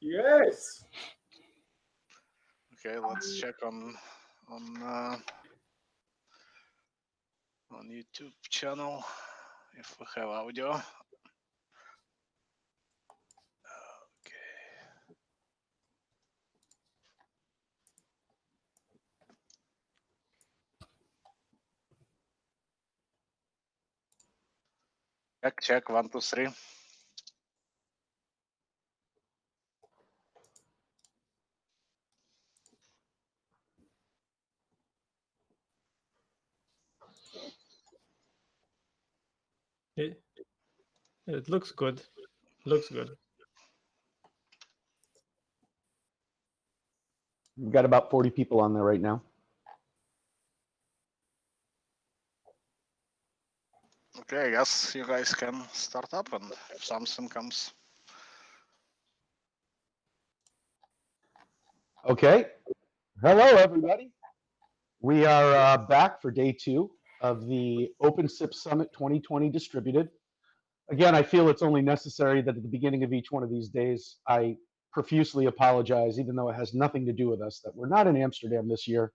Yes. Okay, let's check on YouTube channel if we have audio. Okay. Check 1, 2, 3. It looks good. Looks good. We've got about 40 people on there right now. Okay, I guess you guys can start up and if something comes. Okay. Hello, everybody. We are back for day 2 of the OpenSIPS Summit 2020 Distributed. Again, I feel it's only necessary that at the beginning of each one of these days, I profusely apologize, even though it has nothing to do with us, that we're not in Amsterdam this year.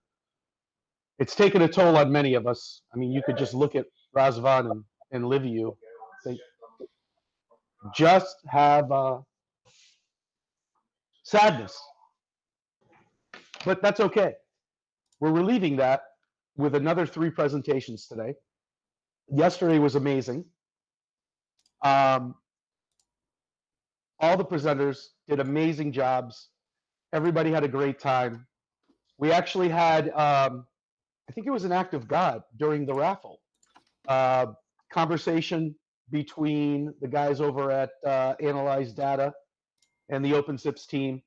It's taken a toll on many of us. I mean, you could just look at Razvan and Liviu. They just have sadness. But that's okay. We're relieving that with another 3 presentations today. Yesterday was amazing. All the presenters did amazing jobs. Everybody had a great time. We actually had, I think it was an act of God during the raffle. Conversation between the guys over at Analyze Data and the OpenSIPS team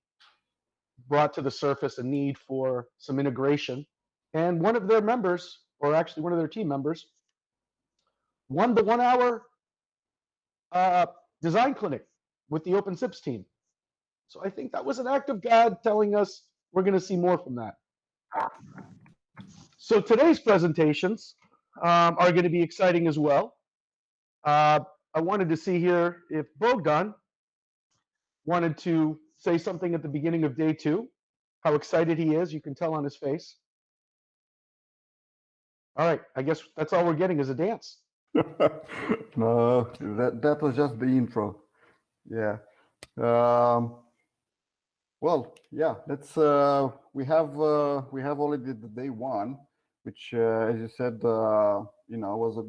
brought to the surface a need for some integration. And one of their members, or actually one of their team members, won the 1-hour design clinic with the OpenSIPS team. So I think that was an act of God telling us we're going to see more from that. So today's presentations are going to be exciting as well. I wanted to see here if Bogdan wanted to say something at the beginning of day 2, how excited he is. You can tell on his face. All right, I guess that's all we're getting is a dance. No, that was just the intro. Yeah. Well, yeah. Let's. We have already the day 1, which, as you said, was a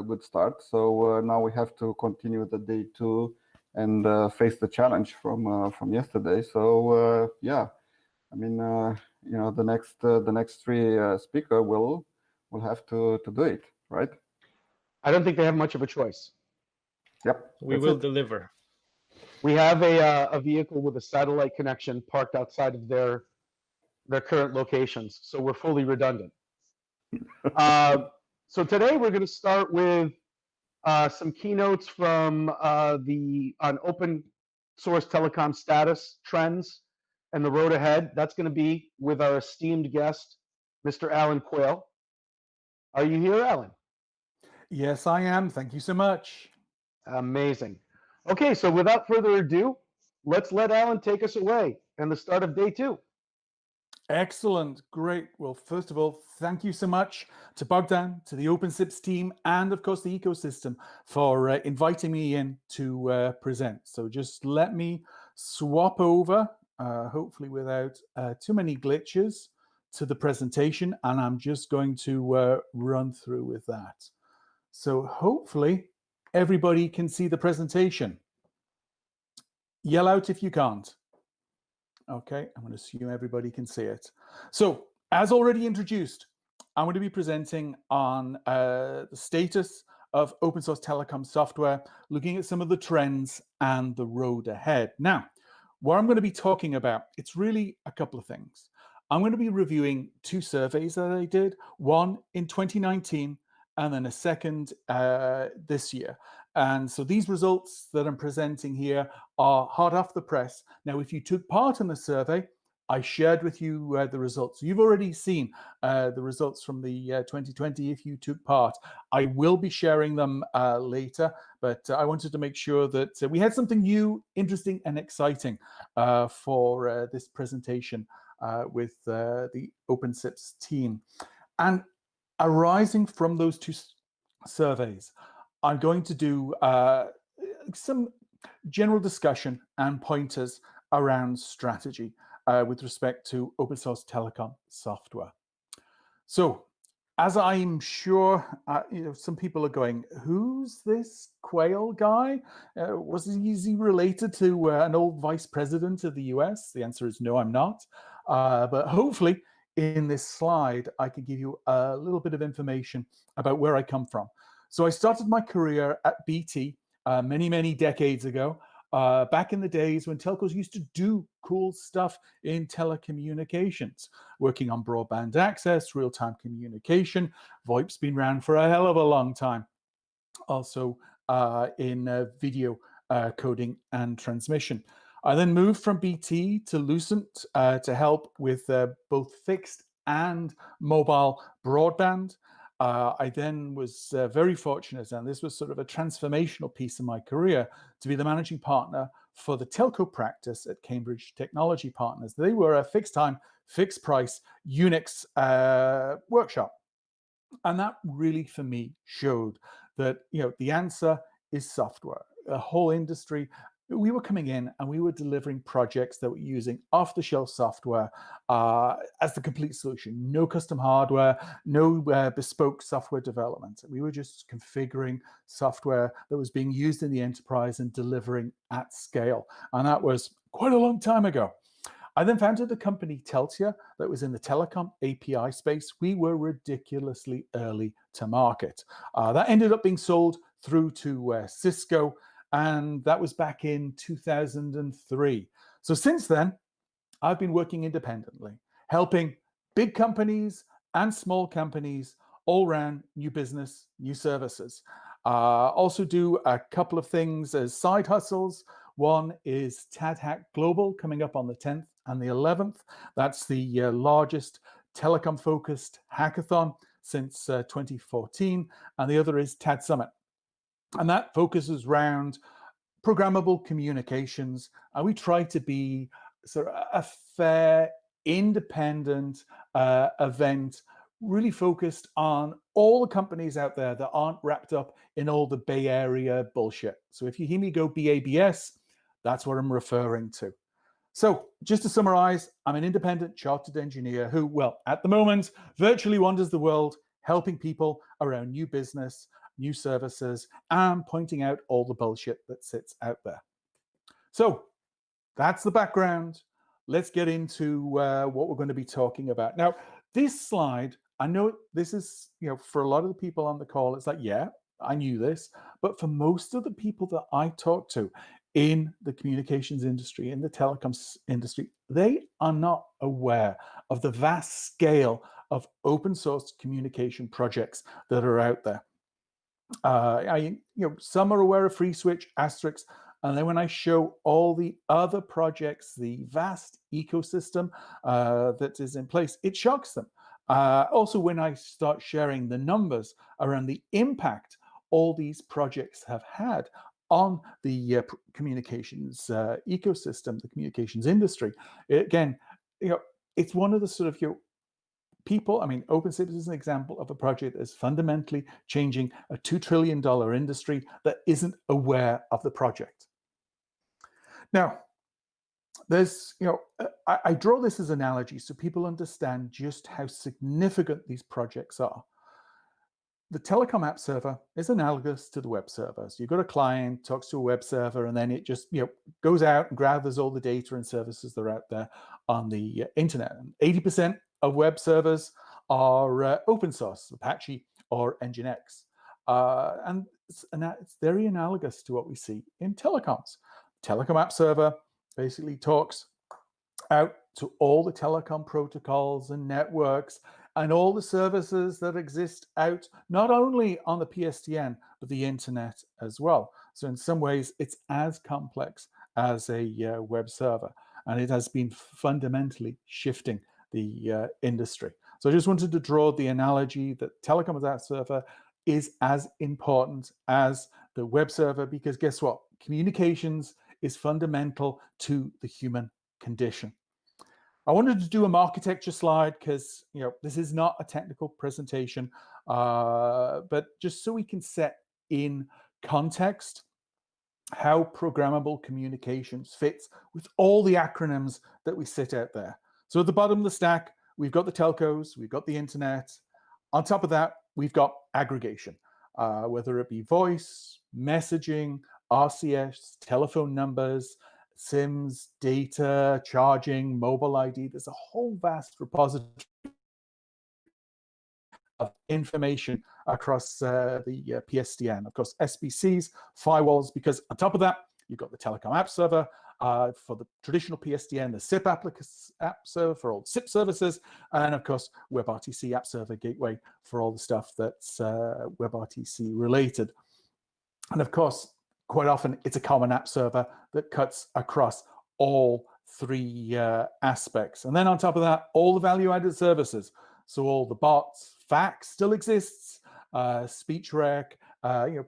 good start. So now we have to continue the day 2 and face the challenge from yesterday. So yeah, I mean, the next 3 speaker will have to do it, right? I don't think they have much of a choice. Yep. We will deliver. We have a vehicle with a satellite connection parked outside of their current locations, so we're fully redundant. So today we're going to start with some keynotes from on open source telecom status, trends, and the road ahead. That's going to be with our esteemed guest, Mr. Alan Quayle. Are you here, Alan? Yes, I am. Thank you so much. Amazing. Okay, so without further ado, let's let Alan take us away and the start of day 2. Excellent. Great. Well, first of all, thank you so much to Bogdan, to the OpenSIPS team, and of course the ecosystem for inviting me in to present. So just let me swap over, hopefully without too many glitches, to the presentation, and I'm just going to run through with that. So hopefully everybody can see the presentation. Yell out if you can't. Okay, I'm going to assume everybody can see it. So, as already introduced, I'm going to be presenting on the status of open source telecom software, looking at some of the trends and the road ahead. Now, what I'm going to be talking about, it's really a couple of things. I'm going to be reviewing 2 surveys that I did, one in 2019 and then a second this year. And so these results that I'm presenting here are hot off the press. Now, if you took part in the survey, I shared with you the results. You've already seen the results from the 2020 if you took part. I will be sharing them later, but I wanted to make sure that we had something new, interesting, and exciting for this presentation with the OpenSIPS team. And arising from those two surveys, I'm going to do some general discussion and pointers around strategy with respect to open source telecom software. So, as I'm sure some people are going, who's this Quayle guy? Was he related to an old vice president of the US? The answer is no, I'm not. But hopefully in this slide, I can give you a little bit of information about where I come from. So I started my career at BT many, many decades ago. Back in the days when telcos used to do cool stuff in telecommunications, working on broadband access, real-time communication. VoIP's been around for a hell of a long time. Also in video coding and transmission. I then moved from BT to Lucent to help with both fixed and mobile broadband. I then was very fortunate, and this was sort of a transformational piece of my career, to be the managing partner for the telco practice at Cambridge Technology Partners. They were a fixed time, fixed price Unix workshop. And that really, for me, showed that the answer is software. The whole industry, we were coming in and we were delivering projects that were using off-the-shelf software as the complete solution. No custom hardware, no bespoke software development. We were just configuring software that was being used in the enterprise and delivering at scale. And that was quite a long time ago. I then founded the company Teltia that was in the telecom API space. We were ridiculously early to market. That ended up being sold through to Cisco, and that was back in 2003. So since then, I've been working independently, helping big companies and small companies all around new business, new services. Also do a couple of things as side hustles. One is TADHack Global coming up on the 10th and the 11th. That's the largest telecom-focused hackathon since 2014. And the other is TADSummit. And that focuses around programmable communications. And we try to be sort of a fair, independent event, really focused on all the companies out there that aren't wrapped up in all the Bay Area bullshit. So if you hear me go BABS, that's what I'm referring to. So just to summarize, I'm an independent chartered engineer who, well, at the moment, virtually wanders the world, helping people around new business, new services, and pointing out all the bullshit that sits out there. So that's the background. Let's get into what we're going to be talking about. Now, this slide, I know this is, for a lot of the people on the call, it's like, yeah, I knew this. But for most of the people that I talk to in the communications industry, in the telecoms industry, they are not aware of the vast scale of open source communication projects that are out there. Some are aware of FreeSwitch, Asterisk, and then when I show all the other projects, the vast ecosystem that is in place, it shocks them. Also, when I start sharing the numbers around the impact all these projects have had on the communications ecosystem, the communications industry, again, it's one of the sort of people. I mean, OpenSIPS is an example of a project that's fundamentally changing a $2 trillion industry that isn't aware of the project. Now, there's, I draw this as analogy so people understand just how significant these projects are. The telecom app server is analogous to the web server. So you've got a client, talks to a web server, and then it just goes out and gathers all the data and services that are out there on the internet. And 80% of web servers are open source, Apache or Nginx. And it's very analogous to what we see in telecoms. Telecom app server basically talks out to all the telecom protocols and networks and all the services that exist out not only on the PSTN, but the internet as well. So in some ways, it's as complex as a web server. and it has been fundamentally shifting the industry. So I just wanted to draw the analogy that Telecom as a server is as important as the web server, because guess what? Communications is fundamental to the human condition. I wanted to do a architecture slide because this is not a technical presentation, but just so we can set in context how programmable communications fits with all the acronyms that we sit out there. So at the bottom of the stack, we've got the telcos, we've got the internet. On top of that, we've got aggregation, whether it be voice, messaging, RCS, telephone numbers, SIMs, data, charging, mobile ID. There's a whole vast repository of information across the PSTN. Of course, SBCs, firewalls, because on top of that, you've got the Telecom app server for the traditional PSTN, the SIP app server for all SIP services, and of course, WebRTC app server gateway for all the stuff that's WebRTC related. And of course, quite often, it's a common app server that cuts across all three aspects. And then on top of that, all the value-added services. So all the bots, fax still exists, speech rec,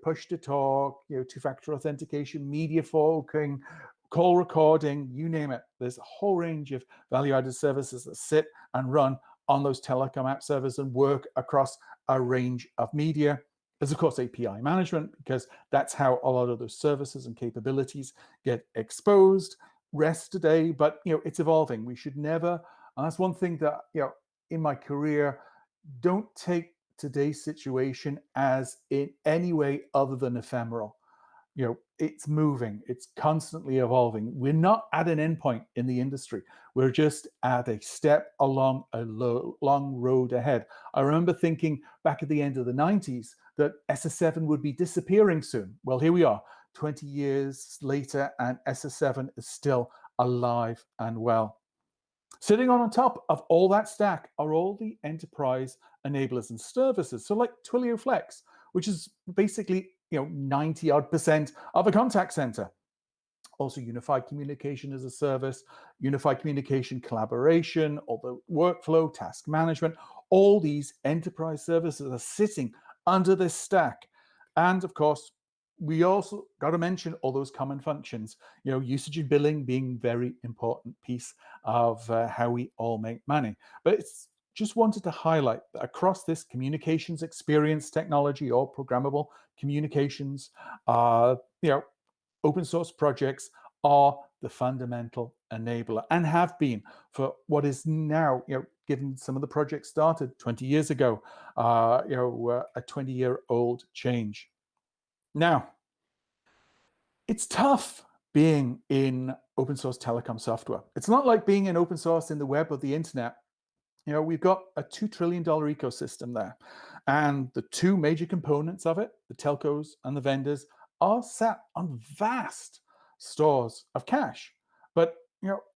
push to talk, two-factor authentication, media forking, call recording, you name it. There's a whole range of value-added services that sit and run on those Telecom app servers and work across a range of media. There's, of course, API management, because that's how a lot of those services and capabilities get exposed. REST today, but it's evolving. We should never, and that's one thing that in my career, don't take today's situation as in any way other than ephemeral. It's moving, it's constantly evolving. We're not at an endpoint in the industry. We're just at a step along a long road ahead. I remember thinking back at the end of the 90s that SS7 would be disappearing soon. Well, here we are, 20 years later, and SS7 is still alive and well. Sitting on top of all that stack are all the enterprise enablers and services. So like Twilio Flex, which is basically 90-odd% of a contact center. Also unified communication as a service, unified communication collaboration, all the workflow, task management, all these enterprise services are sitting under this stack. And of course, we also got to mention all those common functions, usage and billing being very important piece of how we all make money. But it's just wanted to highlight that across this communications experience technology or programmable communications, open source projects are the fundamental enabler and have been for what is now, given some of the projects started 20 years ago, a 20-year-old change. Now, it's tough being in open source telecom software. It's not like being in open source in the web or the internet. We've got a $2 trillion ecosystem there. And the two major components of it, the telcos and the vendors, are sat on vast stores of cash. But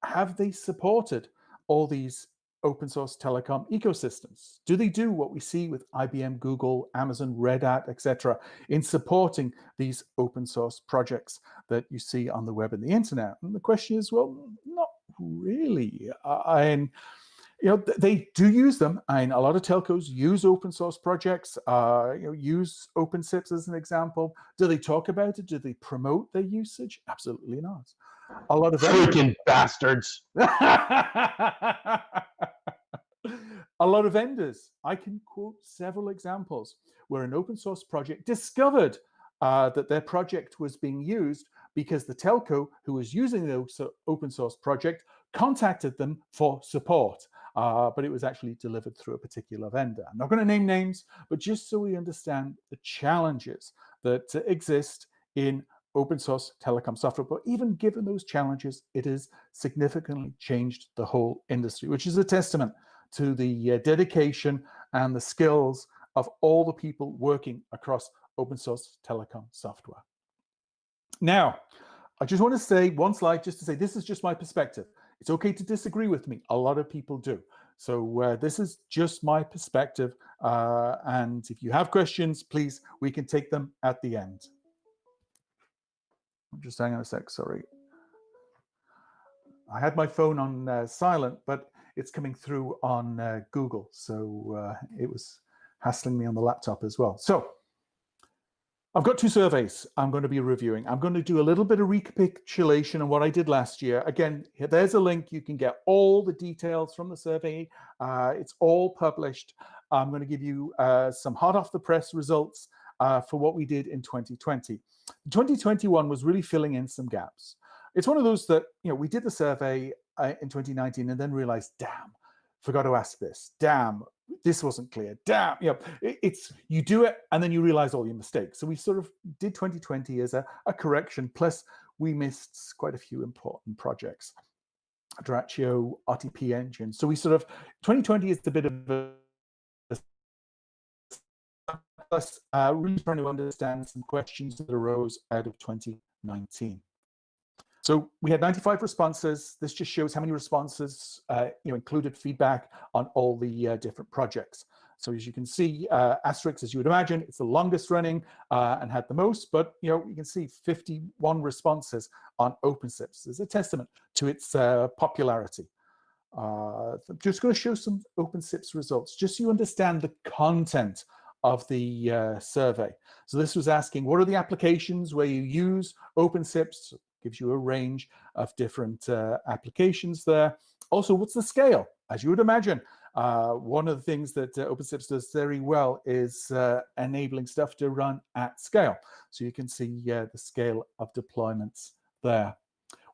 have they supported all these open source telecom ecosystems? Do they do what we see with IBM, Google, Amazon, Red Hat, etc., in supporting these open source projects that you see on the web and the internet? And the question is, well, not really. They do use them, and a lot of telcos use open source projects, use OpenSIPS as an example. Do they talk about it? Do they promote their usage? Absolutely not. A lot of freaking bastards. A lot of vendors. I can quote several examples where an open source project discovered that their project was being used because the telco who was using the open source project contacted them for support. But it was actually delivered through a particular vendor. I'm not going to name names, but just so we understand the challenges that exist in open source telecom software. But even given those challenges, it has significantly changed the whole industry, which is a testament to the dedication and the skills of all the people working across open source telecom software. Now, I just want to say one slide just to say this is just my perspective. It's okay to disagree with me. A lot of people do. So this is just my perspective. And if you have questions, please, we can take them at the end. Just hang on a sec, sorry. I had my phone on silent, but it's coming through on Google. So it was hassling me on the laptop as well. So I've got 2 surveys I'm going to be reviewing. I'm going to do a little bit of recapitulation on what I did last year. Again, there's a link. You can get all the details from the survey. It's all published. I'm going to give you some hot off the press results for what we did in 2020. 2021 was really filling in some gaps. It's one of those that, we did the survey in 2019 and then realized, damn, forgot to ask this. Damn, this wasn't clear. Damn, it's you do it and then you realize all your mistakes. So we sort of did 2020 as a correction. Plus, we missed quite a few important projects. Draccio, RTP engine. So we sort of 2020 is a bit of a plus really trying to understand some questions that arose out of 2019. So we had 95 responses. This just shows how many responses included feedback on all the different projects. So as you can see, Asterisk, as you would imagine, it's the longest running and had the most, but you can see 51 responses on OpenSIPS. It's a testament to its popularity. I'm just going to show some OpenSIPS results, just so you understand the content of the survey. So this was asking, what are the applications where you use OpenSIPS? Gives you a range of different applications there. Also, what's the scale? As you would imagine, one of the things that OpenSIPS does very well is enabling stuff to run at scale. So you can see the scale of deployments there.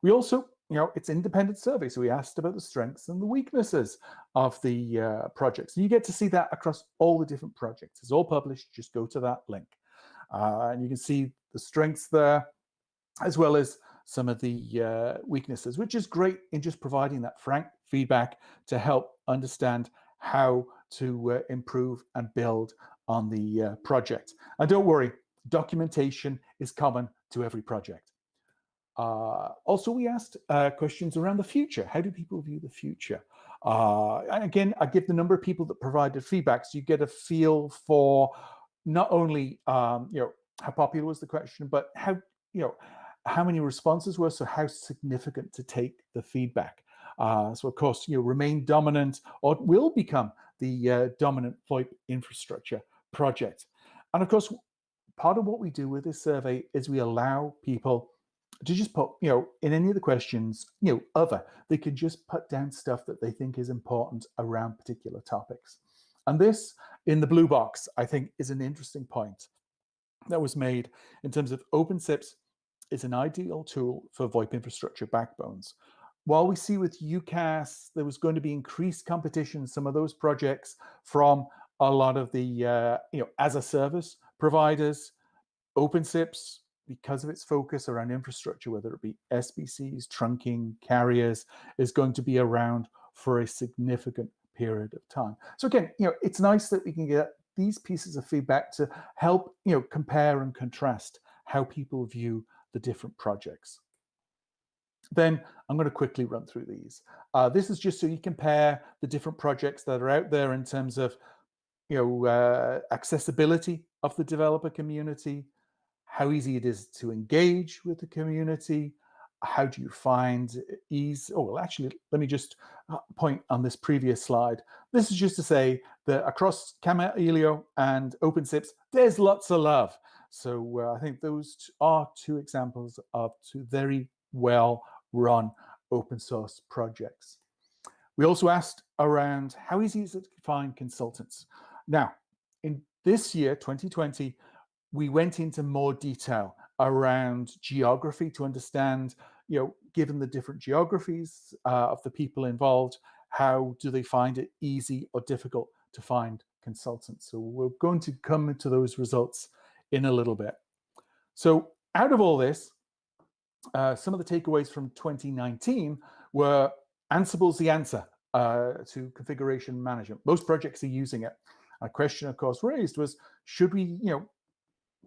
We also, it's an independent survey, so we asked about the strengths and the weaknesses of the projects. And you get to see that across all the different projects. It's all published. Just go to that link. And you can see the strengths there, as well as some of the weaknesses, which is great in just providing that frank feedback to help understand how to improve and build on the project. And don't worry, documentation is common to every project. Also, we asked questions around the future. How do people view the future? And again, I give the number of people that provided feedback, so you get a feel for not only how popular was the question, but how many responses were, so how significant to take the feedback. So of course, remain dominant or will become the dominant VoIP infrastructure project. And of course, part of what we do with this survey is we allow people to just put, in any of the questions, they can just put down stuff that they think is important around particular topics. And this, in the blue box, I think is an interesting point that was made in terms of OpenSIPS is an ideal tool for VoIP infrastructure backbones. While we see with UCaaS, there was going to be increased competition in some of those projects from a lot of the as a service providers, OpenSIPS, because of its focus around infrastructure, whether it be SBCs, trunking, carriers, is going to be around for a significant period of time. So again, it's nice that we can get these pieces of feedback to help compare and contrast how people view the different projects. Then I'm going to quickly run through these. This is just so you compare the different projects that are out there in terms of accessibility of the developer community, how easy it is to engage with the community, how do you find ease? Oh, well, actually, let me just point on this previous slide. This is just to say that across Camelio and OpenSIPS, there's lots of love. So I think those are 2 examples of 2 very well-run open source projects. We also asked around how easy is it to find consultants. Now, in this year, 2020, we went into more detail around geography to understand, given the different geographies of the people involved, how do they find it easy or difficult to find consultants? So we're going to come into those results in a little bit. So out of all this, some of the takeaways from 2019 were Ansible's the answer to configuration management. Most projects are using it. A question, of course, raised was, should we,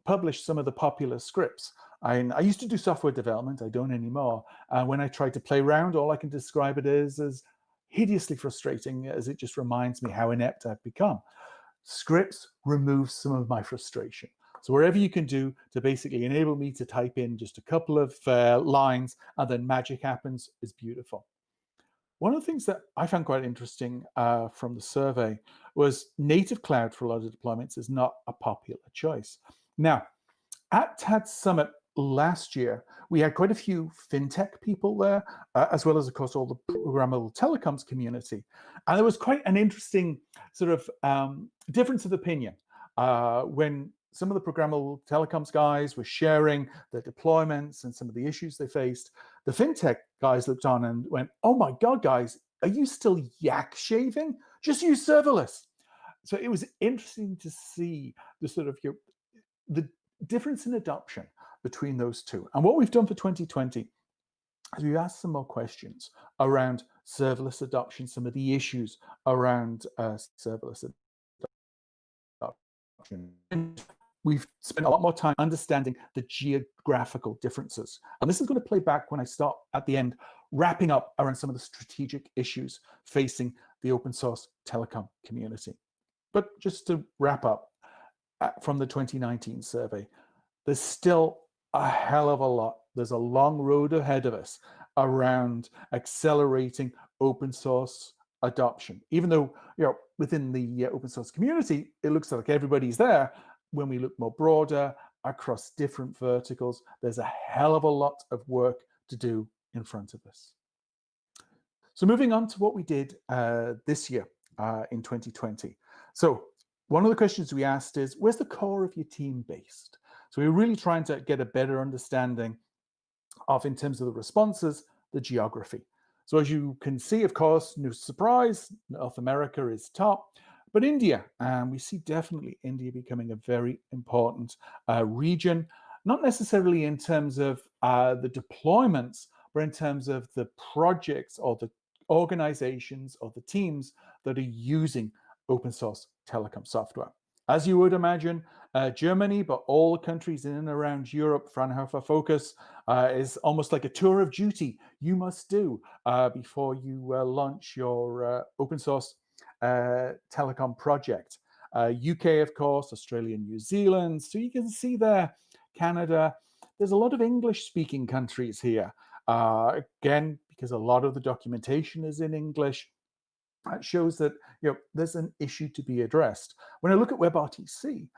publish some of the popular scripts? I used to do software development. I don't anymore. When I try to play around, all I can describe it as hideously frustrating, as it just reminds me how inept I've become. Scripts remove some of my frustration. So wherever you can do to basically enable me to type in just a couple of lines and then magic happens is beautiful. one of the things that I found quite interesting from the survey was native cloud for a lot of deployments is not a popular choice. Now, at TADSummit last year, we had quite a few fintech people there, as well as, of course, all the programmable telecoms community. And there was quite an interesting sort of difference of opinion when some of the programmable telecoms guys were sharing their deployments and some of the issues they faced. The fintech guys looked on and went, "Oh my God, guys, are you still yak shaving? Just use serverless." So it was interesting to see the sort of the difference in adoption between those two. And what we've done for 2020 is we've asked some more questions around serverless adoption, some of the issues around serverless adoption. We've spent a lot more time understanding the geographical differences. And this is going to play back when I start at the end, wrapping up around some of the strategic issues facing the open source telecom community. But just to wrap up from the 2019 survey, there's still a hell of a lot. There's a long road ahead of us around accelerating open source adoption. Even though, within the open source community, it looks like everybody's there. When we look more broader across different verticals, there's a hell of a lot of work to do in front of us. So moving on to what we did this year in 2020. So one of the questions we asked is, where's the core of your team based? So we're really trying to get a better understanding of, in terms of the responses, the geography. So as you can see, of course, no surprise, North America is top. But India, and we see definitely India becoming a very important region, not necessarily in terms of the deployments, but in terms of the projects or the organizations or the teams that are using open source telecom software. As you would imagine, Germany, but all the countries in and around Europe, Fraunhofer focus is almost like a tour of duty you must do before you launch your open source telecom project. UK, of course, Australia, New Zealand. So you can see there, Canada. There's a lot of English-speaking countries here. Again, because a lot of the documentation is in English, it shows that there's an issue to be addressed. When I look at WebRTC,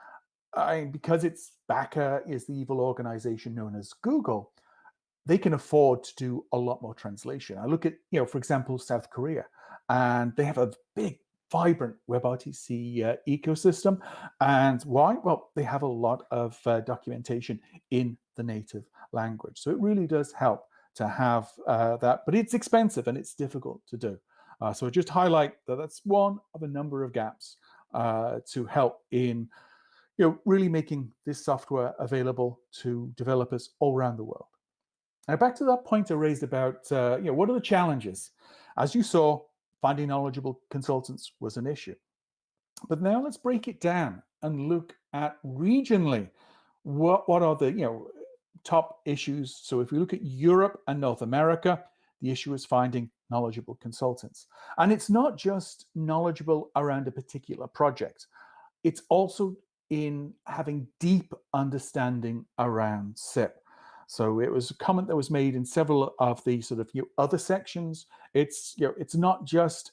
because its backer is the evil organization known as Google, they can afford to do a lot more translation. I look at, for example, South Korea, and they have a big, vibrant WebRTC ecosystem. And why? Well, they have a lot of documentation in the native language. So it really does help to have that, but it's expensive and it's difficult to do. So I just highlight that that's one of a number of gaps to help in really making this software available to developers all around the world. Now, back to that point I raised about what are the challenges? As you saw, finding knowledgeable consultants was an issue. But now let's break it down and look at regionally. What are the top issues? So if we look at Europe and North America, the issue is finding knowledgeable consultants. And it's not just knowledgeable around a particular project. It's also in having deep understanding around SIP. So it was a comment that was made in several of the sort of other sections. It's it's not just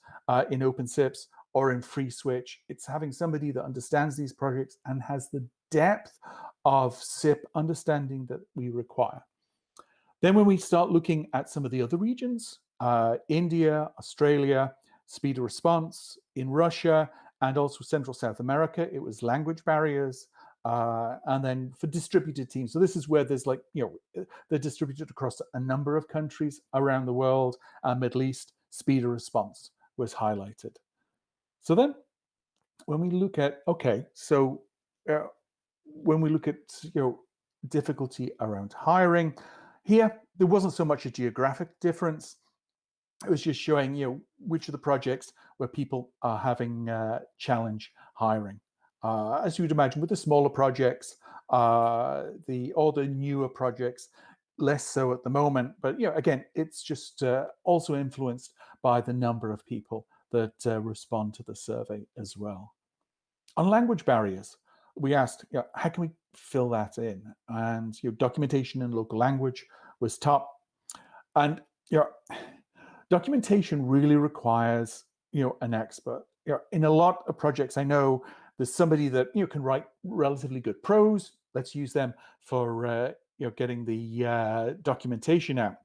in OpenSIPS or in FreeSwitch. It's having somebody that understands these projects and has the depth of SIP understanding that we require. Then when we start looking at some of the other regions, India, Australia, speed of response, in Russia, and also Central South America, it was language barriers. And then for distributed teams, so this is where there's they're distributed across a number of countries around the world, and Middle East, speed of response was highlighted. So then when we look at, when we look at difficulty around hiring, here there wasn't so much a geographic difference. It was just showing which of the projects where people are having challenge hiring. As you would imagine, with the smaller projects, all the newer projects, less so at the moment. But again, it's just also influenced by the number of people that respond to the survey as well. On language barriers, we asked, how can we fill that in? And documentation in local language was top. And documentation really requires, an expert. In a lot of projects, I know there's somebody that can write relatively good prose. Let's use them for getting the documentation out.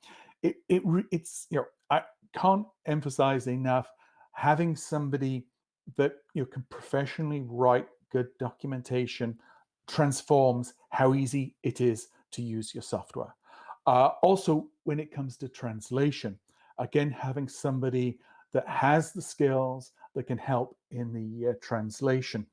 It's I can't emphasize enough having somebody that can professionally write good documentation transforms how easy it is to use your software. Also, when it comes to translation, again, having somebody that has the skills that can help in the translation.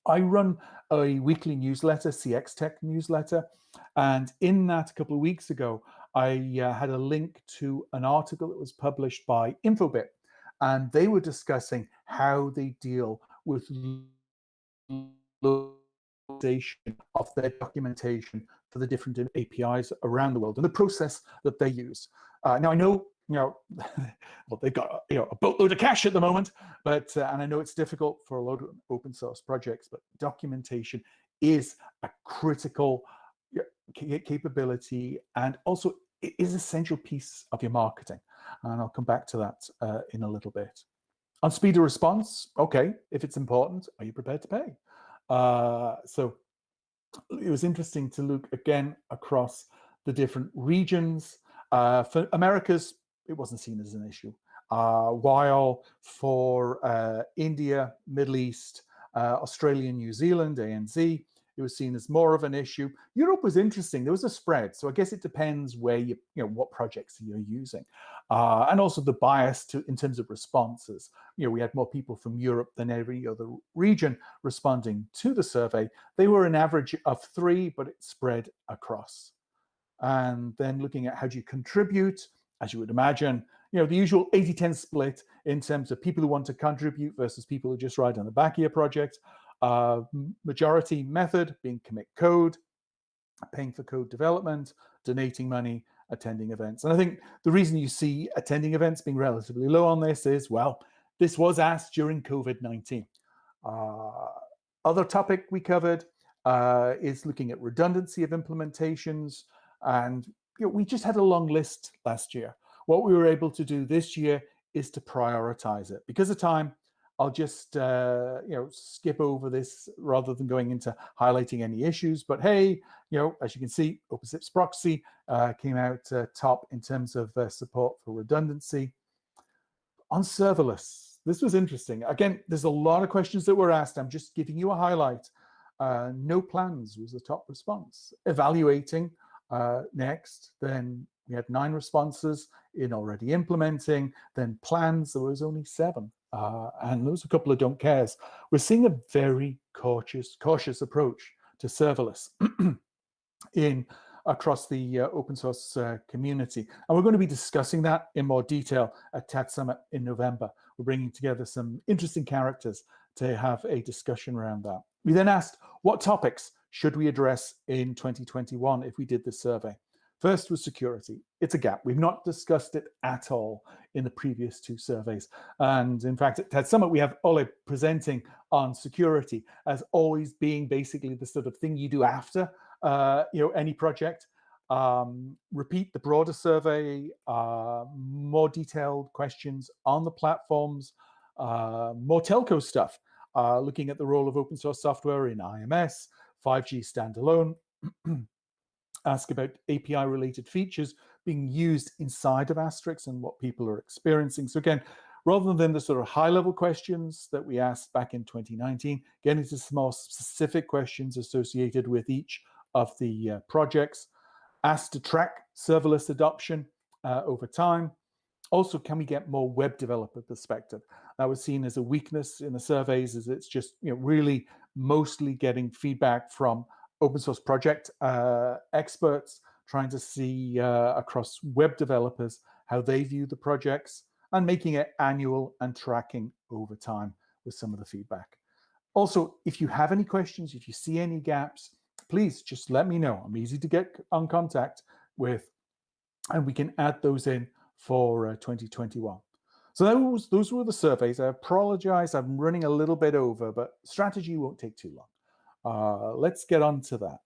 I run a weekly newsletter, CX Tech newsletter, and in that a couple of weeks ago, I had a link to an article that was published by Infobit, and they were discussing how they deal with localization of their documentation for the different APIs around the world and the process that they use. Now I know, well, they've got a boatload of cash at the moment, but and I know it's difficult for a lot of open source projects, but documentation is a critical capability, and also it is an essential piece of your marketing. And I'll come back to that in a little bit. On speed of response, okay, if it's important, are you prepared to pay? So it was interesting to look again across the different regions. For Americas, it wasn't seen as an issue. While for India, Middle East, Australia, New Zealand, ANZ, it was seen as more of an issue. Europe was interesting. There was a spread. So I guess it depends where what projects you're using. And also the bias in terms of responses. We had more people from Europe than every other region responding to the survey. They were an average of 3, but it spread across. And then looking at how do you contribute, as you would imagine, the usual 80-10 split in terms of people who want to contribute versus people who just ride on the back of your project. Majority method being commit code, paying for code development, donating money, attending events. And I think the reason you see attending events being relatively low on this is, well, this was asked during COVID-19. Other topic we covered is looking at redundancy of implementations. And we just had a long list last year. What we were able to do this year is to prioritize it. Because of time, I'll just skip over this rather than going into highlighting any issues. But hey, as you can see, OpenSIPS proxy came out top in terms of support for redundancy. On serverless, this was interesting. Again, there's a lot of questions that were asked. I'm just giving you a highlight. No plans was the top response. Evaluating next, then we had 9 responses in already implementing, then plans, there was only 7. And there was a couple of don't cares. We're seeing a very cautious approach to serverless across the open source community. And we're going to be discussing that in more detail at TADSummit in November. We're bringing together some interesting characters to have a discussion around that. We then asked, what topics should we address in 2021 if we did this survey? First was security. It's a gap. We've not discussed it at all in the previous 2 surveys. And in fact, at TADSummit, we have Ole presenting on security as always being basically the sort of thing you do after any project. Repeat the broader survey, more detailed questions on the platforms, more telco stuff, looking at the role of open source software in IMS, 5G standalone, ask about API-related features being used inside of Asterisk and what people are experiencing. So again, rather than the sort of high-level questions that we asked back in 2019, getting into some more specific questions associated with each of the projects. Asked to track serverless adoption over time. Also, can we get more web developer perspective? That was seen as a weakness in the surveys, as it's just really mostly getting feedback from open source project experts, trying to see across web developers how they view the projects and making it annual and tracking over time with some of the feedback. Also, if you have any questions, if you see any gaps, please just let me know. I'm easy to get on contact with, and we can add those in for 2021. So those were the surveys. I apologize, I'm running a little bit over, but strategy won't take too long. Let's get on to that.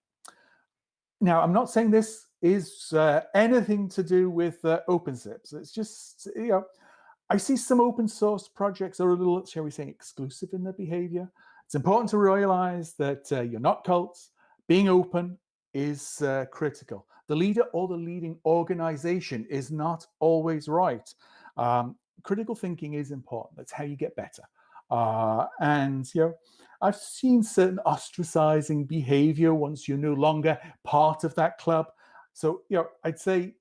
Now, I'm not saying this is anything to do with OpenSIPS. It's just, I see some open source projects are a little, shall we say, exclusive in their behavior. It's important to realize that you're not cults. Being open is critical. The leader or the leading organization is not always right. Critical thinking is important. That's how you get better. And I've seen certain ostracizing behavior once you're no longer part of that club. So I'd say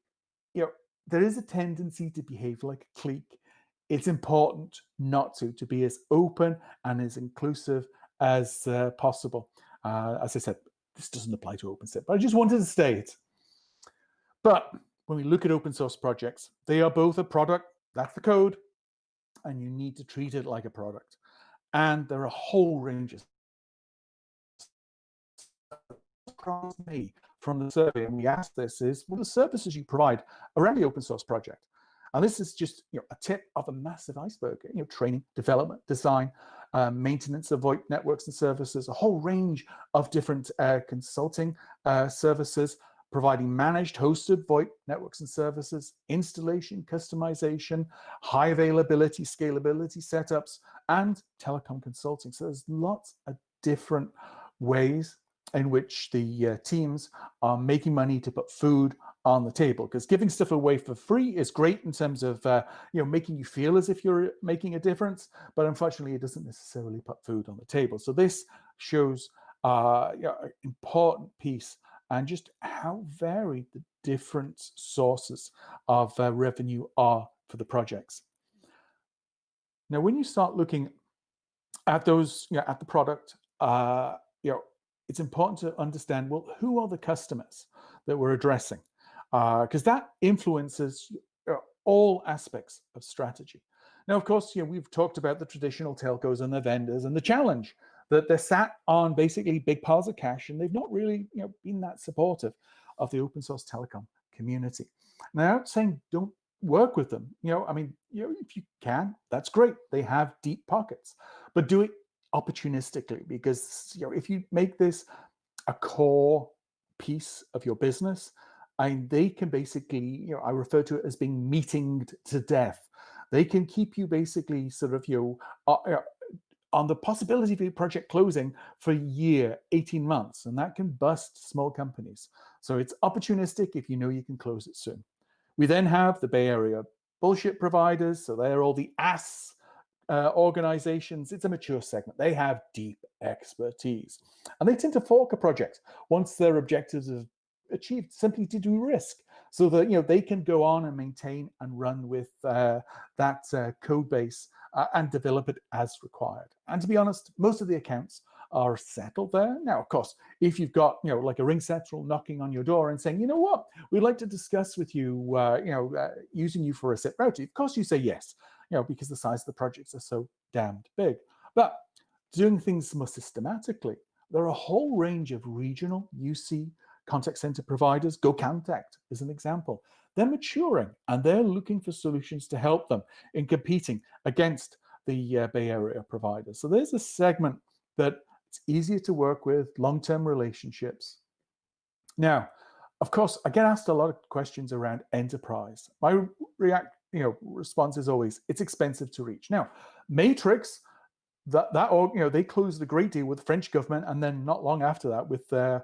there is a tendency to behave like a clique. It's important not to be as open and as inclusive as possible. As I said, this doesn't apply to OpenSIP, but I just wanted to state. But when we look at open source projects, they are both a product, that's the code, and you need to treat it like a product. And there are a whole range of across me from the survey, and we asked this is, what are the services you provide around the open source project? And this is just a tip of a massive iceberg. Training, development, design, maintenance of VoIP networks and services, a whole range of different consulting services, providing managed hosted VoIP networks and services, installation, customization, high availability, scalability setups, and telecom consulting. So there's lots of different ways in which the teams are making money to put food on the table, because giving stuff away for free is great in terms of making you feel as if you're making a difference, but unfortunately it doesn't necessarily put food on the table. So this shows an important piece and just how varied the different sources of revenue are for the projects. Now, when you start looking at those, at the product, it's important to understand, well, who are the customers that we're addressing? Because that influences all aspects of strategy. Now, of course, we've talked about the traditional telcos and the vendors and the challenge that they're sat on basically big piles of cash, and they've not really been that supportive of the open source telecom community. Now, I'm saying don't work with them. If you can, that's great. They have deep pockets, but do it opportunistically, because if you make this a core piece of your business, and they can basically, I refer to it as being meetinged to death. They can keep you basically sort of on the possibility of your project closing for a year, 18 months, and that can bust small companies. So it's opportunistic if you know you can close it soon. We then have the Bay Area bullshit providers. So they're all the ass organizations. It's a mature segment. They have deep expertise, and they tend to fork a project once their objectives are achieved, simply to de-risk, so that they can go on and maintain and run with that code base and develop it as required. And to be honest, most of the accounts are settled there. Now, of course, if you've got like a Ring Central knocking on your door and saying, you know what, we'd like to discuss with you, using you for a SIP routing, of course you say yes, because the size of the projects are so damned big. But doing things more systematically, there are a whole range of regional UC contact center providers. GoContact is an example. They're maturing and they're looking for solutions to help them in competing against the Bay Area providers. So there's a segment that it's easier to work with, long-term relationships. Now, of course, I get asked a lot of questions around enterprise. My response is always, it's expensive to reach. Now, Matrix, they closed a great deal with the French government, and then not long after that with a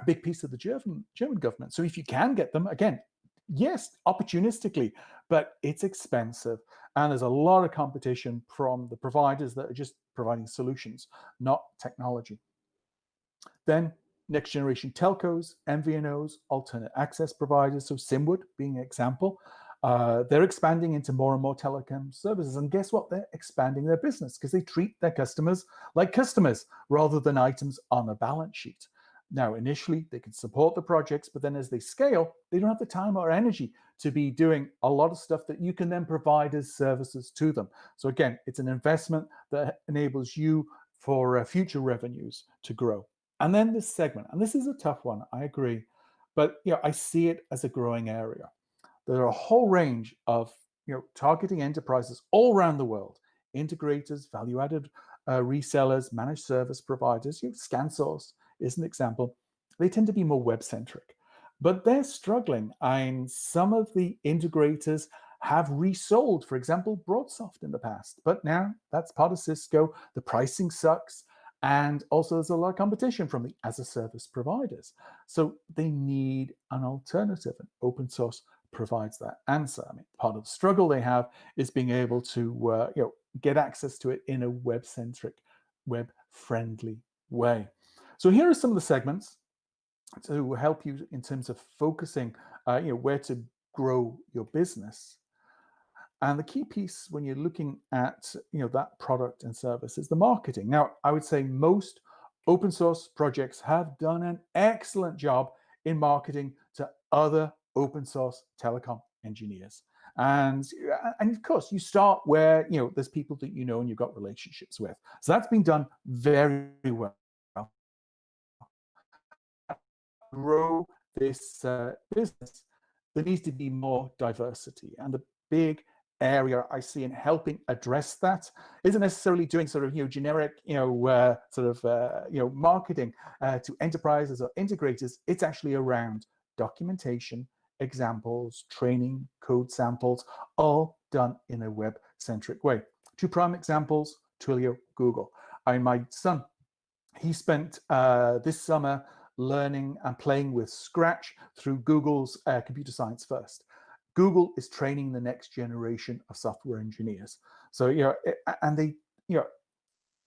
big piece of the German government. So if you can get them, again, yes, opportunistically, but it's expensive. And there's a lot of competition from the providers that are just providing solutions, not technology. Then next generation telcos, MVNOs, alternate access providers. So Simwood being an example. They're expanding into more and more telecom services. And guess what? They're expanding their business because they treat their customers like customers rather than items on a balance sheet. Now, initially, they can support the projects, but then as they scale, they don't have the time or energy to be doing a lot of stuff that you can then provide as services to them. So again, it's an investment that enables you for future revenues to grow. And then this segment, and this is a tough one, I agree, but I see it as a growing area. There are a whole range of targeting enterprises all around the world, integrators, value-added resellers, managed service providers. ScanSource is an example. They tend to be more web-centric. but they're struggling. And some of the integrators have resold, for example, Broadsoft in the past, but now that's part of Cisco. The pricing sucks. And also there's a lot of competition from the as-a-service providers. So they need an alternative, and open source provides that answer. I mean, part of the struggle they have is being able to get access to it in a web-centric, web-friendly way. So here are some of the segments to help you in terms of focusing, where to grow your business. And the key piece when you're looking at that product and service is the marketing. Now, I would say most open source projects have done an excellent job in marketing to other open source telecom engineers. And of course, you start where there's people that you know and you've got relationships with. So that's been done very well. Grow this business, there needs to be more diversity. And the big area I see in helping address that isn't necessarily doing sort of generic marketing to enterprises or integrators. It's actually around documentation, examples, training, code samples, all done in a web-centric way. Two prime examples: Twilio, Google. My son, he spent this summer learning and playing with Scratch through Google's Computer Science First. Google is training the next generation of software engineers. So, and they,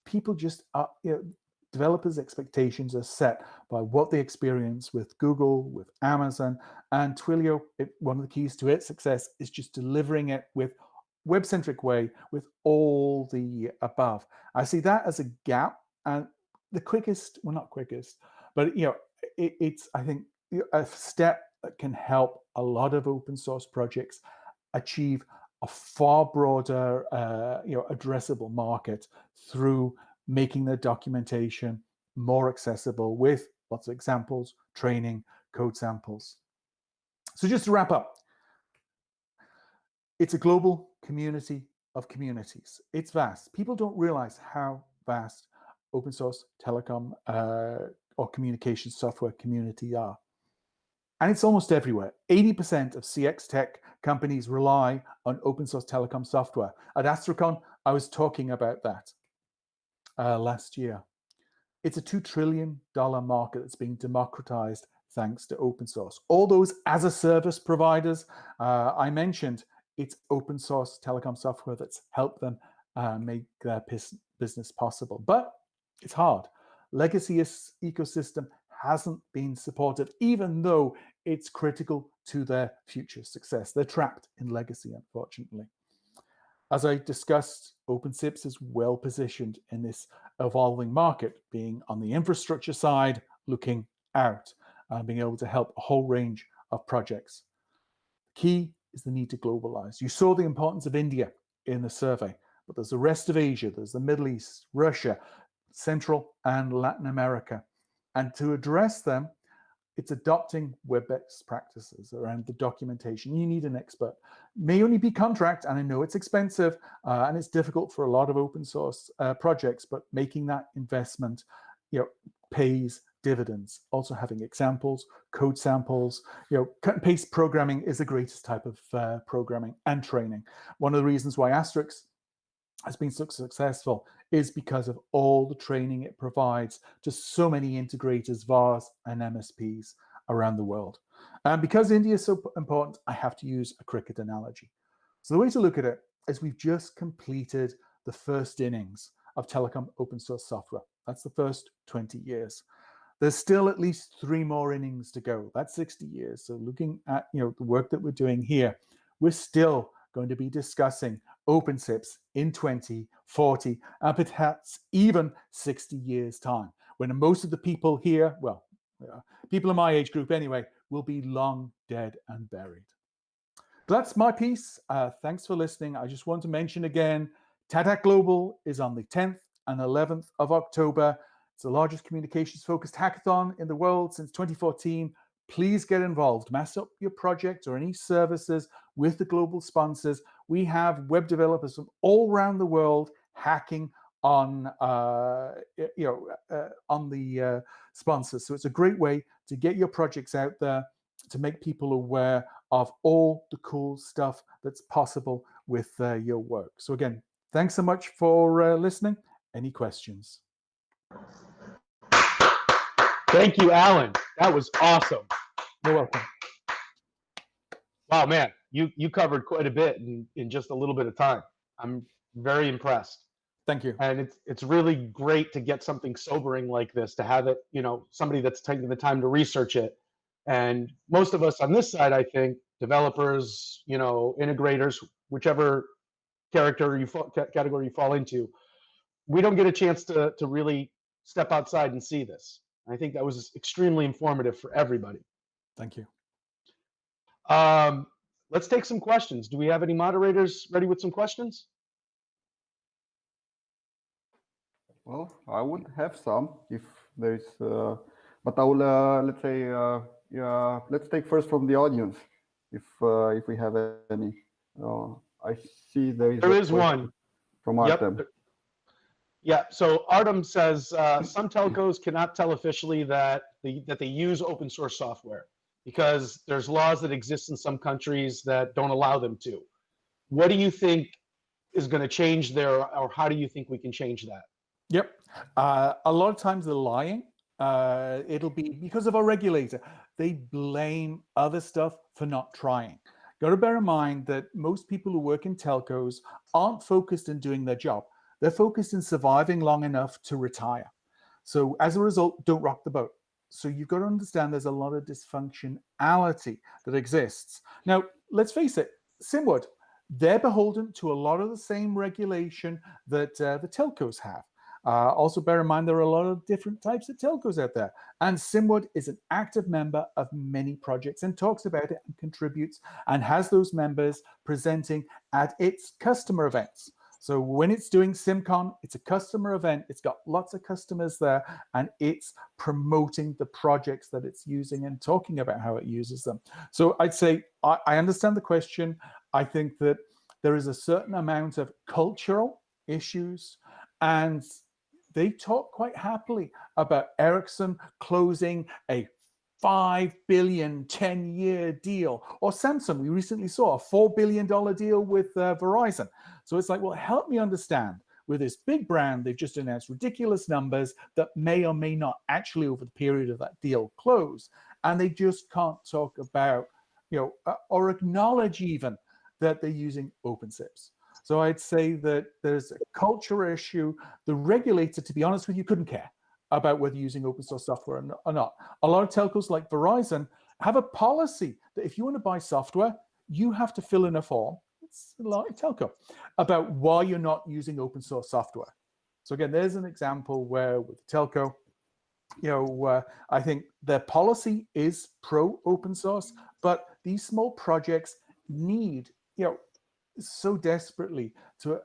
people just are, developers' expectations are set by what they experience with Google, with Amazon, and Twilio. One of the keys to its success is just delivering it with web-centric way with all the above. I see that as a gap, and the quickest, well, not quickest, but it's I think a step that can help a lot of open source projects achieve a far broader, addressable market through making their documentation more accessible with lots of examples, training, code samples. So just to wrap up, it's a global community of communities. It's vast. People don't realize how vast open source telecom or communication software community are. And it's almost everywhere. 80% of CX tech companies rely on open source telecom software. At Astrocon, I was talking about that last year. It's a $2 trillion market that's being democratized thanks to open source. All those as-a-service providers I mentioned, it's open source telecom software that's helped them make their business possible. But it's hard. Legacy ecosystem hasn't been supported, even though it's critical to their future success. They're trapped in legacy, unfortunately. As I discussed, OpenSIPS is well positioned in this evolving market, being on the infrastructure side, looking out, and being able to help a whole range of projects. Key is the need to globalize. You saw the importance of India in the survey, but there's the rest of Asia, there's the Middle East, Russia, Central and Latin America. And to address them, it's adopting web best practices around the documentation. You need an expert. May only be contract, and I know it's expensive and it's difficult for a lot of open source projects, but making that investment, pays dividends. Also having examples, code samples, cut and paste programming is the greatest type of programming and training. One of the reasons why Asterisk has been so successful is because of all the training it provides to so many integrators, VARs, and MSPs around the world. And because India is so important, I have to use a cricket analogy. So the way to look at it is we've just completed the first innings of telecom open source software. That's the first 20 years. There's still at least 3 more innings to go. That's 60 years. So looking at the work that we're doing here, we're still going to be discussing OpenSIPS in 20, 40, and perhaps even 60 years' time, when most of the people here, well, people in my age group anyway, will be long dead and buried. But that's my piece. Thanks for listening. I just want to mention again, TADHack Global is on the 10th and 11th of October. It's the largest communications-focused hackathon in the world since 2014. Please get involved. Mass up your project or any services with the global sponsors. We have web developers from all around the world hacking on, on the sponsors. So it's a great way to get your projects out there to make people aware of all the cool stuff that's possible with your work. So again, thanks so much for listening. Any questions? Thank you, Alan. That was awesome. You're welcome. Wow, man, you covered quite a bit in just a little bit of time. I'm very impressed. Thank you. And it's really great to get something sobering like this, to have it, somebody that's taking the time to research it. And most of us on this side, I think, developers, integrators, whichever category you fall into, we don't get a chance to really step outside and see this. I think that was extremely informative for everybody. Thank you. Let's take some questions. Do we have any moderators ready with some questions? Well, I would have some if there's, but I will let's say, yeah, let's take first from the audience if we have any. I see there is one from Artem. Yep. Yeah. So Artem says some telcos cannot tell officially that they use open source software because there's laws that exist in some countries that don't allow them to. What do you think is going to change there, or how do you think we can change that? Yep. A lot of times they're lying. It'll be because of our regulator. They blame other stuff for not trying. Got to bear in mind that most people who work in telcos aren't focused in doing their job. They're focused in surviving long enough to retire. So as a result, don't rock the boat. So you've got to understand there's a lot of dysfunctionality that exists. Now, let's face it, Simwood, they're beholden to a lot of the same regulation that the telcos have. Also bear in mind there are a lot of different types of telcos out there, and Simwood is an active member of many projects and talks about it and contributes and has those members presenting at its customer events. So when it's doing SimCon, it's a customer event, it's got lots of customers there, and it's promoting the projects that it's using and talking about how it uses them. So I'd say I understand the question. I think that there is a certain amount of cultural issues, and they talk quite happily about Ericsson closing a $5 billion 10-year deal, or Samsung. We recently saw a $4 billion deal with Verizon. So it's like, well, help me understand. With this big brand, they've just announced ridiculous numbers that may or may not actually, over the period of that deal, close, and they just can't talk about, or acknowledge even that they're using OpenSIPs. So I'd say that there's a culture issue. The regulator, to be honest with you, couldn't care about whether using open source software or not. A lot of telcos like Verizon have a policy that if you want to buy software, you have to fill in a form. It's a lot of telco about why you're not using open source software. So again, there's an example where with the telco, I think their policy is pro open source, but these small projects need, so desperately to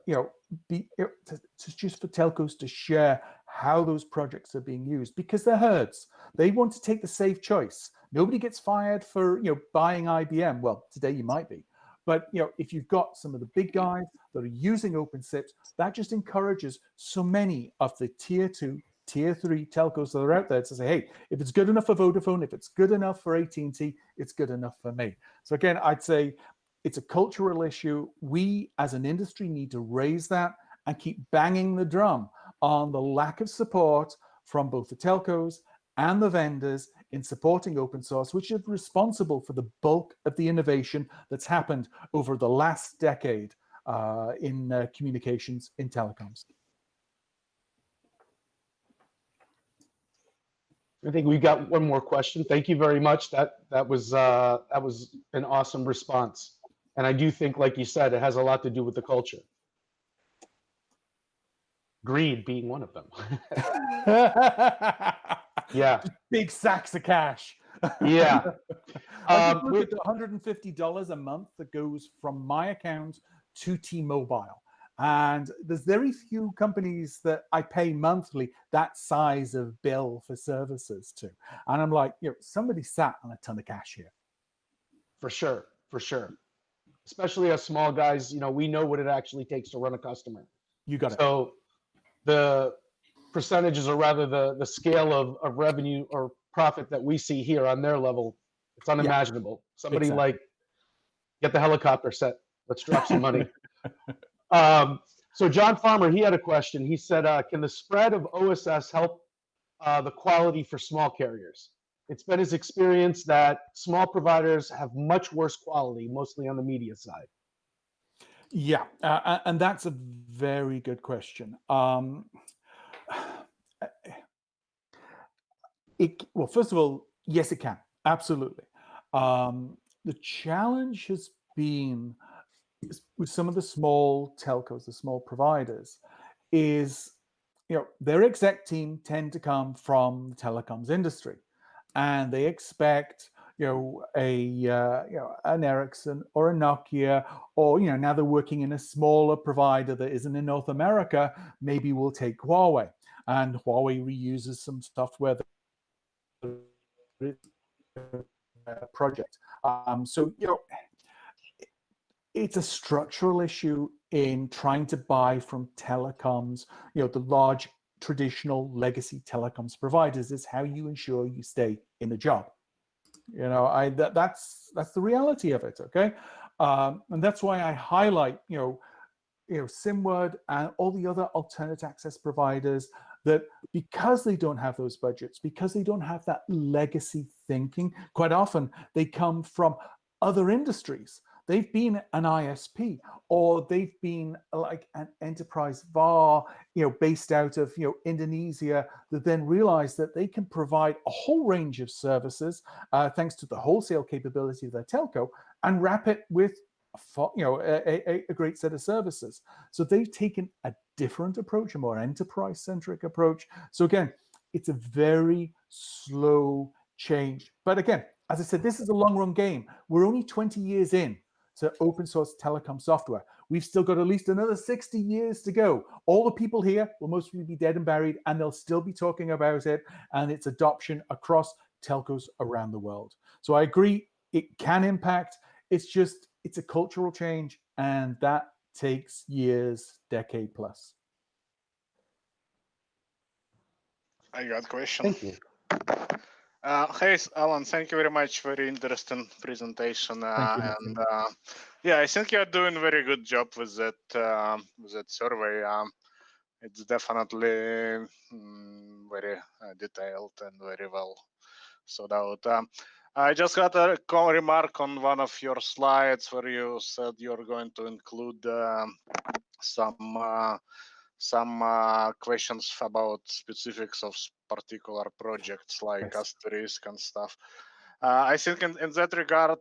just for telcos to share how those projects are being used, because they're herds. They want to take the safe choice. Nobody gets fired for buying IBM. Well, today you might be, but if you've got some of the big guys that are using OpenSIPs, that just encourages so many of the tier 2, tier 3 telcos that are out there to say, hey, if it's good enough for Vodafone, if it's good enough for AT&T, it's good enough for me. So again, I'd say it's a cultural issue. We as an industry need to raise that and keep banging the drum on the lack of support from both the telcos and the vendors in supporting open source, which is responsible for the bulk of the innovation that's happened over the last decade in communications in telecoms. I think we got one more question. Thank you very much. That was an awesome response. And I do think, like you said, it has a lot to do with the culture. Greed being one of them. Yeah. Big sacks of cash. Yeah. Look at the $150 a month that goes from my account to T-Mobile. And there's very few companies that I pay monthly that size of bill for services to. And I'm like, somebody sat on a ton of cash here. For sure. For sure. Especially as small guys, we know what it actually takes to run a customer. You got it. So the percentages, or rather the scale of revenue or profit that we see here on their level It's unimaginable. Somebody exactly. like, get the helicopter set. Let's drop some money. So John Farmer, he had a question. He said, can the spread of OSS help the quality for small carriers? It's been his experience that small providers have much worse quality, mostly on the media side. Yeah, and that's a very good question. Well, first of all, yes, it can. Absolutely. The challenge has been with some of the small telcos, the small providers, is their exec team tend to come from the telecoms industry, and they expect an Ericsson or a Nokia, or now they're working in a smaller provider that isn't in North America. Maybe we'll take Huawei, and Huawei reuses some software project. So it's a structural issue in trying to buy from telecoms, the large traditional legacy telecoms providers. Is how you ensure you stay in the job. That's the reality of it. Okay, and that's why I highlight SIMWord and all the other alternate access providers, that because they don't have those budgets, because they don't have that legacy thinking, quite often they come from other industries. They've been an ISP, or they've been like an enterprise VAR, based out of Indonesia, that then realize that they can provide a whole range of services thanks to the wholesale capability of their telco, and wrap it with a great set of services. So they've taken a different approach, a more enterprise-centric approach. So again, it's a very slow change. But again, as I said, this is a long-run game. We're only 20 years in to open source telecom software. We've still got at least another 60 years to go. All the people here will mostly be dead and buried, and they'll still be talking about it and its adoption across telcos around the world. So I agree, it can impact. It's a cultural change, and that takes years, decade plus. I got a question. Thank you. Hey, Alan, thank you very much. Very interesting presentation. Thank you, And yeah, I think you're doing a very good job with that survey. It's definitely very detailed and very well thought out. I just got a remark on one of your slides where you said you're going to include some questions about specifics of particular projects, like asterisk and stuff. I think in that regard,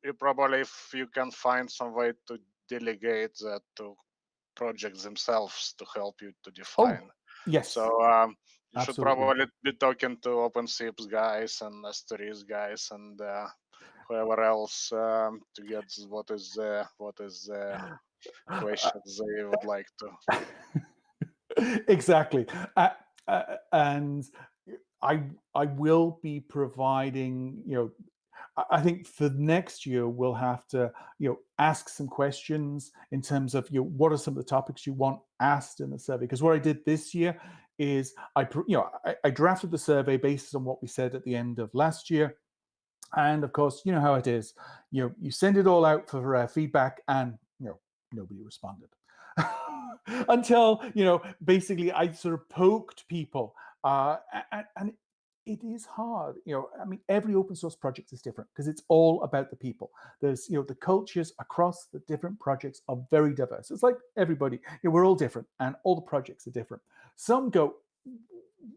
you probably, if you can find some way to delegate that to projects themselves to help you to define. Yes. So you should probably be talking to OpenSIPS guys and asterisk guys and whoever else to get what is the questions they would like to. Exactly. And I will be providing, I think for next year, we'll have to, ask some questions in terms of, what are some of the topics you want asked in the survey? Because what I did this year is I drafted the survey based on what we said at the end of last year. And of course, you know how it is, you send it all out for feedback, and, nobody responded. Until, basically I sort of poked people, and it is hard. I mean, every open source project is different because it's all about the people. There's, the cultures across the different projects are very diverse. It's like everybody, we're all different, and all the projects are different. Some go,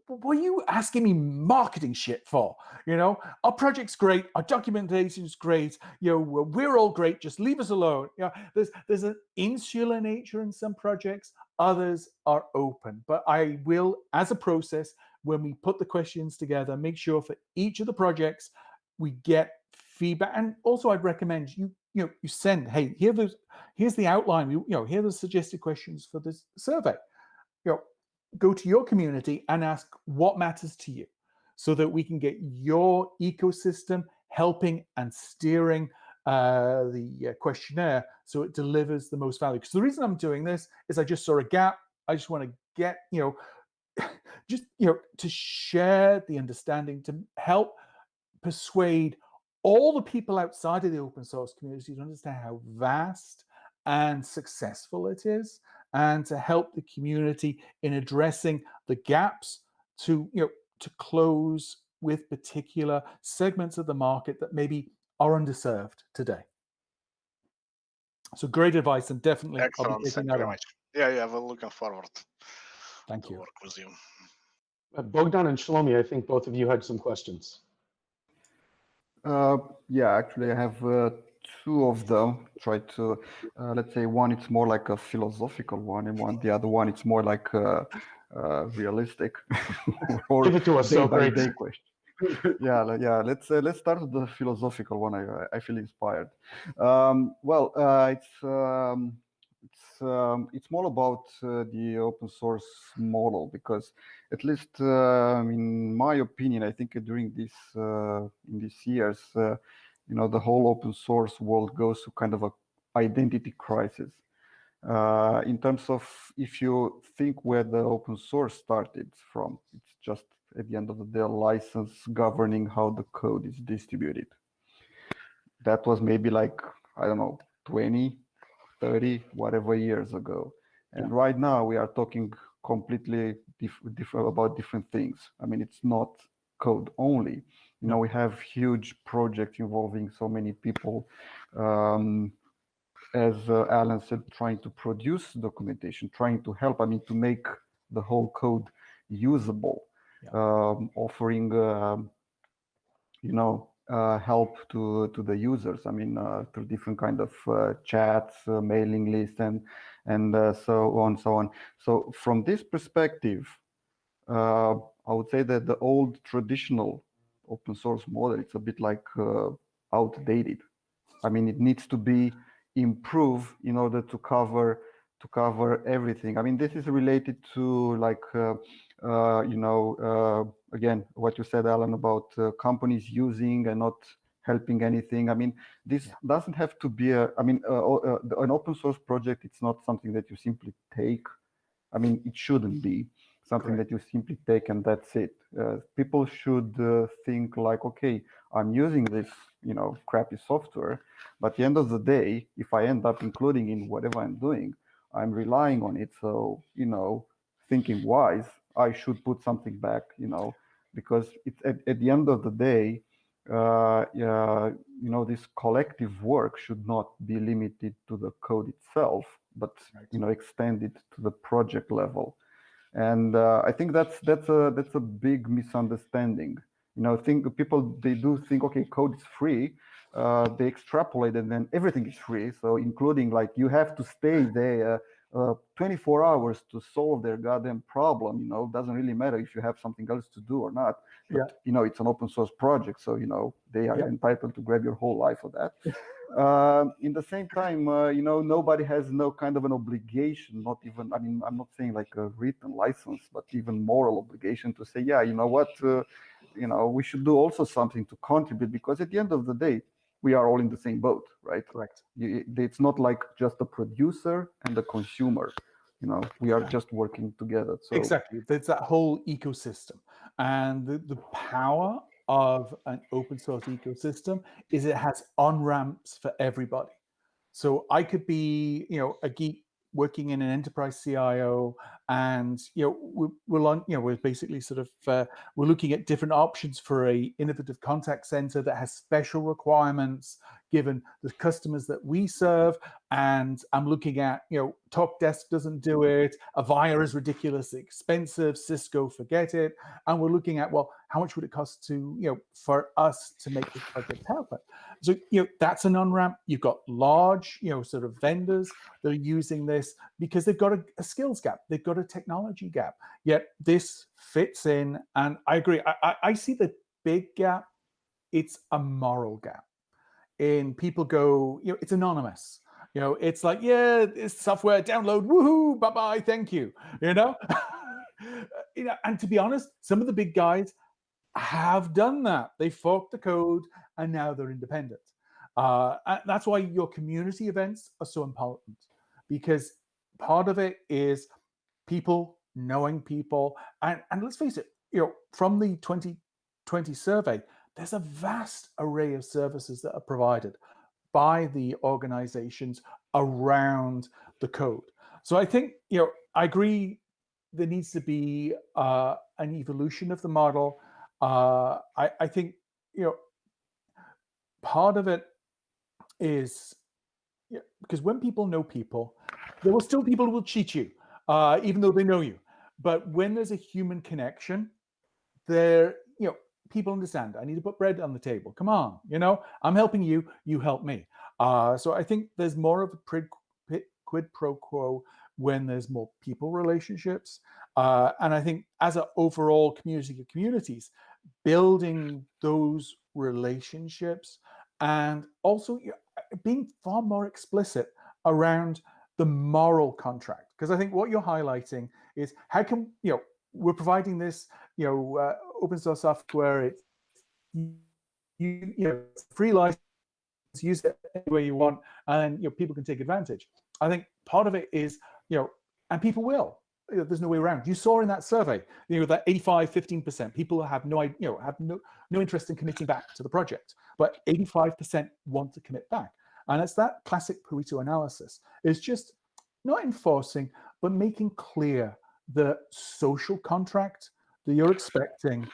what are you asking me marketing shit for? Our project's great, our documentation's great, we're all great, just leave us alone. There's an insular nature in some projects, others are open. But I will, as a process, when we put the questions together, make sure for each of the projects we get feedback. And also I'd recommend you send, hey, here's the outline, here are the suggested questions for this survey. Go to your community and ask what matters to you, so that we can get your ecosystem helping and steering the questionnaire so it delivers the most value. Because the reason I'm doing this is I just saw a gap. I just want to get, to share the understanding, to help persuade all the people outside of the open source community to understand how vast and successful it is, and to help the community in addressing the gaps to close with particular segments of the market that maybe are underserved today. So great advice, and definitely Excellent. I'll be taking Thank you that very on. much. Yeah, we're looking forward Thank to you. work with you. Bogdan and Shlomi, I think both of you had some questions. Yeah, actually, I have two of them. Try to, let's say, one it's more like a philosophical one, and the other one it's more like realistic or Give it to us, day by Socrates. day question. Yeah. Let's start with the philosophical one. I feel inspired. It's more about the open source model, because at least in my opinion, I think during this in these years, the whole open source world goes to kind of a identity crisis. In terms of, if you think where the open source started from, it's just at the end of the day a license governing how the code is distributed. That was maybe like, I don't know, 20, 30, whatever years ago. And right now we are talking completely different about different things. I mean, it's not code only. We have huge projects involving so many people. As Alan said, trying to produce documentation, trying to help, to make the whole code usable, offering, help to the users. Through different kind of chats, mailing lists, and so on. So from this perspective, I would say that the old traditional open source model, it's a bit like outdated. It needs to be improved in order to cover everything. This is related to like again, what you said, Alan, about companies using and not helping anything. This doesn't have to be an open source project. It's not something that you simply take. It shouldn't be something that you simply take and that's it. People should think like, okay, I'm using this, crappy software, but at the end of the day, if I end up including in whatever I'm doing, I'm relying on it. So, thinking wise, I should put something back, because it's at the end of the day, this collective work should not be limited to the code itself, but extended to the project level. And I think that's a big misunderstanding. People, they do think, okay, code is free. They extrapolate and then everything is free. So including like you have to stay there 24 hours to solve their goddamn problem. Doesn't really matter if you have something else to do or not. But, it's an open source project, so they are entitled to grab your whole life for that. In the same time, nobody has no kind of an obligation, not even, I'm not saying like a written license, but even moral obligation to say, yeah, you know what, we should do also something to contribute, because at the end of the day, we are all in the same boat, right? Correct. It's not like just a producer and a consumer. We are just working together. So exactly, there's that whole ecosystem, and the power of an open source ecosystem is it has on-ramps for everybody. So I could be, a geek working in an enterprise CIO, and we're basically sort of we're looking at different options for a innovative contact center that has special requirements given the customers that we serve. And I'm looking at, TalkDesk doesn't do it, Avaya is ridiculously expensive, Cisco, forget it. And we're looking at, well, how much would it cost to, for us to make this project happen? So, that's an on-ramp. You've got large, sort of vendors that are using this because they've got a skills gap. They've got a technology gap. Yet this fits in. And I agree. I see the big gap. It's a moral gap. And people go, it's anonymous. It's like, yeah, it's software, download, woohoo, bye-bye, thank you, And to be honest, some of the big guys have done that. They forked the code and now they're independent. And that's why your community events are so important, because part of it is people knowing people. And let's face it, from the 2020 survey, there's a vast array of services that are provided by the organizations around the code. So I think, I agree there needs to be an evolution of the model. I think, part of it is because when people know people, there will still people who will cheat you, even though they know you. But when there's a human connection, there, people understand. I need to put bread on the table. Come on, I'm helping you. You help me. So I think there's more of a quid pro quo when there's more people relationships. And I think as an overall community of communities, building those relationships and also being far more explicit around the moral contract. Because I think what you're highlighting is how can, we're providing this, open source software, it's free license, use it any way you want, and people can take advantage. I think part of it is, and people will. There's no way around. You saw in that survey, that 85-15% people have no interest in committing back to the project, but 85% want to commit back. And it's that classic Pareto analysis. It's just not enforcing, but making clear the social contract that you're expecting,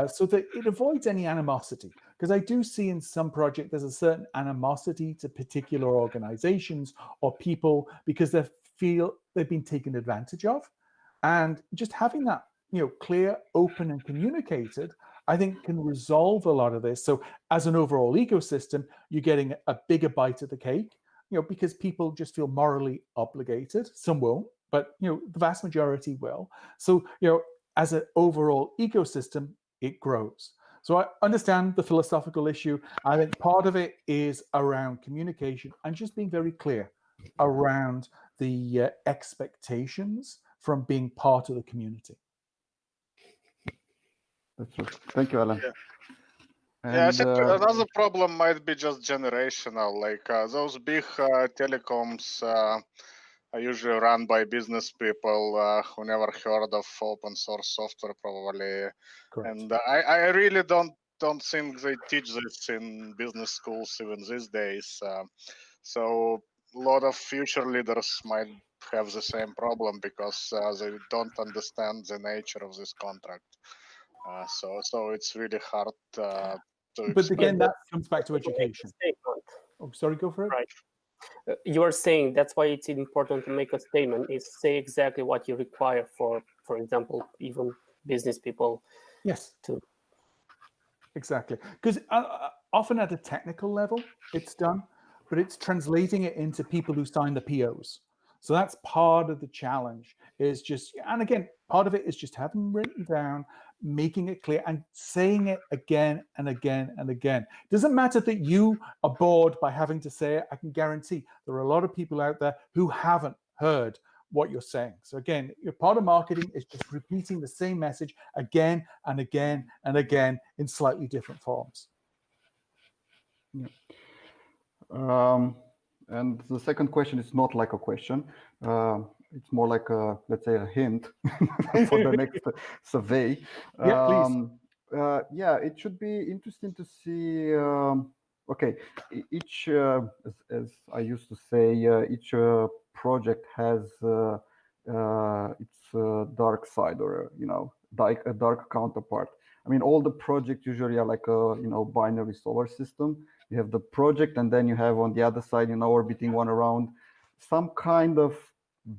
so that it avoids any animosity. Because I do see in some projects there's a certain animosity to particular organizations or people because they feel they've been taken advantage of. And just having that, clear, open, and communicated, I think can resolve a lot of this. So as an overall ecosystem, you're getting a bigger bite of the cake, because people just feel morally obligated. Some won't, but the vast majority will. So as an overall ecosystem, it grows. So I understand the philosophical issue. I think part of it is around communication and just being very clear around the expectations from being part of the community. That's true. Thank you, Alan. And, I think another problem might be just generational. Like those big telecoms are usually run by business people who never heard of open source software, probably. Correct. And I really don't think they teach this in business schools even these days. So a lot of future leaders might have the same problem because they don't understand the nature of this contract. So it's really hard to But again, that comes back to education. Oh, sorry, go for it. Right. You are saying that's why it's important to make a statement, is say exactly what you require for example, even business people. Yes. To exactly. Because often at a technical level, it's done, but it's translating it into people who sign the POs. So that's part of the challenge, is just, and again, part of it is just having written down, making it clear and saying it again and again and again. Doesn't matter that you are bored by having to say it. I can guarantee there are a lot of people out there who haven't heard what you're saying. So again, part of marketing is just repeating the same message again and again and again in slightly different forms. Yeah. And the second question is not like a question. It's more like a, let's say, a hint for the next survey. Yeah, please. Yeah, it should be interesting to see. Okay, each, as I used to say, each project has its dark side, or a dark counterpart. I mean, all the projects usually are like a binary solar system. You have the project, and then you have on the other side, orbiting one around, some kind of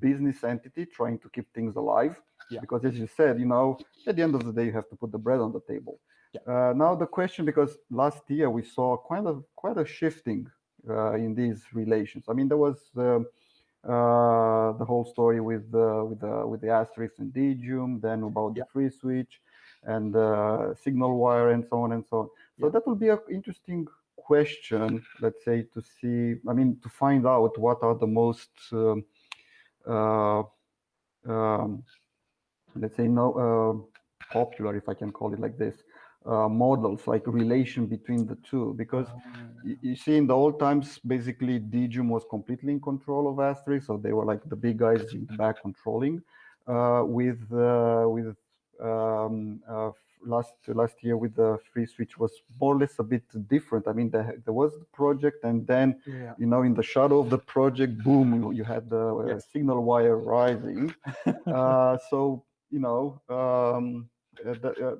business entity trying to keep things alive. Yeah. Because as you said, at the end of the day, you have to put the bread on the table. Yeah. Now the question, because last year we saw quite a shifting in these relations. I mean, there was the whole story with the asterisk and Digium, then about the free switch and signal wire and so on and so on. So that will be an interesting question, let's say, to see, to find out what are the most let's say popular, if I can call it like this, models, like relation between the two. Because you see, in the old times, basically Digium was completely in control of asterisk, so they were like the big guys in the back controlling. With last year with the free switch was more or less a bit different. I mean, there was the project, and then in the shadow of the project, boom, you had the signal wire rising. So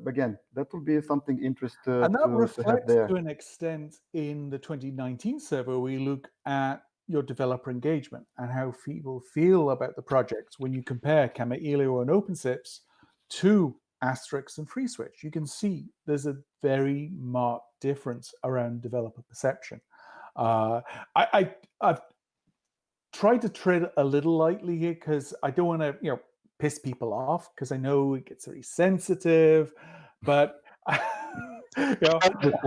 again, that will be something interesting and that to reflects have there. to an extent in the 2019 survey. We look at your developer engagement and how people feel about the project when you compare Kamailio and OpenSIPS to Asterisk and FreeSwitch. You can see there's a very marked difference around developer perception. I've tried to tread a little lightly here because I don't want to, piss people off, because I know it gets very sensitive, but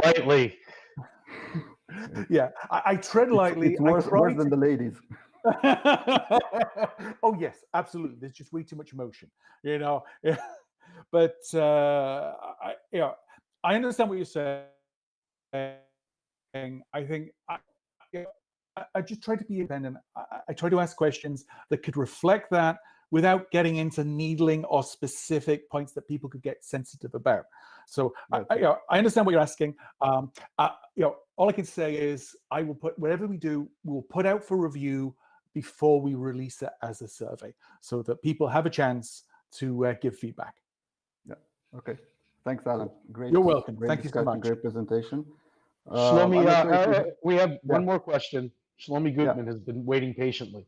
lightly. Yeah, I tread lightly. It's worse than the ladies. Oh yes, absolutely. There's just way too much emotion, But I understand what you're saying. I think I just try to be independent. I try to ask questions that could reflect that without getting into needling or specific points that people could get sensitive about. So I understand what you're asking. All I can say is I will put whatever we do, we'll put out for review before we release it as a survey, so that people have a chance to give feedback. Yeah. Okay. Thanks, Alan. Great. You're welcome. Great Thank you so much. Great presentation. Shlomi, we have one more question. Shlomi Gutman has been waiting patiently.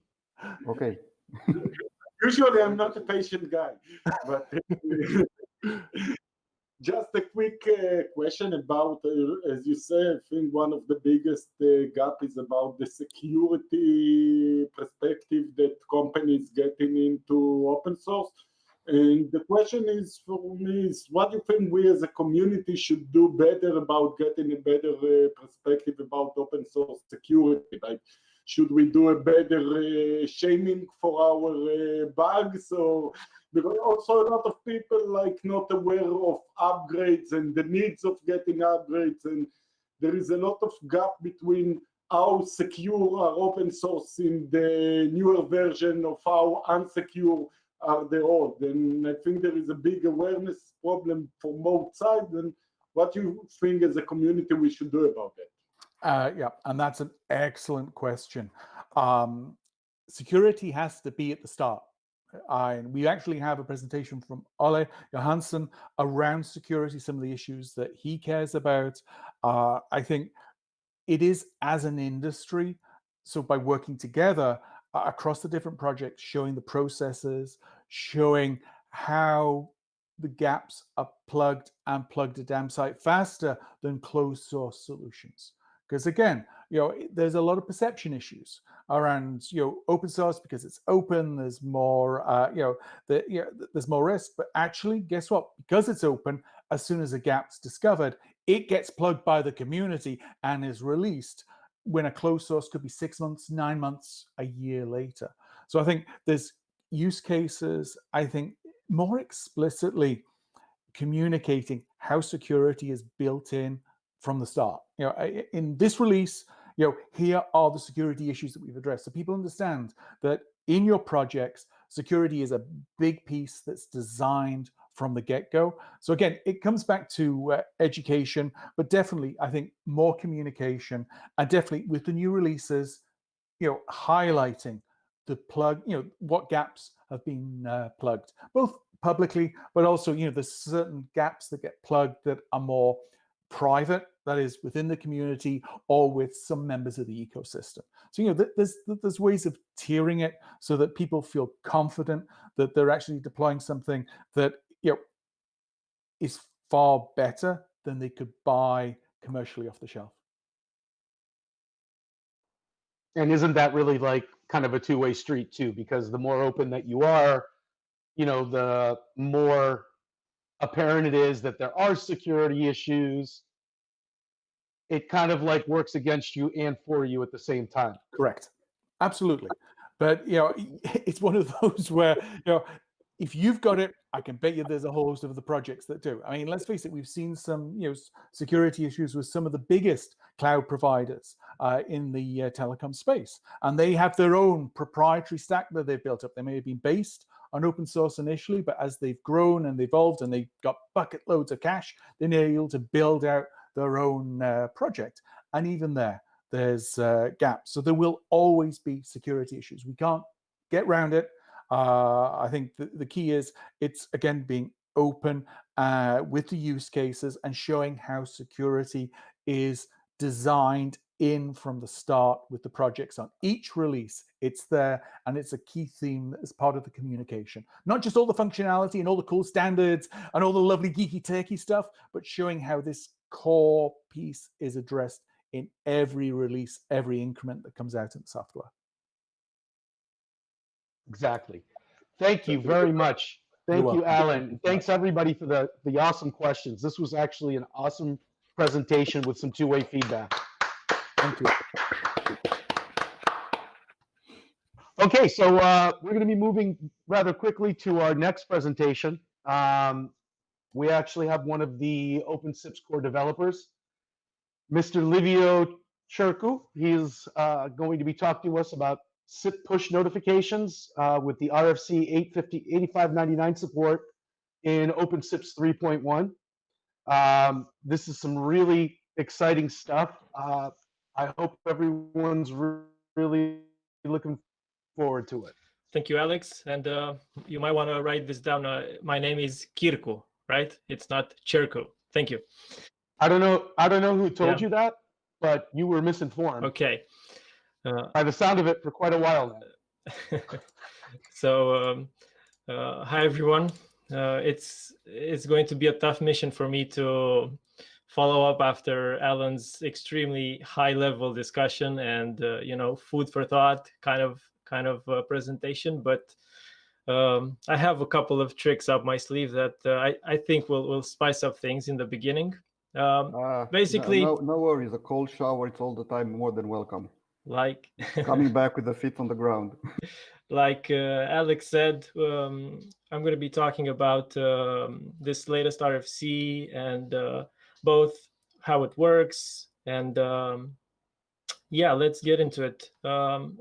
Okay. Usually I'm not a patient guy, but just a quick question about, as you say, I think one of the biggest gap is about the security perspective that companies getting into open source. And the question is, for me, is what do you think we as a community should do better about getting a better perspective about open source security? Like, should we do a better shaming for our bugs? Or because also a lot of people like not aware of upgrades and the needs of getting upgrades, and there is a lot of gap between how secure are open source in the newer version of how unsecure are the old. And I think there is a big awareness problem for both sides. And what do you think as a community we should do about it? Yeah, and that's an excellent question. Security has to be at the start. And we actually have a presentation from Ole Johansson around security, some of the issues that he cares about. I think it is as an industry, so by working together across the different projects, showing the processes, showing how the gaps are plugged and plugged a dam site faster than closed source solutions. Because again, there's a lot of perception issues around, open source because it's open. There's more, there's more risk. But actually, guess what? Because it's open, as soon as a gap's discovered, it gets plugged by the community and is released. When a closed source could be 6 months, 9 months, a year later. So I think there's use cases. I think more explicitly communicating how security is built in from the start. In this release, here are the security issues that we've addressed. So people understand that in your projects, security is a big piece that's designed from the get-go. So again, it comes back to education, but definitely, I think more communication, and definitely with the new releases, highlighting the plug, what gaps have been plugged, both publicly, but also, there's certain gaps that get plugged that are more private, that is within the community or with some members of the ecosystem. So, there's ways of tiering it so that people feel confident that they're actually deploying something that, is far better than they could buy commercially off the shelf. And isn't that really like kind of a two-way street too? Because the more open that you are, the more apparent it is that there are security issues. It kind of like works against you and for you at the same time. Correct. Absolutely. But, it's one of those where, if you've got it, I can bet you there's a whole host of the projects that do. I mean, let's face it, we've seen some, security issues with some of the biggest cloud providers in the telecom space. And they have their own proprietary stack that they've built up. They may have been based on open source initially, but as they've grown and evolved and they've got bucket loads of cash, then they're able to build out their own project. And even there's gaps. So there will always be security issues. We can't get around it. I think the key is it's, again, being open with the use cases and showing how security is designed in from the start with the projects. On each release, it's there, and it's a key theme as part of the communication. Not just all the functionality and all the cool standards and all the lovely geeky turkey stuff, but showing how this core piece is addressed in every release, every increment that comes out in the software. Exactly. Thank you very much. Thank you, Alan. Thanks everybody for the awesome questions. This was actually an awesome presentation with some two-way feedback. Thank you. Okay, so we're going to be moving rather quickly to our next presentation. We actually have one of the OpenSIPS core developers, Mr. Livio Cercu. He is going to be talking to us about SIP push notifications with the RFC 8599 support in OpenSIPS 3.1. This is some really exciting stuff. I hope everyone's really looking forward to it. Thank you, Alex. And you might want to write this down. My name is Kirku, right? It's not Cercu. Thank you. I don't know who told you that, but you were misinformed. Okay. By the sound of it, for quite a while now. So, hi everyone. It's going to be a tough mission for me to follow up after Alan's extremely high-level discussion and food for thought kind of presentation. But I have a couple of tricks up my sleeve that I think will spice up things in the beginning. Basically, no worries. A cold shower, it's all the time more than welcome. Like coming back with the feet on the ground. Like Alex said, I'm going to be talking about this latest RFC and both how it works and yeah, let's get into it.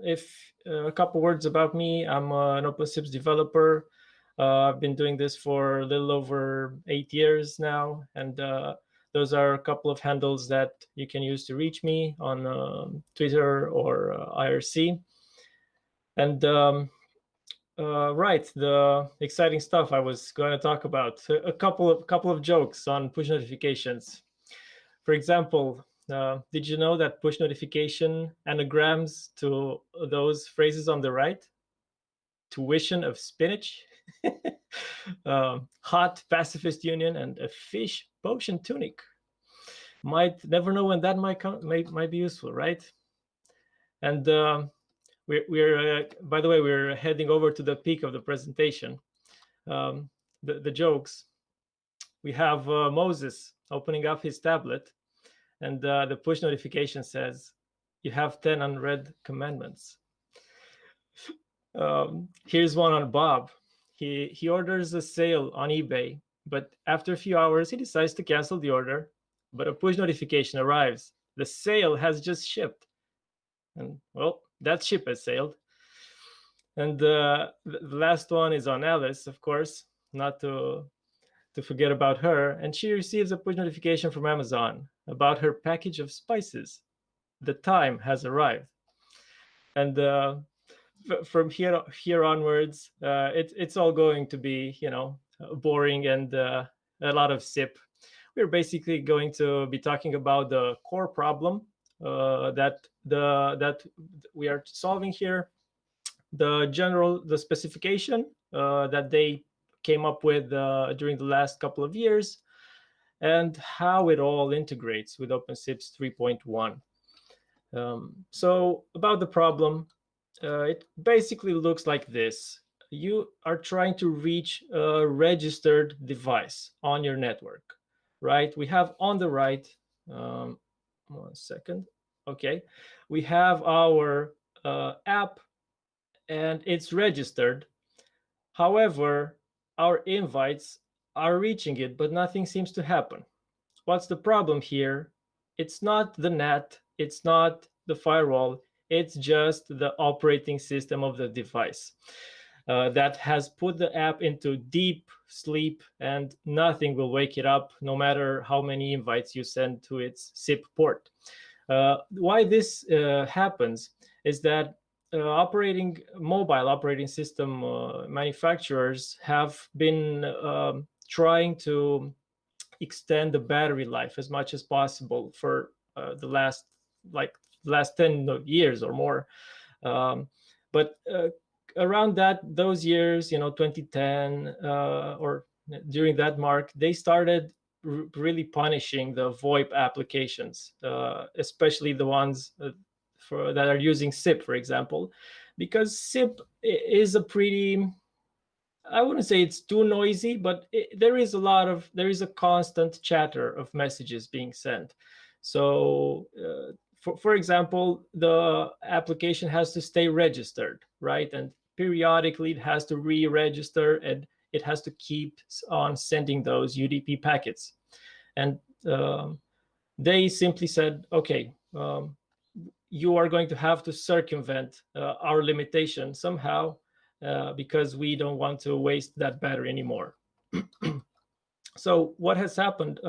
If a couple words about me, I'm an OpenSIPS developer. I've been doing this for a little over 8 years now, and those are a couple of handles that you can use to reach me on Twitter or IRC. And right, the exciting stuff I was going to talk about. A couple of jokes on push notifications. For example, did you know that push notification anagrams to those phrases on the right? Tuition of spinach, hot pacifist union, and a fish potion tunic. Might never know when that might be useful, right? And we're by the way, we're heading over to the peak of the presentation. The jokes. We have Moses opening up his tablet, and the push notification says, "You have 10 unread commandments." Here's one on Bob. He orders a sale on eBay, but after a few hours, he decides to cancel the order. But a push notification arrives. The sale has just shipped. And, well, that ship has sailed. And the last one is on Alice, of course, not to forget about her. And she receives a push notification from Amazon about her package of spices. The time has arrived. And from here onwards, it's all going to be, boring and a lot of SIP. We're basically going to be talking about the core problem that we are solving here, the specification that they came up with during the last couple of years, and how it all integrates with OpenSIPS 3.1. So about the problem, it basically looks like this. You are trying to reach a registered device on your network, right? We have on the right, 1 second. Okay, we have our app and it's registered. However, our invites are reaching it, but nothing seems to happen. What's the problem here? It's not the NAT, it's not the firewall, it's just the operating system of the device. that has put the app into deep sleep, and nothing will wake it up, no matter how many invites you send to its SIP port. Why this happens is that mobile operating system manufacturers have been trying to extend the battery life as much as possible for the last 10 years or more. But around those years, 2010 or during that mark, they started really punishing the VoIP applications, especially the ones that are using SIP, for example, because SIP is a pretty, I wouldn't say it's too noisy, but there is a constant chatter of messages being sent. So for example, the application has to stay registered, right? And periodically it has to re-register, and it has to keep on sending those UDP packets. And they simply said, okay, you are going to have to circumvent our limitation somehow, because we don't want to waste that battery anymore. So what has happened?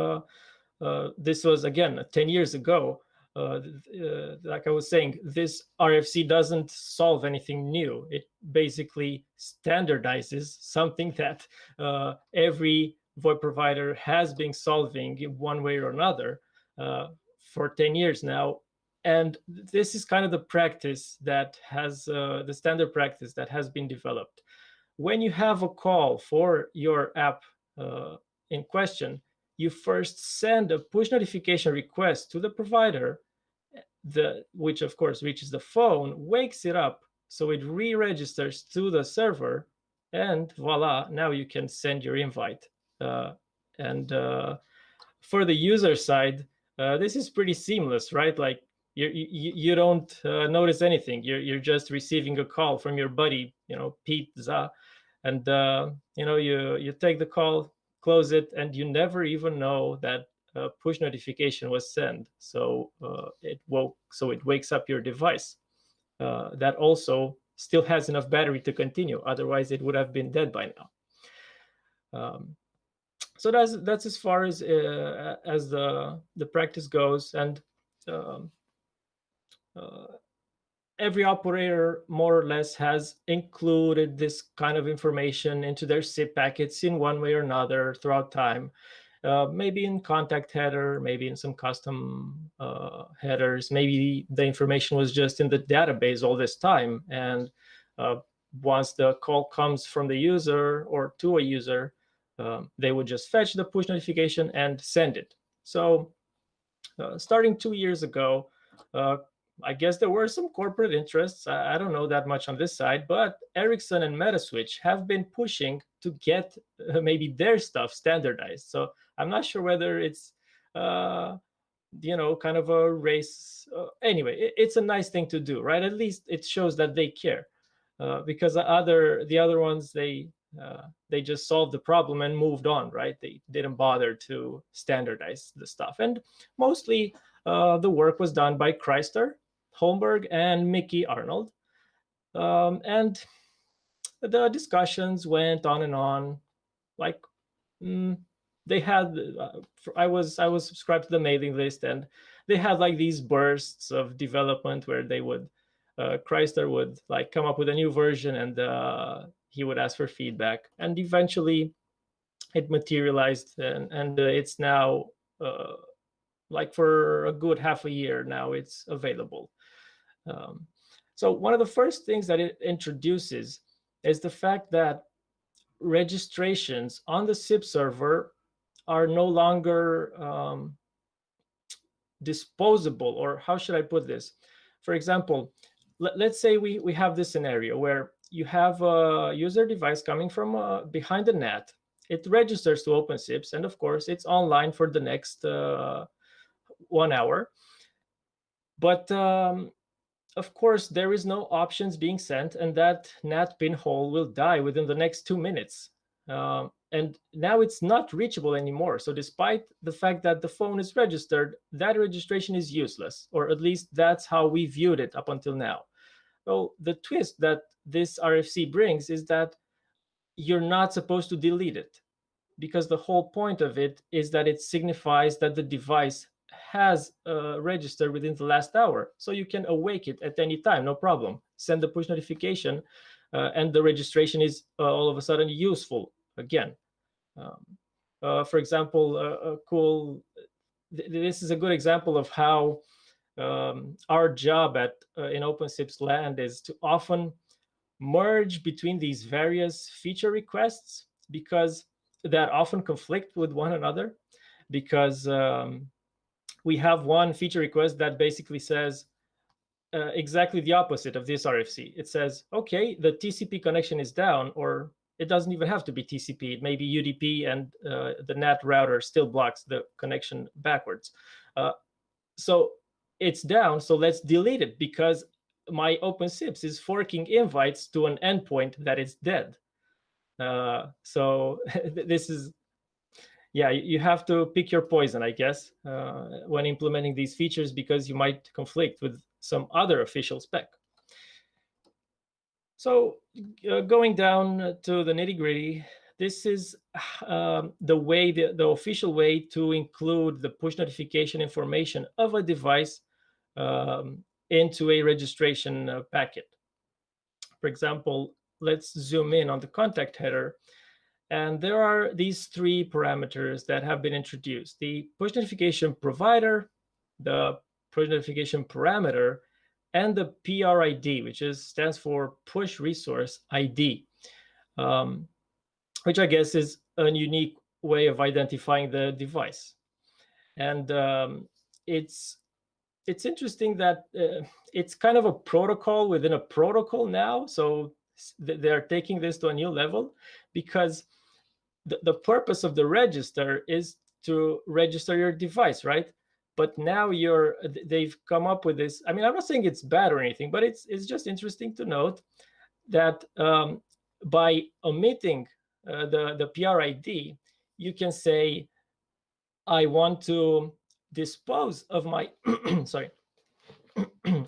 This was, again, 10 years ago. Like I was saying, this RFC doesn't solve anything new. It basically standardizes something that every VoIP provider has been solving in one way or another for 10 years now. And this is kind of the practice that has, the standard practice that has been developed. When you have a call for your app in question, you first send a push notification request to the provider, which of course reaches the phone, wakes it up, so it re-registers to the server, and voila, now you can send your invite. And for the user side, this is pretty seamless, right? Like you don't notice anything. You're just receiving a call from your buddy, Pizza, and you take the call, close it, and you never even know that a push notification was sent. So it wakes up your device. That also still has enough battery to continue. Otherwise, it would have been dead by now. So that's as far as the practice goes, and every operator more or less has included this kind of information into their SIP packets in one way or another throughout time. Maybe in contact header, maybe in some custom headers. Maybe the information was just in the database all this time, and once the call comes from the user or to a user, they would just fetch the push notification and send it. So starting 2 years ago, I guess there were some corporate interests. I don't know that much on this side, but Ericsson and Metaswitch have been pushing to get maybe their stuff standardized. So I'm not sure whether it's, kind of a race. Anyway, it's a nice thing to do, right? At least it shows that they care, because the other ones, they just solved the problem and moved on, right? They didn't bother to standardize the stuff. And mostly the work was done by Chrysler, Holmberg, and Mickey Arnold. And the discussions went on and on. Like they had, I was subscribed to the mailing list, and they had like these bursts of development where they would, Chrysler would like come up with a new version, and he would ask for feedback, and eventually it materialized, and it's now like for a good half a year now it's available. So one of the first things that it introduces is the fact that registrations on the SIP server are no longer disposable, or how should I put this? For example, let's say we have this scenario where you have a user device coming from behind the NAT. It registers to OpenSIPS, and of course it's online for the next 1 hour. But of course, there is no options being sent, and that NAT pinhole will die within the next 2 minutes. And now it's not reachable anymore. So despite the fact that the phone is registered, that registration is useless, or at least that's how we viewed it up until now. Well, the twist that this RFC brings is that you're not supposed to delete it, because the whole point of it is that it signifies that the device has registered within the last hour. So you can awake it at any time, no problem. Send the push notification, and the registration is all of a sudden useful again. For example, this is a good example of how our job in OpenSIPS land is to often merge between these various feature requests, because that often conflict with one another, because we have one feature request that basically says exactly the opposite of this RFC. It says, okay, the TCP connection is down, or it doesn't even have to be TCP. It may be UDP, and the NAT router still blocks the connection backwards. So it's down, so let's delete it, because my OpenSIPS is forking invites to an endpoint that is dead. So this is, yeah, you have to pick your poison, I guess, when implementing these features, because you might conflict with some other official spec. So going down to the nitty-gritty, this is the way, the official way to include the push notification information of a device into a registration packet. For example, let's zoom in on the contact header. And there are these three parameters that have been introduced: the push notification provider, the push notification parameter, and the PRID, which stands for push resource ID, which I guess is a unique way of identifying the device. And it's interesting that it's kind of a protocol within a protocol now. So they're taking this to a new level, because the purpose of the register is to register your device, right? But now they've come up with this. I mean, I'm not saying it's bad or anything, but it's just interesting to note that by omitting the PRID, you can say, I want to dispose of my sorry,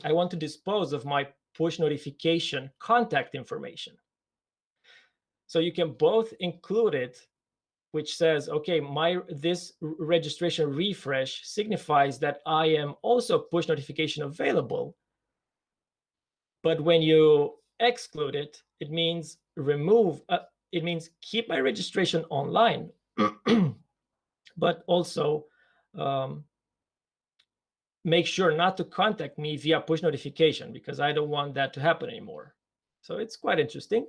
I want to dispose of my push notification contact information. So you can both include it, which says, okay, this registration refresh signifies that I am also push notification available. But when you exclude it, it means it means keep my registration online, but also make sure not to contact me via push notification, because I don't want that to happen anymore. So it's quite interesting.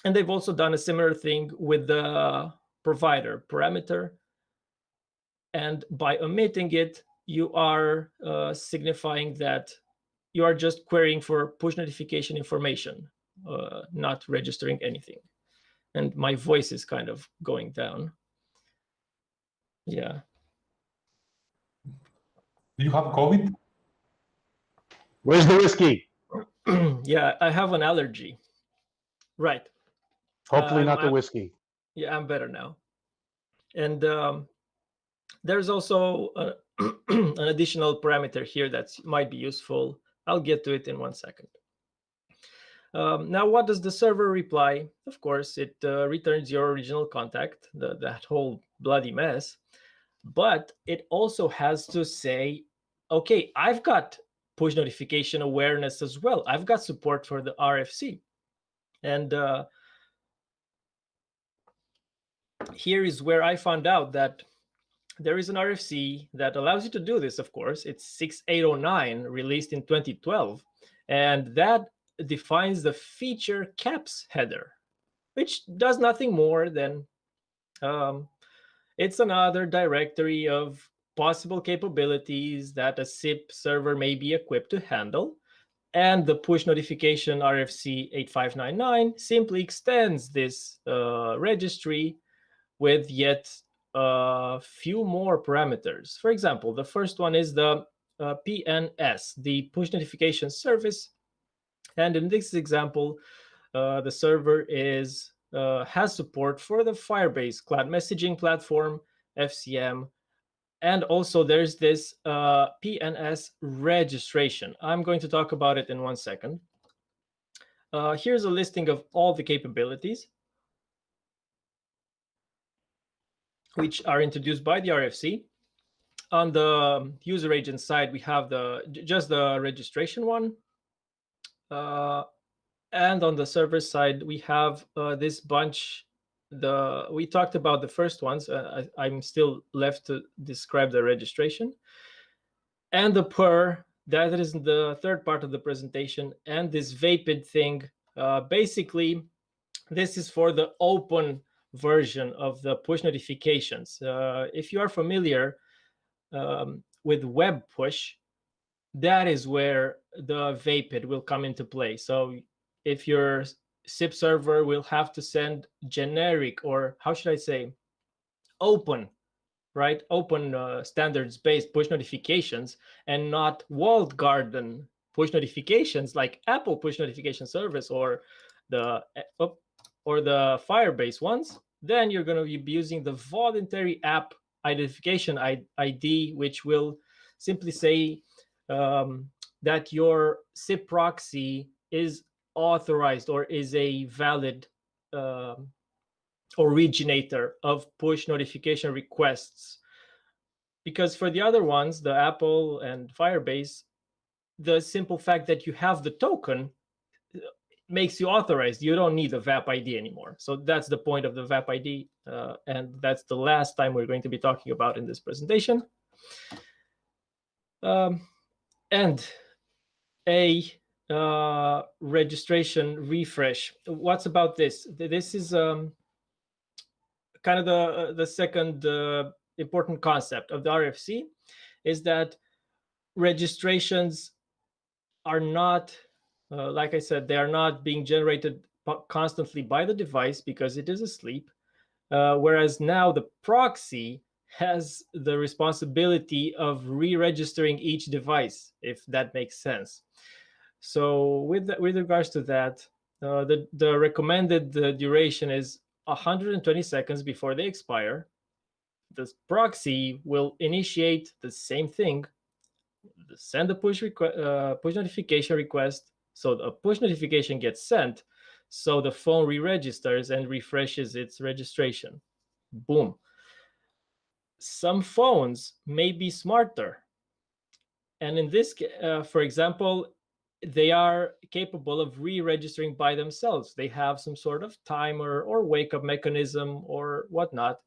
And they've also done a similar thing with the provider parameter. And by omitting it, you are signifying that you are just querying for push notification information, not registering anything. And my voice is kind of going down. Yeah. Do you have COVID? Where's the whiskey? Yeah, I have an allergy. Right. Hopefully not the whiskey. Yeah, I'm better now. And there's also an additional parameter here that might be useful. I'll get to it in 1 second. Now, what does the server reply? Of course, it returns your original contact, that whole bloody mess. But it also has to say, okay, I've got push notification awareness as well. I've got support for the RFC. And here is where I found out that there is an RFC that allows you to do this, of course. It's 6809, released in 2012. And that defines the feature caps header, which does nothing more than it's another directory of possible capabilities that a SIP server may be equipped to handle. And the push notification RFC 8599 simply extends this registry with yet a few more parameters. For example, the first one is the PNS, the push notification service. And in this example, the server has support for the Firebase cloud messaging platform, FCM, And also there's this PNS registration. I'm going to talk about it in 1 second. Here's a listing of all the capabilities which are introduced by the RFC. On the user agent side, we have just the registration one. And on the server side, we have this bunch. We talked about the first ones. I'm still left to describe the registration. And the PER, that is the third part of the presentation. And this Vapid thing, basically, this is for the open version of the push notifications. If you are familiar with web push, that is where the Vapid will come into play. So if your SIP server will have to send generic, or how should I say, open, right? Open standards-based push notifications, and not walled garden push notifications like Apple push notification service or the Firebase ones, then you're going to be using the voluntary app identification ID, which will simply say that your SIP proxy is authorized or is a valid originator of push notification requests. Because for the other ones, the Apple and Firebase, the simple fact that you have the token makes you authorized. You don't need a VAP ID anymore. So that's the point of the VAP ID. And that's the last time we're going to be talking about in this presentation. And a registration refresh. What's about this? This is kind of the second important concept of the RFC, is that registrations are not, like I said, they are not being generated constantly by the device because it is asleep. Whereas now the proxy has the responsibility of re-registering each device, if that makes sense. So with regards to that, the recommended duration is 120 seconds before they expire. The proxy will initiate the same thing, send a push notification request, so the push notification gets sent, so the phone re-registers and refreshes its registration. Boom. Some phones may be smarter, and in this, for example, they are capable of re-registering by themselves. They have some sort of timer or wake-up mechanism or whatnot,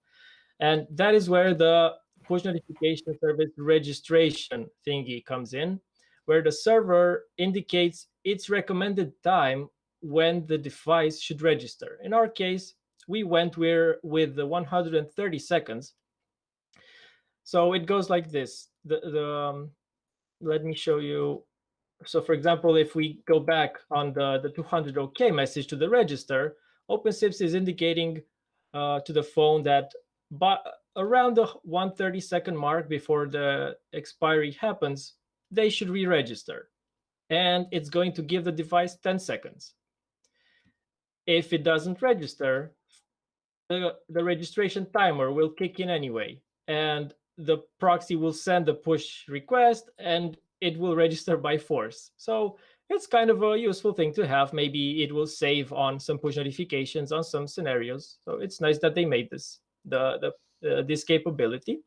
and that is where the push notification service registration thingy comes in, where the server indicates its recommended time when the device should register. In our case, we went with the 130 seconds. So it goes like this. Let me show you. So for example, if we go back on the 200 OK message to the register, OpenSIPS is indicating to the phone that around the 130-second mark before the expiry happens, they should re-register. And it's going to give the device 10 seconds. If it doesn't register, the registration timer will kick in anyway. And the proxy will send a push request and it will register by force. So it's kind of a useful thing to have. Maybe it will save on some push notifications on some scenarios. So it's nice that they made this, this capability.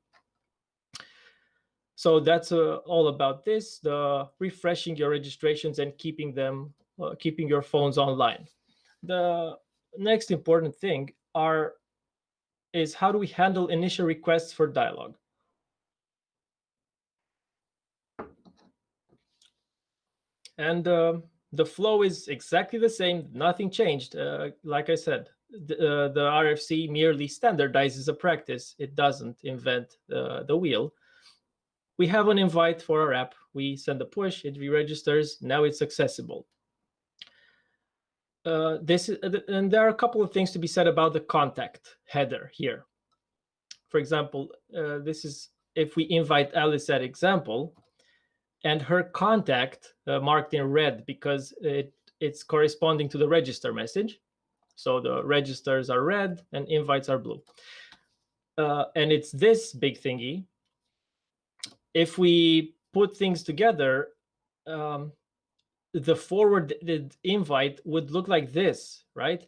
So that's all about this, the refreshing your registrations and keeping your phones online. The next important thing is how do we handle initial requests for dialogue? And the flow is exactly the same, nothing changed. Like I said, the RFC merely standardizes a practice. It doesn't invent the wheel. We have an invite for our app. We send a push, it re-registers. Now it's accessible. And there are a couple of things to be said about the contact header here. For example, this is if we invite Alice at example, and her contact marked in red because it's corresponding to the register message. So the registers are red and invites are blue. And it's this big thingy if we put things together, the forwarded invite would look like this, right?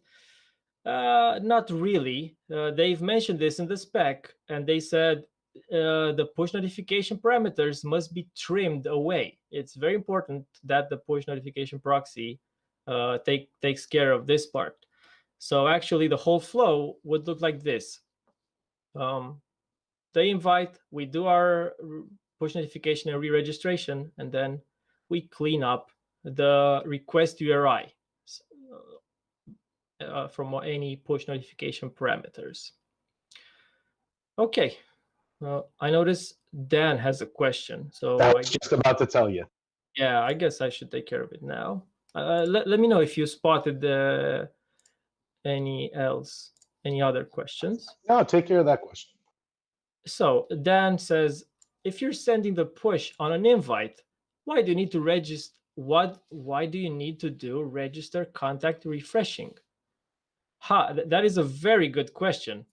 Not really. They've mentioned this in the spec, and they said the push notification parameters must be trimmed away. It's very important that the push notification proxy takes care of this part. So actually, the whole flow would look like this. The invite, we do our push notification and re-registration, and then we clean up the request URI from any push notification parameters. Okay, I notice Dan has a question. So I was just about to tell you. Yeah, I guess I should take care of it now. Let me know if you spotted any other questions. No, take care of that question. So Dan says, if you're sending the push on an invite, why do you need to register? Why do you need to do register contact refreshing? That is a very good question.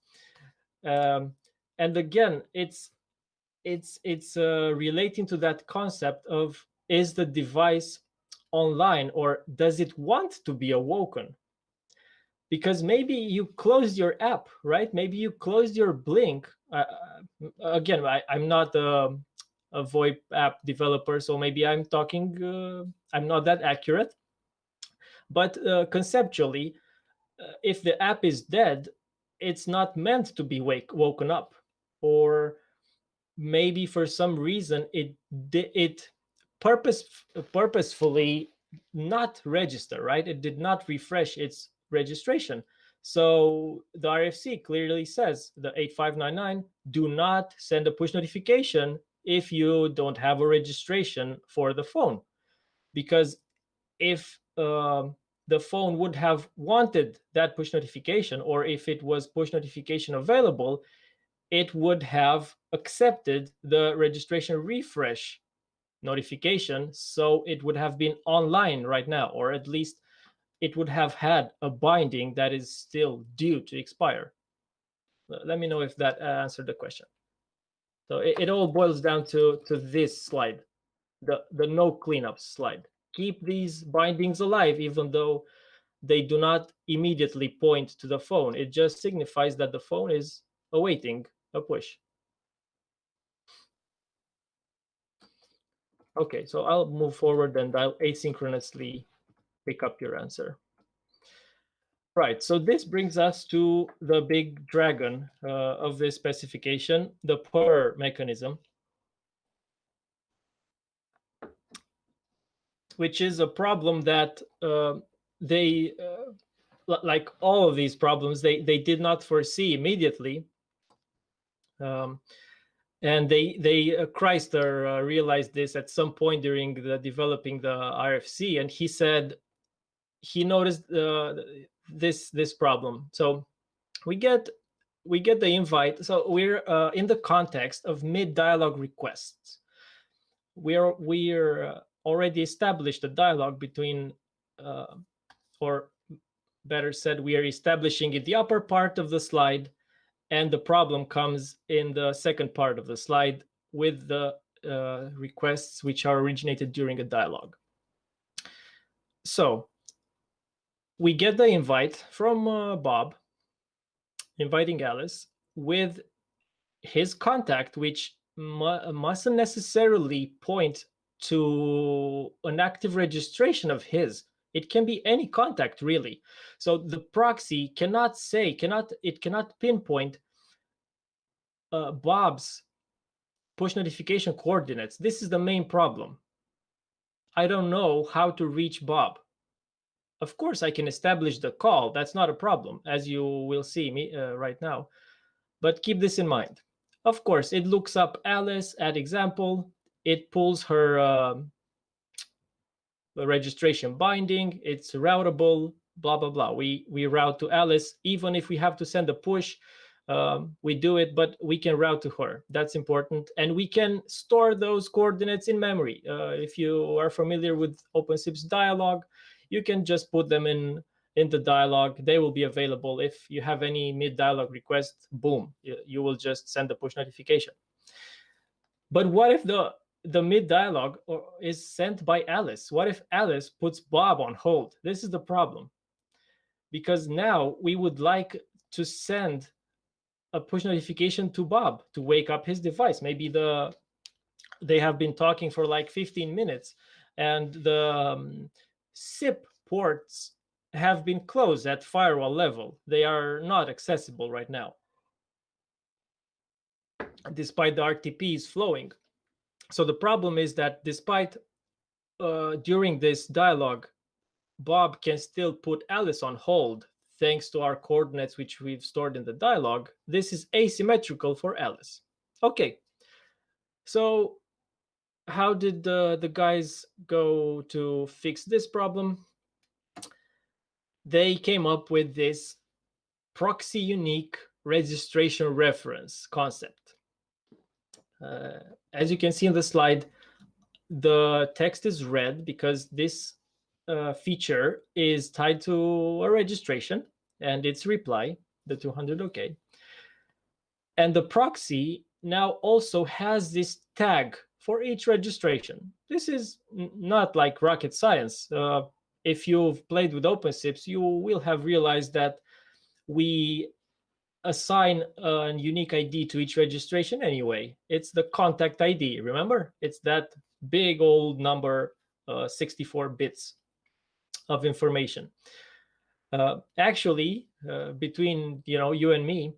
And again, it's relating to that concept of, is the device online or does it want to be awoken? Because maybe you closed your app, right? Maybe you closed your Blink. Again, I'm not a VoIP app developer, so maybe I'm talking, I'm not that accurate. But conceptually, if the app is dead, it's not meant to be woken up. Or maybe for some reason it purposefully not register, right? It did not refresh its registration. So the RFC clearly says, the 8599, do not send a push notification if you don't have a registration for the phone. Because if the phone would have wanted that push notification, or if it was push notification available, it would have accepted the registration refresh notification, so it would have been online right now, or at least it would have had a binding that is still due to expire. Let me know if that answered the question. So it all boils down to this slide, the no cleanup slide. Keep these bindings alive, even though they do not immediately point to the phone. It just signifies that the phone is awaiting a push. Okay, so I'll move forward and I'll asynchronously pick up your answer. Right, so this brings us to the big dragon of this specification, the purr mechanism, which is a problem that like all of these problems, they did not foresee immediately. And Chrysler realized this at some point during developing the RFC, and he said he noticed this problem. So we get the invite. So we're in the context of mid-dialogue requests. We're already established a dialogue between, or better said, we are establishing in the upper part of the slide, and the problem comes in the second part of the slide with the requests which are originated during a dialogue. So we get the invite from Bob, inviting Alice, with his contact, which mustn't necessarily point to an active registration of his. It can be any contact, really. So the proxy cannot pinpoint Bob's push notification coordinates. This is the main problem. I don't know how to reach Bob. Of course, I can establish the call. That's not a problem, as you will see me right now. But keep this in mind. Of course, it looks up Alice at example. It pulls her registration binding. It's routable, blah, blah, blah. We route to Alice. Even if we have to send a push, we do it, but we can route to her. That's important. And we can store those coordinates in memory. If you are familiar with OpenSIPS dialog, you can just put them in the dialog. They will be available. If you have any mid-dialog request, boom, you will just send the push notification. But what if the mid dialogue is sent by Alice? What if Alice puts Bob on hold? This is the problem, because now we would like to send a push notification to Bob to wake up his device. Maybe they have been talking for like 15 minutes and the SIP ports have been closed at firewall level. They are not accessible right now, despite the RTP is flowing. So the problem is that despite during this dialogue, Bob can still put Alice on hold thanks to our coordinates which we've stored in the dialogue. This is asymmetrical for Alice. Okay, so how did the guys go to fix this problem? They came up with this proxy unique registration reference concept. As you can see in the slide, the text is red because this feature is tied to a registration and its reply, the 200 OK. And the proxy now also has this tag for each registration. This is not like rocket science. If you've played with OpenSIPS, you will have realized that we assign a unique ID to each registration anyway. It's the contact ID, remember? It's that big old number, 64 bits of information. Actually, between you and me,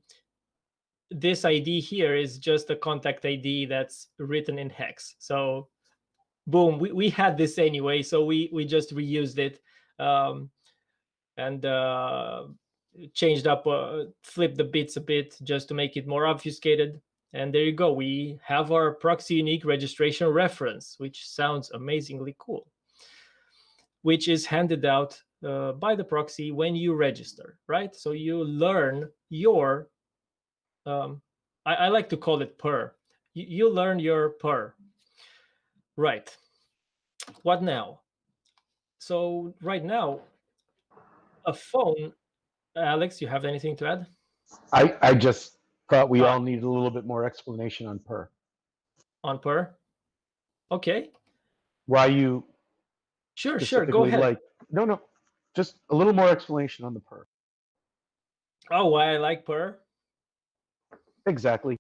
this ID here is just a contact ID that's written in hex. So boom, we had this anyway, so we just reused it and changed up, flipped the bits a bit just to make it more obfuscated. And there you go. We have our proxy unique registration reference, which sounds amazingly cool, which is handed out by the proxy when you register, right? So you learn your, I like to call it PER. You learn your PER. Right. What now? So right now, a phone, Alex, you have anything to add? I just thought we all needed a little bit more explanation on PER. On PER? Okay. Why you Sure, go ahead. No, just a little more explanation on the PER. Oh, why I like PER? Exactly.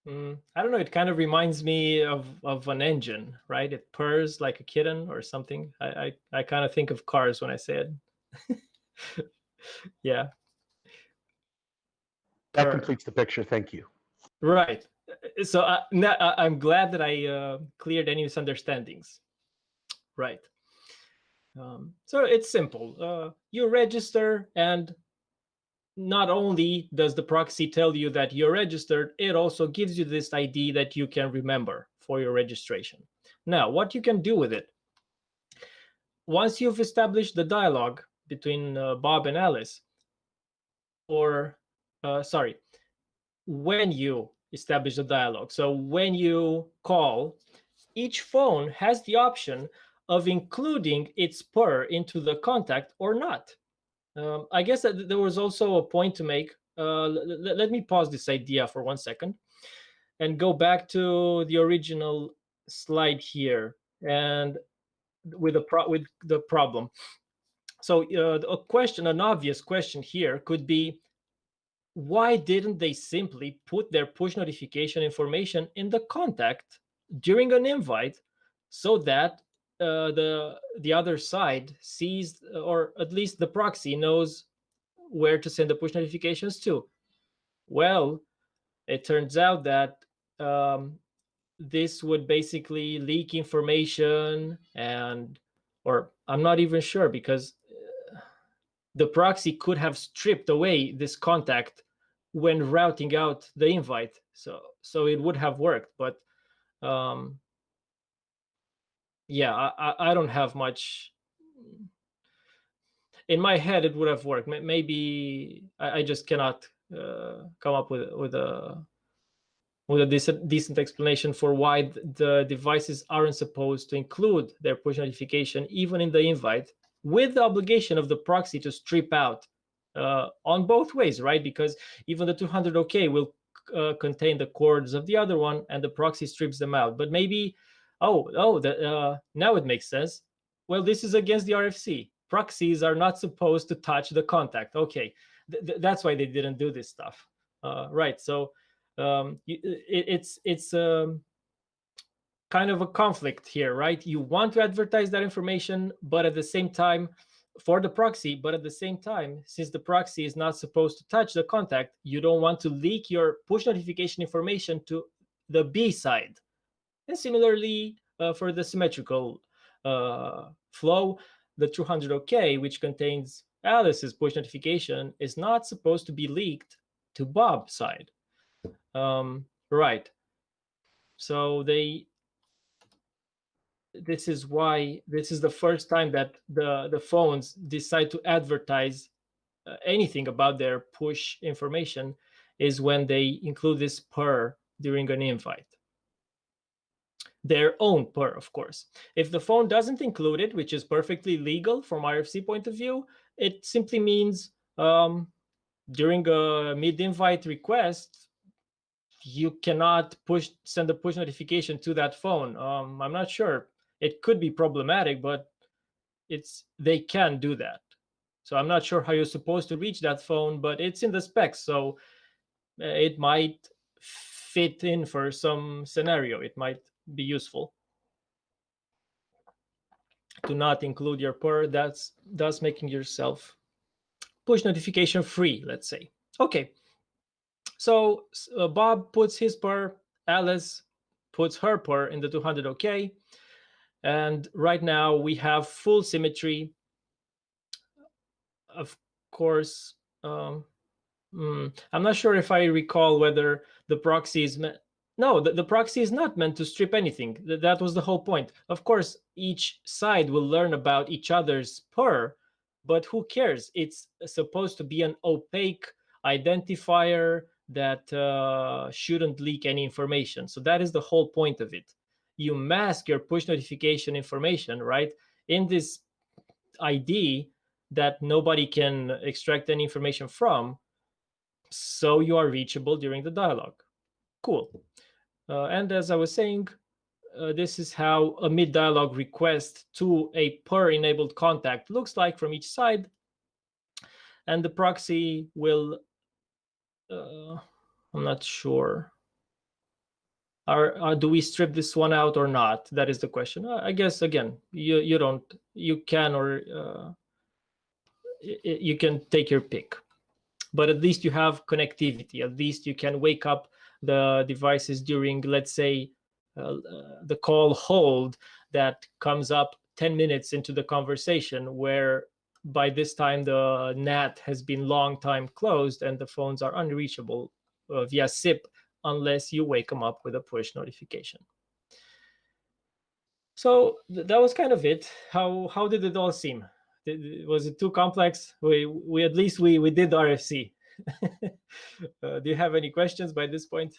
I don't know. It kind of reminds me of an engine, right? It purrs like a kitten or something. I kind of think of cars when I say it. Yeah. That Purr. completes the picture. Thank you. Right. So I'm glad that I cleared any misunderstandings. Right. So it's simple. You register, and not only does the proxy tell you that you're registered, it also gives you this ID that you can remember for your registration. Now, what you can do with it, once you've established the dialogue between Bob and Alice, or when you establish the dialogue, so when you call, each phone has the option of including its PER into the contact or not. I guess that there was also a point to make. Let me pause this idea for 1 second and go back to the original slide here and with the problem. So an obvious question here could be, why didn't they simply put their push notification information in the contact during an invite so that the other side sees, or at least the proxy knows where to send the push notifications to? Well, it turns out that this would basically leak information, or I'm not even sure, because the proxy could have stripped away this contact when routing out the invite, so it would have worked. But yeah, I don't have much in my head. It would have worked. Maybe I just cannot come up with a decent explanation for why the devices aren't supposed to include their push notification even in the invite, with the obligation of the proxy to strip out on both ways, right? Because even the 200 OK will contain the coordinates of the other one, and the proxy strips them out. But maybe, now it makes sense. Well, this is against the RFC. Proxies are not supposed to touch the contact. Okay, that's why they didn't do this stuff. Right, so it's kind of a conflict here, right? You want to advertise that information, but at the same time, for the proxy, but at the same time, since the proxy is not supposed to touch the contact, you don't want to leak your push notification information to the B side. And similarly, for the symmetrical flow, the 200OK, which contains Alice's push notification, is not supposed to be leaked to Bob's side. Right. So this is why this is the first time that the phones decide to advertise anything about their push information, is when they include this per during an invite. Their own per, of course. If the phone doesn't include it, which is perfectly legal from RFC point of view, it simply means during a mid-invite request, you cannot send a push notification to that phone. I'm not sure. It could be problematic, but they can do that. So I'm not sure how you're supposed to reach that phone, but it's in the specs, so it might fit in for some scenario. It might be useful to not include your per. That's making yourself push notification free, let's say. Okay, so Bob puts his per, Alice puts her per in the 200OK, and right now we have full symmetry. Of course, I'm not sure if I recall whether the proxy is no, the proxy is not meant to strip anything. That was the whole point. Of course, each side will learn about each other's per, but who cares? It's supposed to be an opaque identifier that shouldn't leak any information. So that is the whole point of it. You mask your push notification information, right, in this ID that nobody can extract any information from, so you are reachable during the dialogue. Cool. And as I was saying, this is how a mid-dialogue request to a per-enabled contact looks like from each side. And the proxy will, I'm not sure. Do we strip this one out or not? That is the question. I guess, again, you can take your pick. But at least you have connectivity. At least you can wake up the devices during, let's say, the call hold that comes up 10 minutes into the conversation, where by this time the NAT has been long time closed and the phones are unreachable via SIP unless you wake them up with a push notification. So that was kind of it. How did it all seem? Was it too complex? We at least we did RFC. Do you have any questions by this point?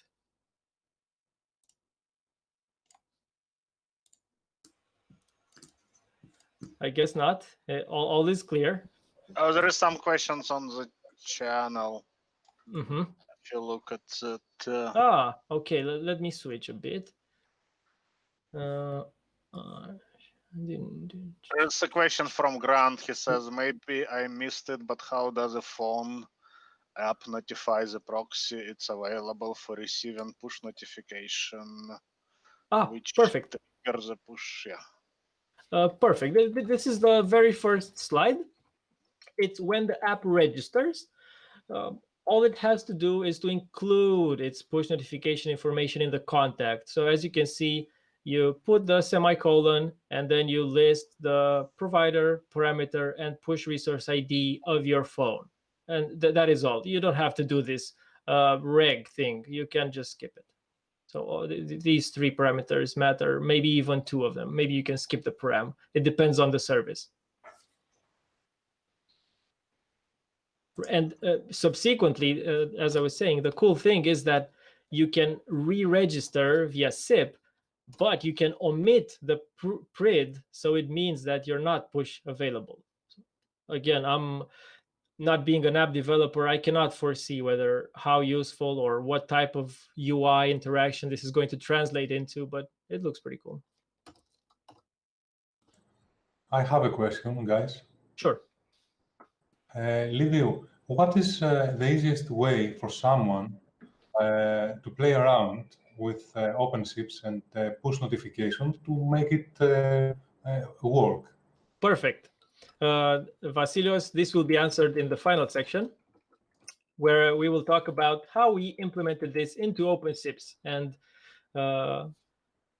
I guess not. All is clear. Oh, there is some questions on the channel. Mm-hmm. If you look at it. Okay. Let me switch a bit. There's a question from Grant. He says, maybe I missed it, but how does a phone app notify the proxy it's available for receiving push notification? Which perfect. triggers the push, yeah. Perfect. This is the very first slide. It's when the app registers. All it has to do is to include its push notification information in the contact. So as you can see, you put the semicolon and then you list the provider, parameter, and push resource ID of your phone. And that is all. You don't have to do this reg thing. You can just skip it. So these three parameters matter, maybe even two of them. Maybe you can skip the param. It depends on the service. And subsequently, as I was saying, the cool thing is that you can re-register via SIP, but you can omit the PRID, so it means that you're not push available. So again, not being an app developer, I cannot foresee how useful or what type of UI interaction this is going to translate into, but it looks pretty cool. I have a question, guys. Sure. Liviu, what is the easiest way for someone to play around with OpenSIPS and push notifications to make it work? Perfect. Vasilios, this will be answered in the final section, where we will talk about how we implemented this into OpenSIPS. And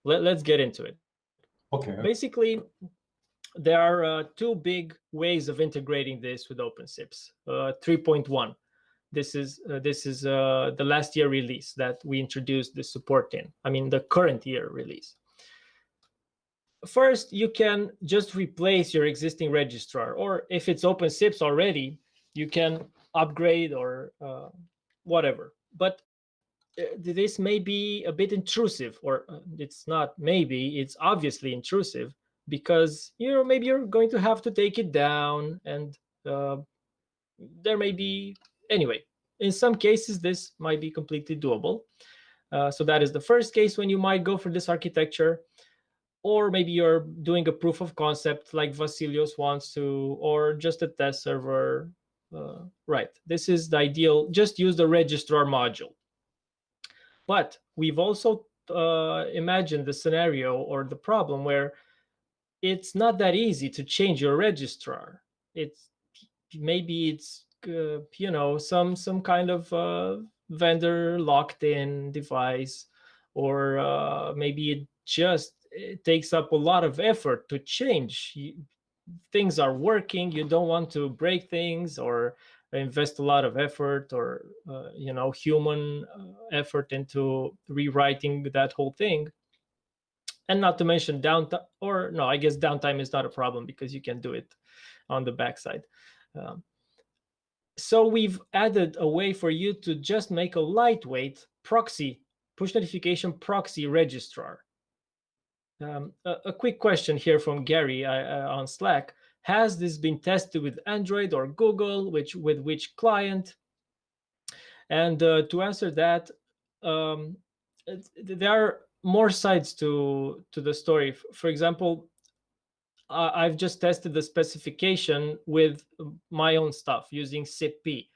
let's get into it. Okay. Basically, there are two big ways of integrating this with OpenSIPS. 3.1. This is the last year release that we introduced the support in. I mean, the current year release. First, you can just replace your existing registrar, or if it's OpenSIPS already, you can upgrade or whatever. But this may be a bit intrusive, or it's not maybe, it's obviously intrusive, because maybe you're going to have to take it down, and there may be, anyway, in some cases this might be completely doable. So that is the first case when you might go for this architecture. Or maybe you're doing a proof of concept like Vasilios wants to, or just a test server. Right, this is the ideal. Just use the registrar module. But we've also imagined the scenario or the problem where it's not that easy to change your registrar. Maybe it's some kind of vendor locked in device, or maybe it takes up a lot of effort to change. Things are working, you don't want to break things or invest a lot of effort or human effort into rewriting that whole thing. And not to mention downtime, or no, I guess downtime is not a problem because you can do it on the backside. So we've added a way for you to just make a lightweight proxy, push notification proxy registrar. A quick question here from Gary on Slack. Has this been tested with Android or Google? With which client? And to answer that, there are more sides to the story. For example, I've just tested the specification with my own stuff using SIP-P.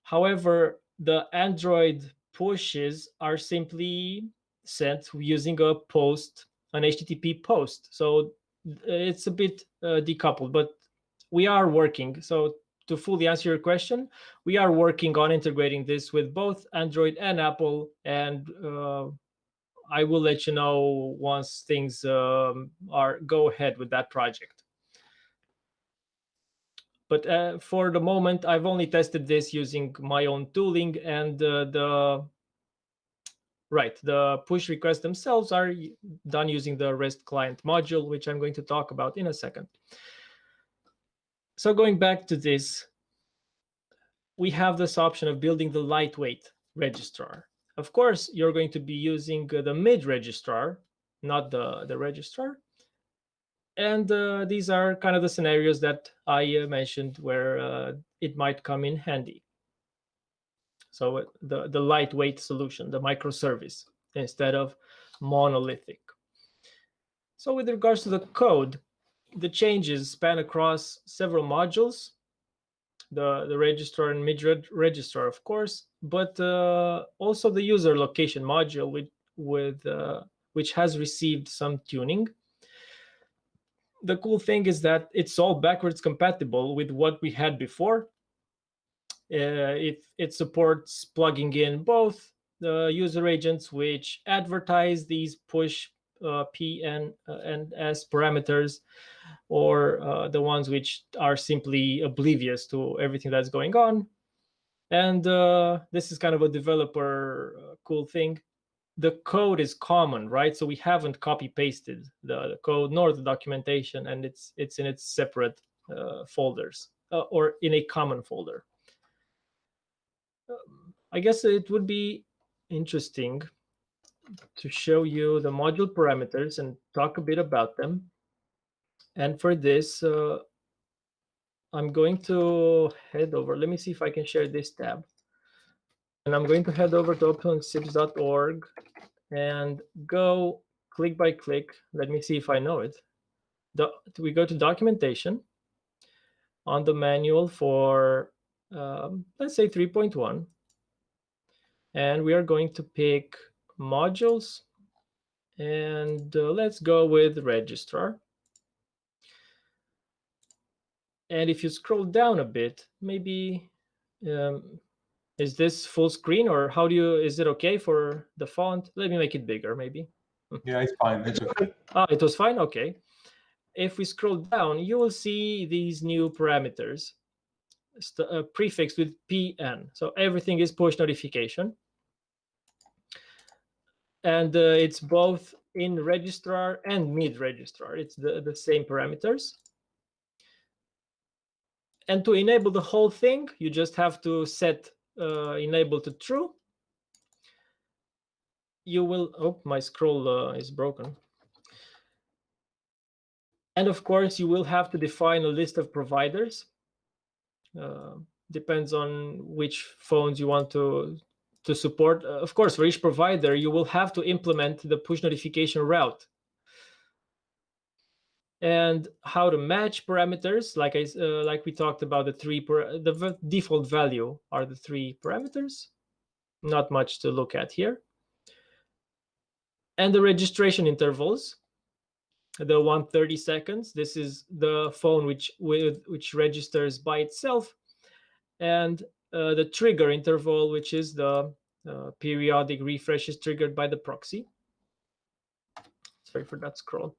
However, the Android pushes are simply sent using an HTTP post. So it's a bit decoupled, but we are working. So to fully answer your question, we are working on integrating this with both Android and Apple, and I will let you know once things go ahead with that project. But for the moment, I've only tested this using my own tooling, and the push requests themselves are done using the REST client module, which I'm going to talk about in a second. So going back to this, we have this option of building the lightweight registrar. Of course, you're going to be using the mid registrar, not the registrar. And these are kind of the scenarios that I mentioned where it might come in handy. So the lightweight solution, the microservice, instead of monolithic. So with regards to the code, the changes span across several modules, the registrar and mid-registrar, of course, but also the user location module, which has received some tuning. The cool thing is that it's all backwards compatible with what we had before. It supports plugging in both the user agents which advertise these push P and S parameters, or the ones which are simply oblivious to everything that's going on. And this is kind of a developer cool thing. The code is common, right? So we haven't copy pasted the code nor the documentation, and it's in its separate folders or in a common folder. I guess it would be interesting to show you the module parameters and talk a bit about them. And for this, I'm going to head over. Let me see if I can share this tab. And I'm going to head over to opensips.org and go click by click. Let me see if I know it. We go to documentation on the manual for, let's say 3.1. And we are going to pick modules. And let's go with registrar. And if you scroll down a bit, maybe, is this full screen, or how do you, is it okay for the font? Let me make it bigger, maybe. Yeah, it's fine. It's okay. Ah, it was fine? Okay. If we scroll down, you will see these new parameters prefixed with PN. So everything is push notification. And it's both in registrar and mid registrar. It's the same parameters. And to enable the whole thing, you just have to set enable to true. You will, oh, my scroll is broken. And of course, you will have to define a list of providers. Depends on which phones you want to support. Of course, for each provider, you will have to implement the push notification route. And how to match parameters, like we talked about, the default value are the 3 parameters. Not much to look at here. And the registration intervals, the 130 seconds. This is the phone which registers by itself, and the trigger interval, which is the periodic refreshes triggered by the proxy. Sorry for that scroll.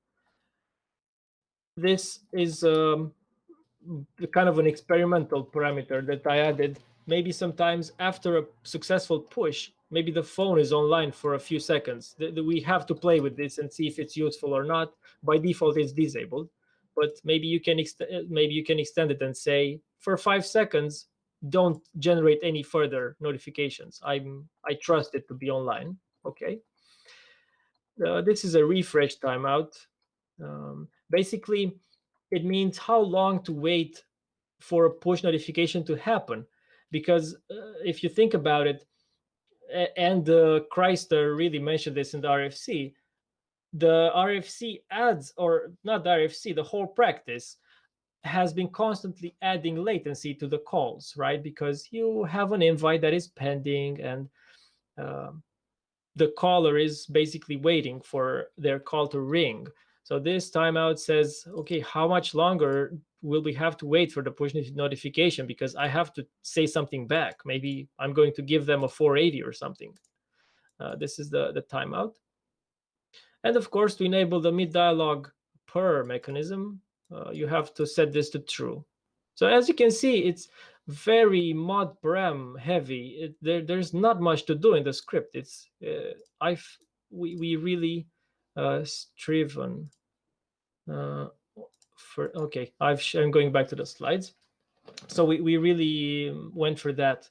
This is kind of an experimental parameter that I added. Maybe sometimes after a successful push, maybe the phone is online for a few seconds. We have to play with this and see if it's useful or not. By default, it's disabled, but maybe you can extend it and say, for 5 seconds, don't generate any further notifications. I trust it to be online. Okay. This is a refresh timeout. Basically, it means how long to wait for a push notification to happen. Because if you think about it, and Chrysler really mentioned this in the RFC, the RFC adds, or not the RFC, the whole practice has been constantly adding latency to the calls, right? Because you have an invite that is pending, and the caller is basically waiting for their call to ring. So this timeout says, okay, how much longer will we have to wait for the push notification? Because I have to say something back. Maybe I'm going to give them a 480 or something. This is the timeout. And of course, to enable the mid-dialog per mechanism, you have to set this to true. So as you can see, it's very mod param heavy. There's not much to do in the script. It's we really striven for. Okay, I'm going back to the slides. So we really went for that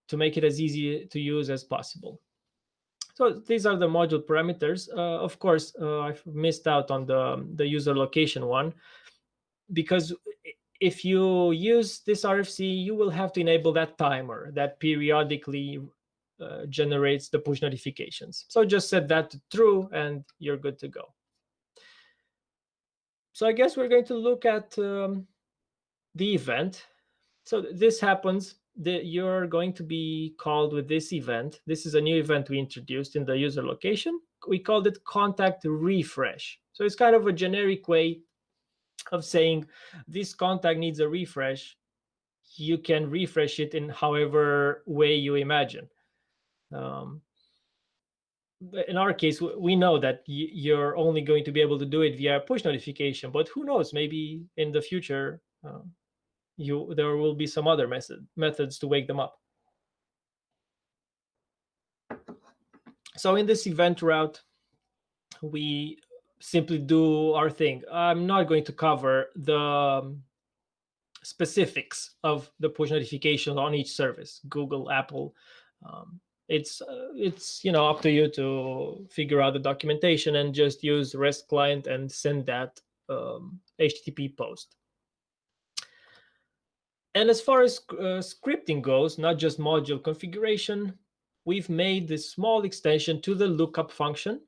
to make it as easy to use as possible. So these are the module parameters. Of course, I've missed out on the user location one, because if you use this RFC, you will have to enable that timer that periodically generates the push notifications. So just set that to true and you're good to go. So I guess we're going to look at the event. So this happens, you're going to be called with this event. This is a new event we introduced in the user location. We called it contact refresh. So it's kind of a generic way of saying this contact needs a refresh. You can refresh it in however way you imagine. In our case, we know that you're only going to be able to do it via push notification, but who knows, maybe in the future, there will be some other methods to wake them up. So in this event route, we simply do our thing. I'm not going to cover the specifics of the push notifications on each service, Google, Apple. It's up to you to figure out the documentation and just use REST client and send that HTTP post. And as far as scripting goes, not just module configuration, we've made this small extension to the lookup function.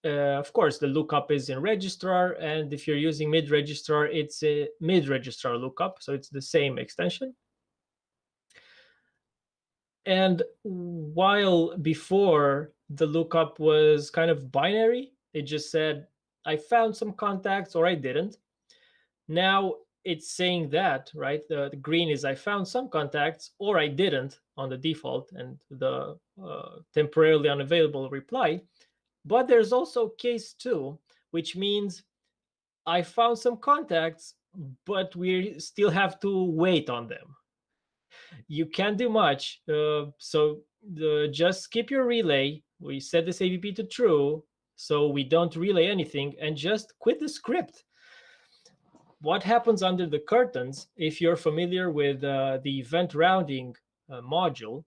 Of course, the lookup is in registrar, and if you're using mid-registrar, it's a mid-registrar lookup, so it's the same extension. And while before the lookup was kind of binary, it just said, I found some contacts or I didn't. Now it's saying that, right? The green is I found some contacts or I didn't on the default, and the temporarily unavailable reply. But there's also case 2, which means I found some contacts, but we still have to wait on them. You can't do much. So just skip your relay. We set this AVP to true, so we don't relay anything, and just quit the script. What happens under the curtains, if you're familiar with the event rounding module,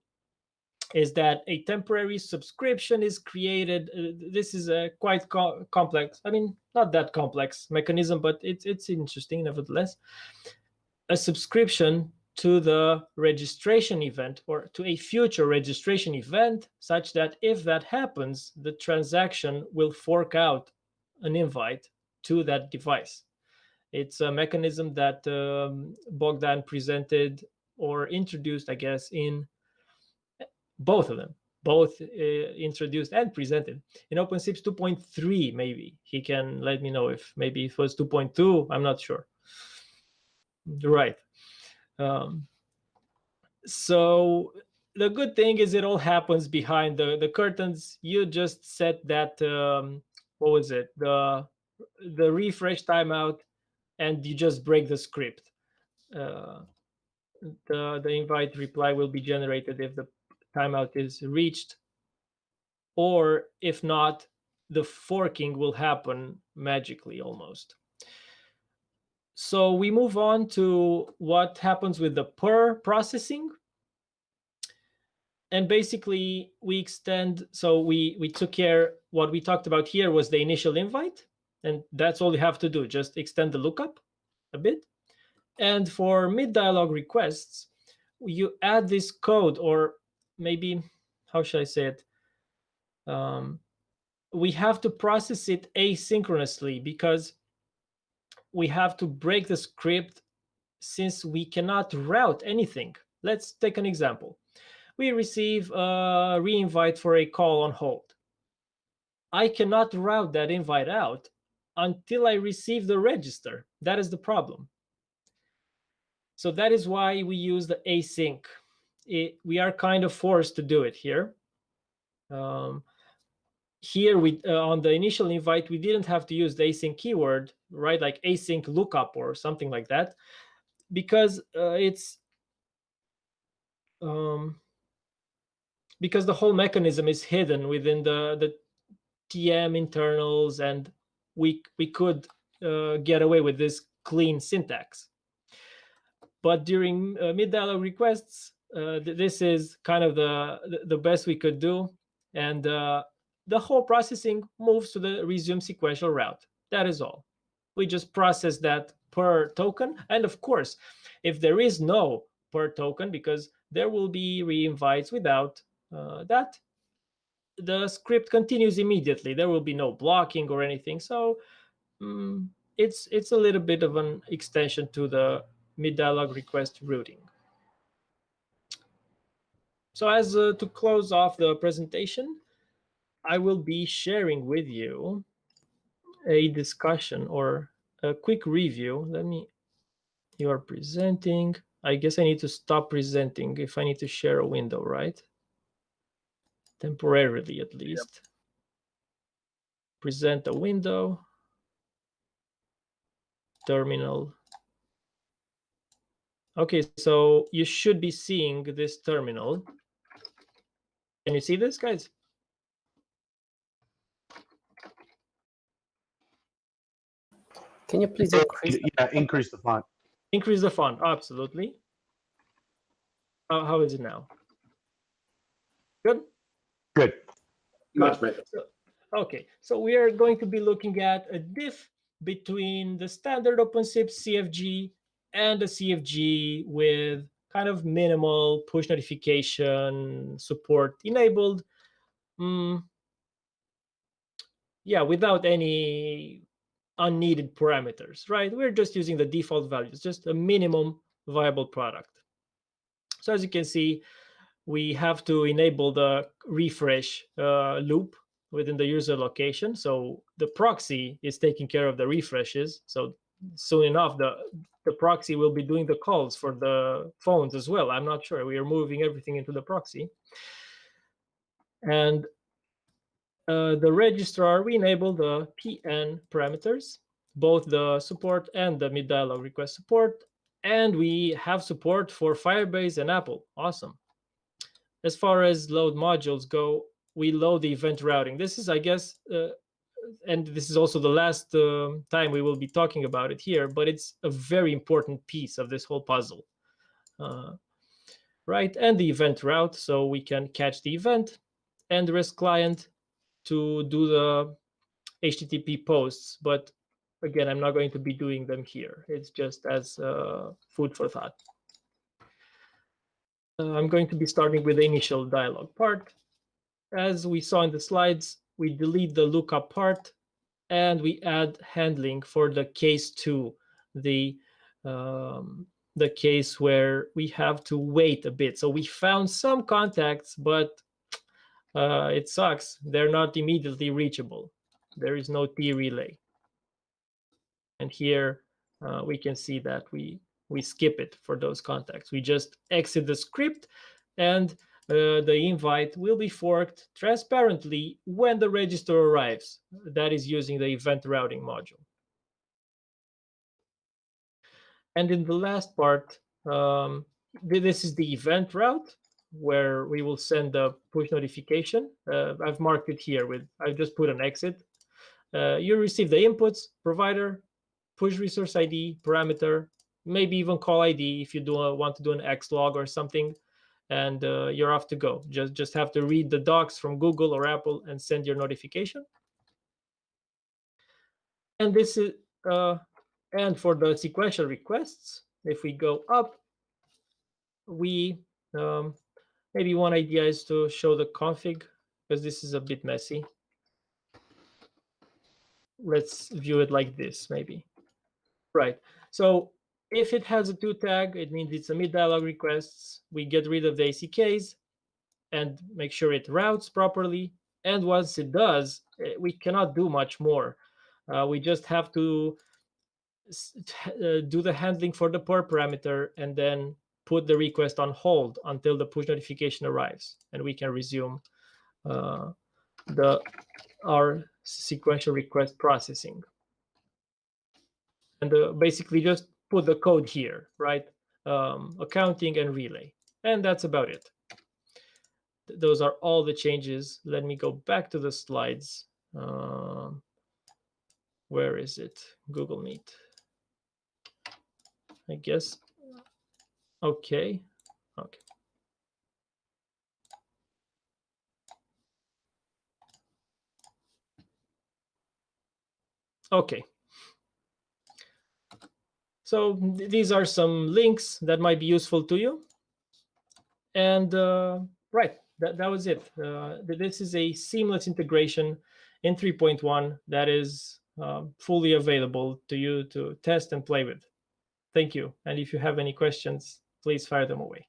is that a temporary subscription is created. This is a quite complex, I mean, not that complex mechanism, but it's interesting nevertheless. A subscription to the registration event or to a future registration event, such that if that happens, the transaction will fork out an invite to that device. It's a mechanism that Bogdan presented or introduced, I guess, in both of them, both introduced and presented in OpenSIPS 2.3. Maybe he can let me know if maybe it was 2.2. I'm not sure. Right. So the good thing is it all happens behind the curtains. You just set that what was it, the refresh timeout, and you just break the script. The invite reply will be generated if the timeout is reached, or if not, the forking will happen magically almost. So we move on to what happens with the per processing. And basically we extend, so we took care, what we talked about here was the initial invite, and that's all you have to do, just extend the lookup a bit. And for mid-dialog requests, you add this code, or maybe, how should I say it? We have to process it asynchronously because we have to break the script since we cannot route anything. Let's take an example. We receive a re-invite for a call on hold. I cannot route that invite out until I receive the register. That is the problem. So that is why we use the async. We are kind of forced to do it here. Here on the initial invite, we didn't have to use the async keyword, right? Like async lookup or something like that, because because the whole mechanism is hidden within the TM internals, and we could get away with this clean syntax. But during mid-dialog requests, this is kind of the best we could do, and the whole processing moves to the resume sequential route. That is all. We just process that per token, and of course, if there is no per token, because there will be re-invites without that, the script continues immediately. There will be no blocking or anything. So it's a little bit of an extension to the mid-dialog request routing. So as to close off the presentation, I will be sharing with you a discussion or a quick review. You are presenting. I guess I need to stop presenting if I need to share a window, right? Temporarily, at least. Yep. Present a window. Terminal. Okay, so you should be seeing this terminal. Can you see this, guys? Can you please increase? Yeah, increase the font. Increase the font, absolutely. How is it now? Good? Good. Much better. Okay, so we are going to be looking at a diff between the standard OpenSIPS CFG and a CFG with kind of minimal push notification support enabled. Yeah, without any unneeded parameters, right? We're just using the default values, just a minimum viable product. So as you can see, we have to enable the refresh loop within the user location. So the proxy is taking care of the refreshes. So soon enough, the proxy will be doing the calls for the phones as well. I'm not sure. We are moving everything into the proxy. And the registrar, we enable the PN parameters, both the support and the mid-dialog request support. And we have support for Firebase and Apple. Awesome. As far as load modules go, we load the event routing. This is, I guess, and this is also the last time we will be talking about it here, but it's a very important piece of this whole puzzle. Right, and the event route, so we can catch the event, and the REST client to do the HTTP posts. But again, I'm not going to be doing them here. It's just as food for thought. I'm going to be starting with the initial dialog part. As we saw in the slides, we delete the lookup part and we add handling for the case 2, the case where we have to wait a bit. So we found some contacts, but it sucks. They're not immediately reachable. There is no T relay. And here we can see that we skip it for those contacts. We just exit the script, and the invite will be forked transparently when the register arrives. That is using the event routing module. And in the last part, this is the event route where we will send a push notification. I've marked it here with, I just put an exit. You receive the inputs, provider, push resource ID, parameter, maybe even call ID if you want to do an Xlog or something, and you're off to go. Just have to read the docs from Google or Apple and send your notification. And this is and for the sequential requests, if we go up, we maybe one idea is to show the config, because this is a bit messy. Let's view it like this, maybe. Right. So if it has a 2 tag, it means it's a mid-dialog requests. We get rid of the ACKs and make sure it routes properly. And once it does, we cannot do much more. We just have to do the handling for the per parameter and then put the request on hold until the push notification arrives, and we can resume our sequential request processing. And basically just put the code here, right? Accounting and relay, and that's about it. Those are all the changes. Let me go back to the slides. Where is it? Google Meet. I guess. Okay. Okay. Okay. So these are some links that might be useful to you. And right, that was it. This is a seamless integration in 3.1 that is fully available to you to test and play with. Thank you. And if you have any questions, please fire them away.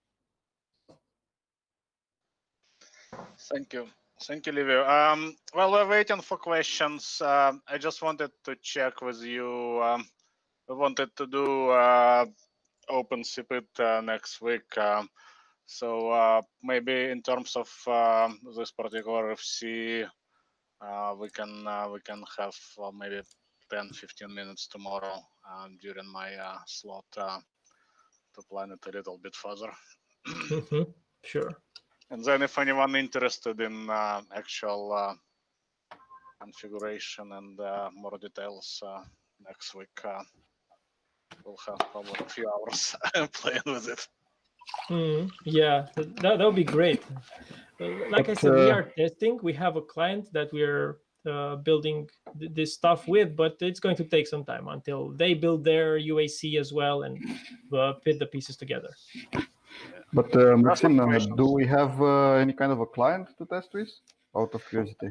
Thank you. Thank you, Livio. While we're waiting for questions, I just wanted to check with you. We wanted to do OpenSIPS next week. So maybe in terms of this particular FC, we can have maybe 10-15 minutes tomorrow during my slot to plan it a little bit further. Sure. And then if anyone interested in actual configuration and more details next week, we'll have probably a few hours playing with it. Yeah, that would be great. Like I said, we are testing. We have a client that we're building this stuff with, but it's going to take some time until they build their UAC as well and put the pieces together. But Maxim, do we have any kind of a client to test with? Out of curiosity.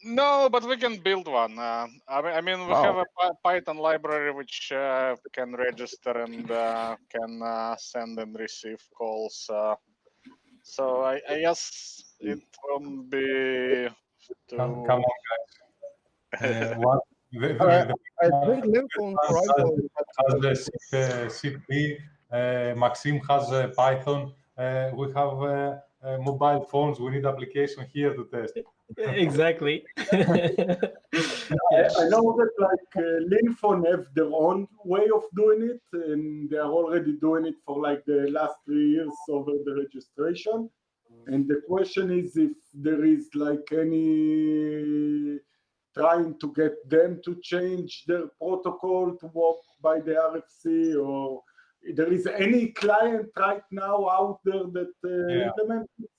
No, but we can build one. I mean, we have a Python library which can register and can send and receive calls. So I guess it won't be too... Come on, guys. I think LinkedIn for iPhone has the SIP-B. Maxim has Python. We have mobile phones. We need application here to test. Exactly. I know that like Linphone have their own way of doing it, and they are already doing it for like the last 3 years over the registration. And the question is if there is like any trying to get them to change their protocol to work by the RFC, or there is any client right now out there that implements it?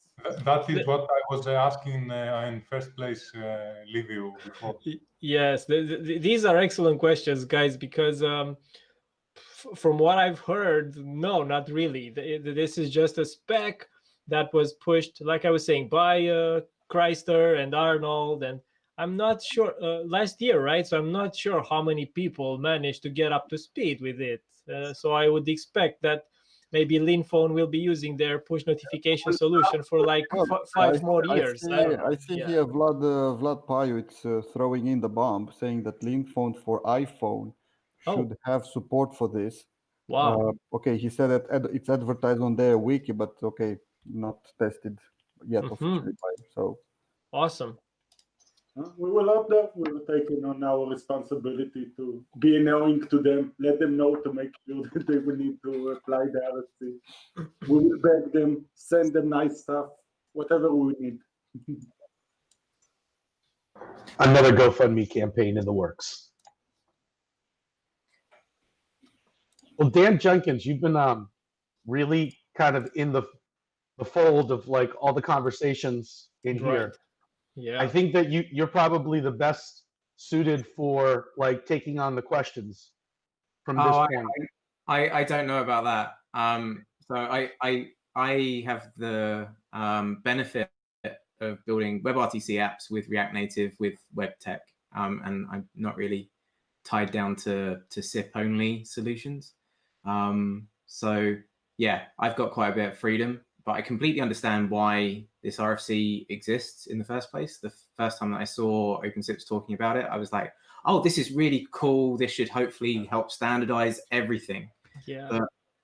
That is what I was asking in first place, Liviu, before. Yes, these are excellent questions, guys, because from what I've heard, no, not really. This is just a spec that was pushed, like I was saying, by Chrysler and Arnold, and I'm not sure, last year, right? So I'm not sure how many people managed to get up to speed with it. So I would expect that maybe Linphone will be using their push notification solution for like 5 more years. I see here Vlad Patrascu throwing in the bomb, saying that Linphone for iPhone should have support for this. Wow. Okay, he said that it's advertised on their wiki, but okay, not tested yet officially. So awesome. We will up that. We will take it on our responsibility to be annoying to them, let them know to make sure that they will need to apply the RFC. We will beg them, send them nice stuff, whatever we need. Another GoFundMe campaign in the works. Well, Dan Jenkins, you've been really kind of in the fold of like all the conversations in here. Yeah, I think that you're probably the best suited for like taking on the questions from this point. I don't know about that. So I have the benefit of building WebRTC apps with React Native with web tech, and I'm not really tied down to SIP only solutions. So yeah, I've got quite a bit of freedom, but I completely understand why this RFC exists in the first place. The first time that I saw OpenSIPS talking about it, I was like, oh, this is really cool. This should hopefully help standardize everything. Yeah.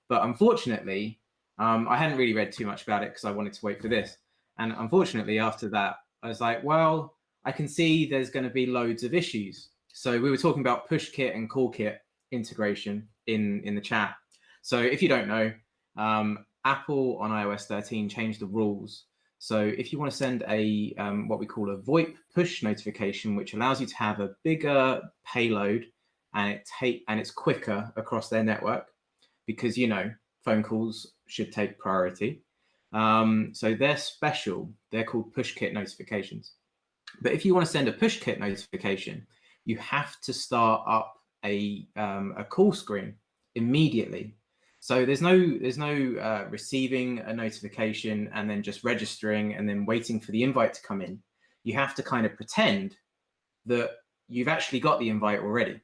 But unfortunately, I hadn't really read too much about it because I wanted to wait for this. And unfortunately, after that, I was like, well, I can see there's going to be loads of issues. So we were talking about PushKit and CallKit integration in the chat. So if you don't know, Apple on iOS 13 changed the rules. So if you want to send a what we call a VoIP push notification, which allows you to have a bigger payload and it's quicker across their network, because phone calls should take priority. So they're special. They're called PushKit notifications. But if you want to send a PushKit notification, you have to start up a call screen immediately. So there's no receiving a notification and then just registering and then waiting for the invite to come in. You have to kind of pretend that you've actually got the invite already.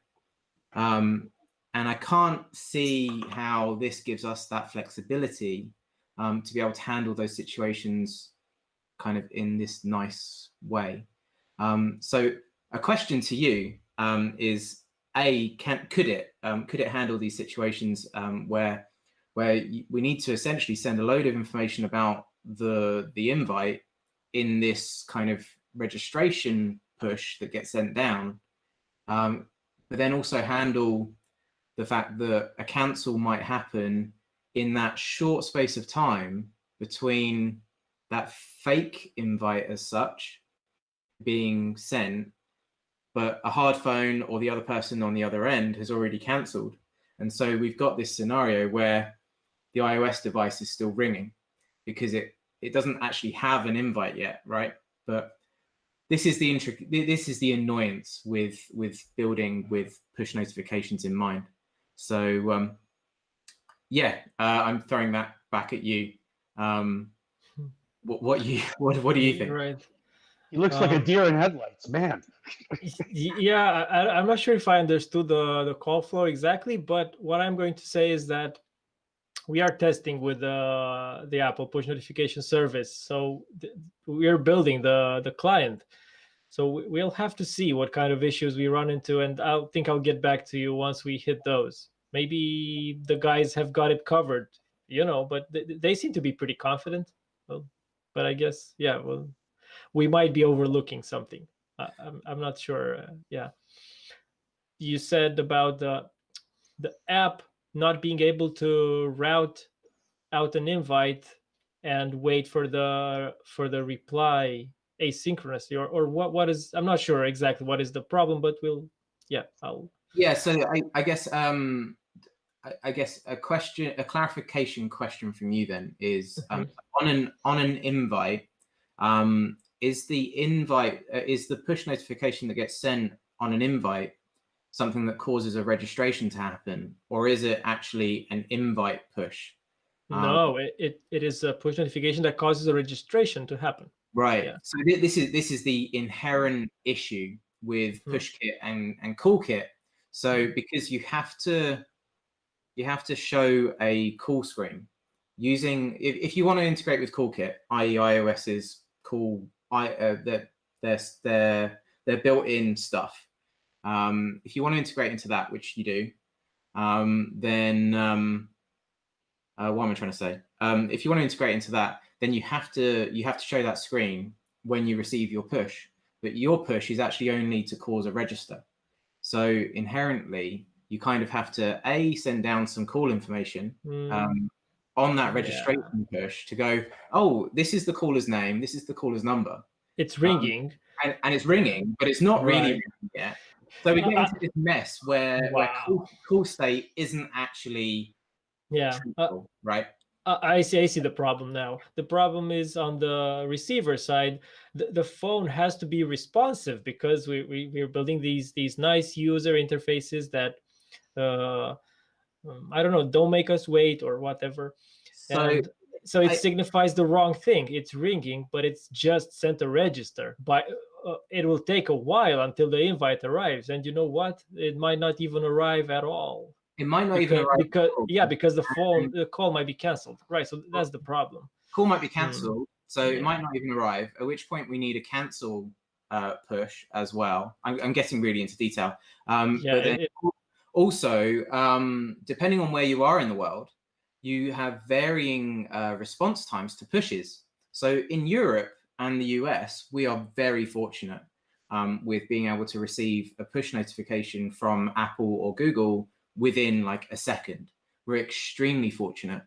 And I can't see how this gives us that flexibility to be able to handle those situations kind of in this nice way. So a question to you is, could it handle these situations where we need to essentially send a load of information about the invite in this kind of registration push that gets sent down, but then also handle the fact that a cancel might happen in that short space of time between that fake invite as such being sent, but a hard phone or the other person on the other end has already cancelled. And so we've got this scenario where the iOS device is still ringing because it doesn't actually have an invite yet, right? But this is the annoyance with building with push notifications in mind. So yeah, I'm throwing that back at you. What do you think? Right. He looks like a deer in headlights, man. Yeah, I'm not sure if I understood the call flow exactly, but what I'm going to say is that we are testing with the Apple push notification service. So we're building the client. So we'll have to see what kind of issues we run into, and I'll get back to you once we hit those. Maybe the guys have got it covered, but they seem to be pretty confident. Well, but I guess, yeah, well, we might be overlooking something. I'm not sure. Yeah. You said about the app not being able to route out an invite and wait for the reply asynchronously, or what is, I'm not sure exactly what is the problem, but so I guess a clarification question from you then is, on an invite, is the push notification that gets sent on an invite something that causes a registration to happen, or is it actually an invite push? No, it is a push notification that causes a registration to happen. Right. Yeah. So this is the inherent issue with PushKit and CallKit. So because you have to show a call screen using, if you want to integrate with CallKit, i.e. iOS's call, their built-in stuff. If you want to integrate into that, which you do, then what am I trying to say? If you want to integrate into that, then you have to show that screen when you receive your push. But your push is actually only to cause a register. So inherently, you kind of have to send down some call information on that registration push to go, oh, this is the caller's name, this is the caller's number. It's ringing. And it's ringing, but it's not really ringing yet. So we get into this mess where call state isn't actually truthful, right? I see the problem now. The problem is on the receiver side. The phone has to be responsive because we're building these nice user interfaces that I don't know, don't make us wait or whatever. So it signifies the wrong thing. It's ringing, but it's just sent a register. But it will take a while until the invite arrives, and you know what? It might not even arrive at all. It might not even arrive because the call might be canceled. Right, so that's the problem. Call might be canceled, so it might not even arrive. At which point we need a cancel push as well. I'm getting really into detail. But then also, depending on where you are in the world, you have varying response times to pushes. So in Europe and the US, we are very fortunate with being able to receive a push notification from Apple or Google within like a second. We're extremely fortunate.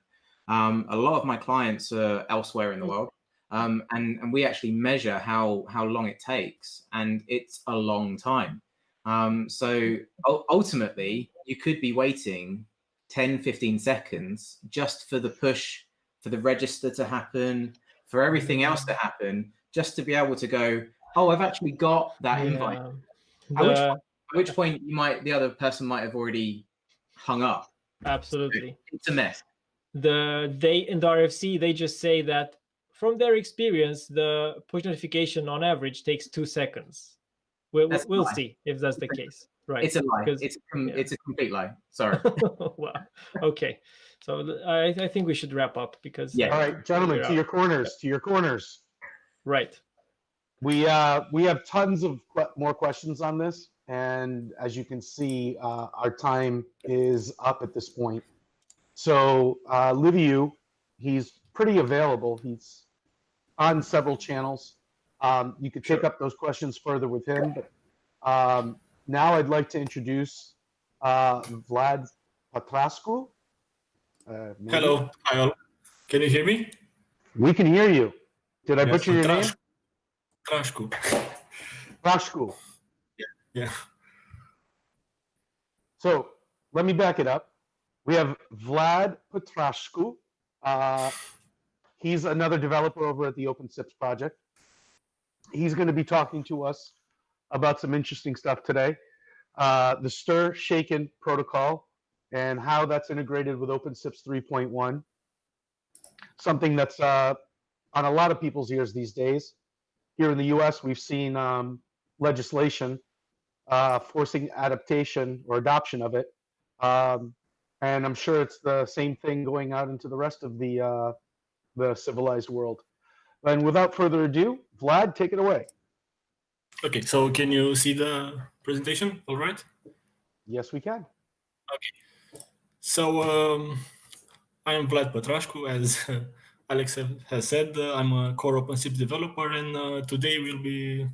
A lot of my clients are elsewhere in the world, and we actually measure how long it takes, and it's a long time. So ultimately, you could be waiting 10, 15 seconds just for the push, for the register to happen, for everything else to happen, just to be able to go, oh, I've actually got that invite. At which point the other person might have already hung up. Absolutely. So it's a mess. In the RFC, they just say that from their experience, the push notification on average takes 2 seconds. We'll see if that's the case. Right. It's a lie. It's a complete lie. Sorry. Wow. Okay. So I think we should wrap up because. All right, gentlemen, to your corners. Right. We have tons of more questions on this, and as you can see, our time is up at this point. So Liviu, he's pretty available. He's on several channels. You could take up those questions further with him. But now I'd like to introduce Vlad Patrascu. Hello, hi all. Can you hear me? We can hear you. Did I butcher your name? Patrascu. Patrascu. Yeah. So let me back it up. We have Vlad Patrascu. He's another developer over at the OpenSIPS project. He's going to be talking to us about some interesting stuff today. The stir shaken protocol and how that's integrated with OpenSIPS 3.1. Something that's on a lot of people's ears these days. Here in the US, we've seen legislation forcing adaptation or adoption of it. And I'm sure it's the same thing going out into the rest of the civilized world. And without further ado, Vlad, take it away. Okay, so can you see the presentation? All right. Yes, we can. Okay. So I am Vlad Patrascu, as Alex has said. I'm a core OpenSIPS developer, and today we'll be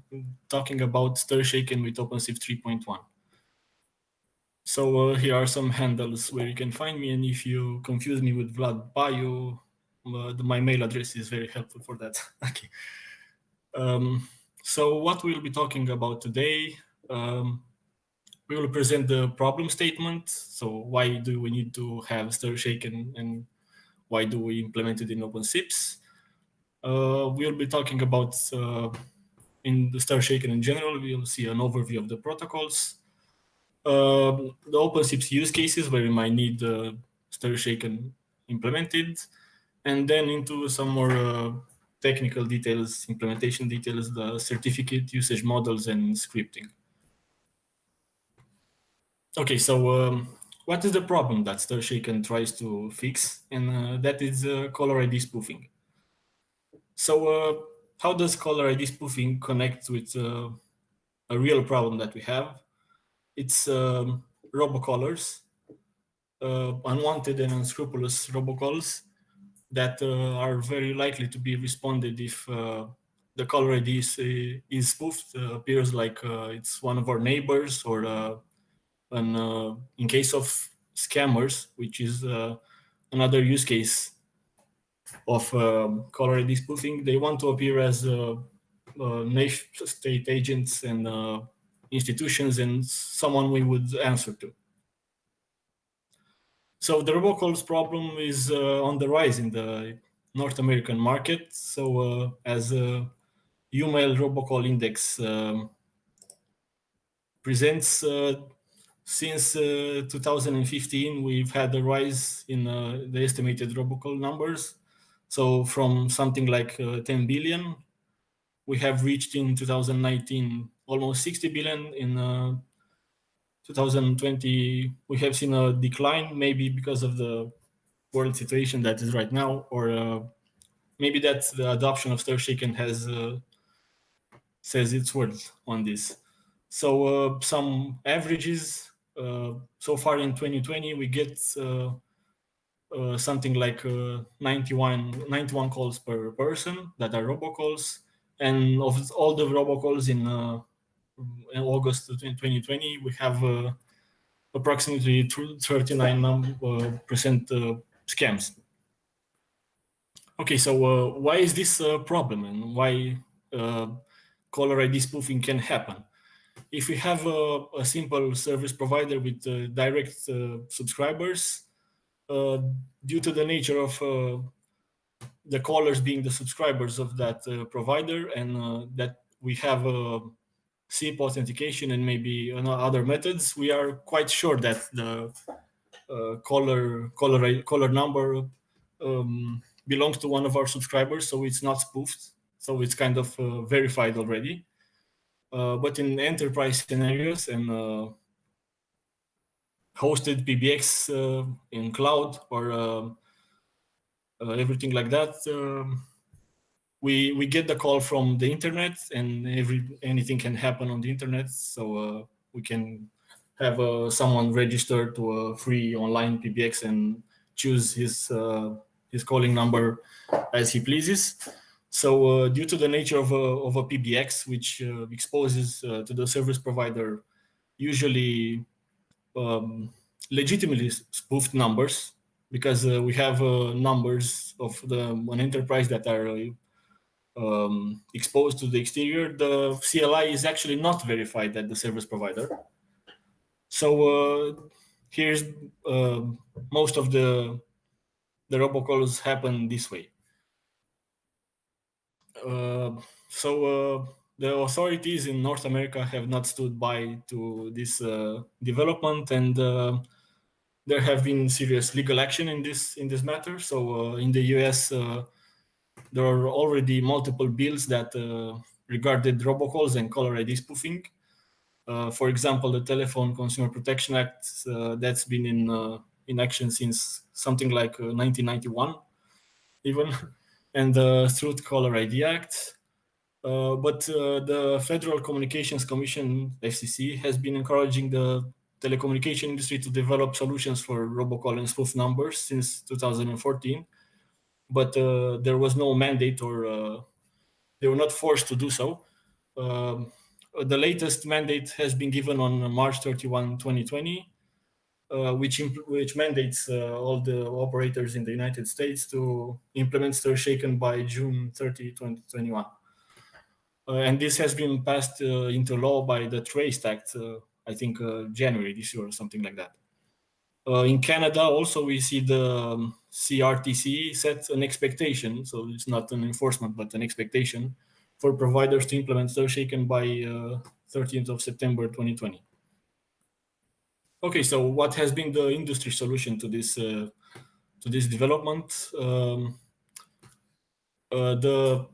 talking about stir shaken with OpenSIPS 3.1. So here are some handles where you can find me, and if you confuse me with Vlad Bio, my mail address is very helpful for that. Okay. So what we'll be talking about today, we will present the problem statement. So why do we need to have stir shaken, and why do we implement it in OpenSIPS? We'll be talking about in the stir shaken in general. We'll see an overview of the protocols, the OpenSIPS use cases where we might need stir shaken implemented, and then into some more technical details, implementation details, the certificate usage models and scripting. Okay, so what is the problem that stir shaken tries to fix? And that is caller ID spoofing. So how does caller ID spoofing connect with a real problem that we have? It's robocallers, unwanted and unscrupulous robocalls that are very likely to be responded if the caller ID is spoofed, appears like it's one of our neighbors, or in case of scammers, which is another use case of caller ID spoofing, they want to appear as nation state agents and institutions and someone we would answer to. So the robocalls problem is on the rise in the North American market. So as a UMail robocall index presents, since 2015, we've had a rise in the estimated robocall numbers. So from something like 10 billion, we have reached in 2019 almost 60 billion. In 2020, we have seen a decline, maybe because of the world situation that is right now, or maybe that the adoption of stir shaken has says its words on this. So some averages so far in 2020, we get something like 91 calls per person that are robocalls, and of all the robocalls in August 2020, we have approximately 39% scams. Okay, so why is this a problem, and why caller ID spoofing can happen? If we have a simple service provider with direct subscribers, due to the nature of the callers being the subscribers of that provider, and that we have SIP authentication and maybe other methods, we are quite sure that the caller number belongs to one of our subscribers, so it's not spoofed. So it's kind of verified already. But in enterprise scenarios and hosted PBX in cloud or everything like that, we get the call from the internet, and anything can happen on the internet. So we can have someone register to a free online PBX and choose his calling number as he pleases. So due to the nature of a PBX, which exposes to the service provider usually legitimately spoofed numbers, because we have numbers of an enterprise that are exposed to the exterior, the CLI is actually not verified at the service provider. So here's most of the robocalls happen this way. So the authorities in North America have not stood by to this development, and there have been serious legal action in this matter. So in the US, there are already multiple bills that regarded robocalls and caller ID spoofing. For example, the Telephone Consumer Protection Act that's been in action since something like 1991, even, and the Truth Caller ID Act. But the Federal Communications Commission, FCC, has been encouraging the telecommunication industry to develop solutions for robocall and spoof numbers since 2014. But there was no mandate, or they were not forced to do so. The latest mandate has been given on March 31, 2020, which mandates all the operators in the United States to implement Stir Shaken by June 30, 2021. And this has been passed into law by the Trace Act, I think January this year or something like that. In Canada, also, we see the CRTC set an expectation, so it's not an enforcement, but an expectation for providers to implement Stir Shaken by 13th of September 2020. Okay, so what has been the industry solution to this development? The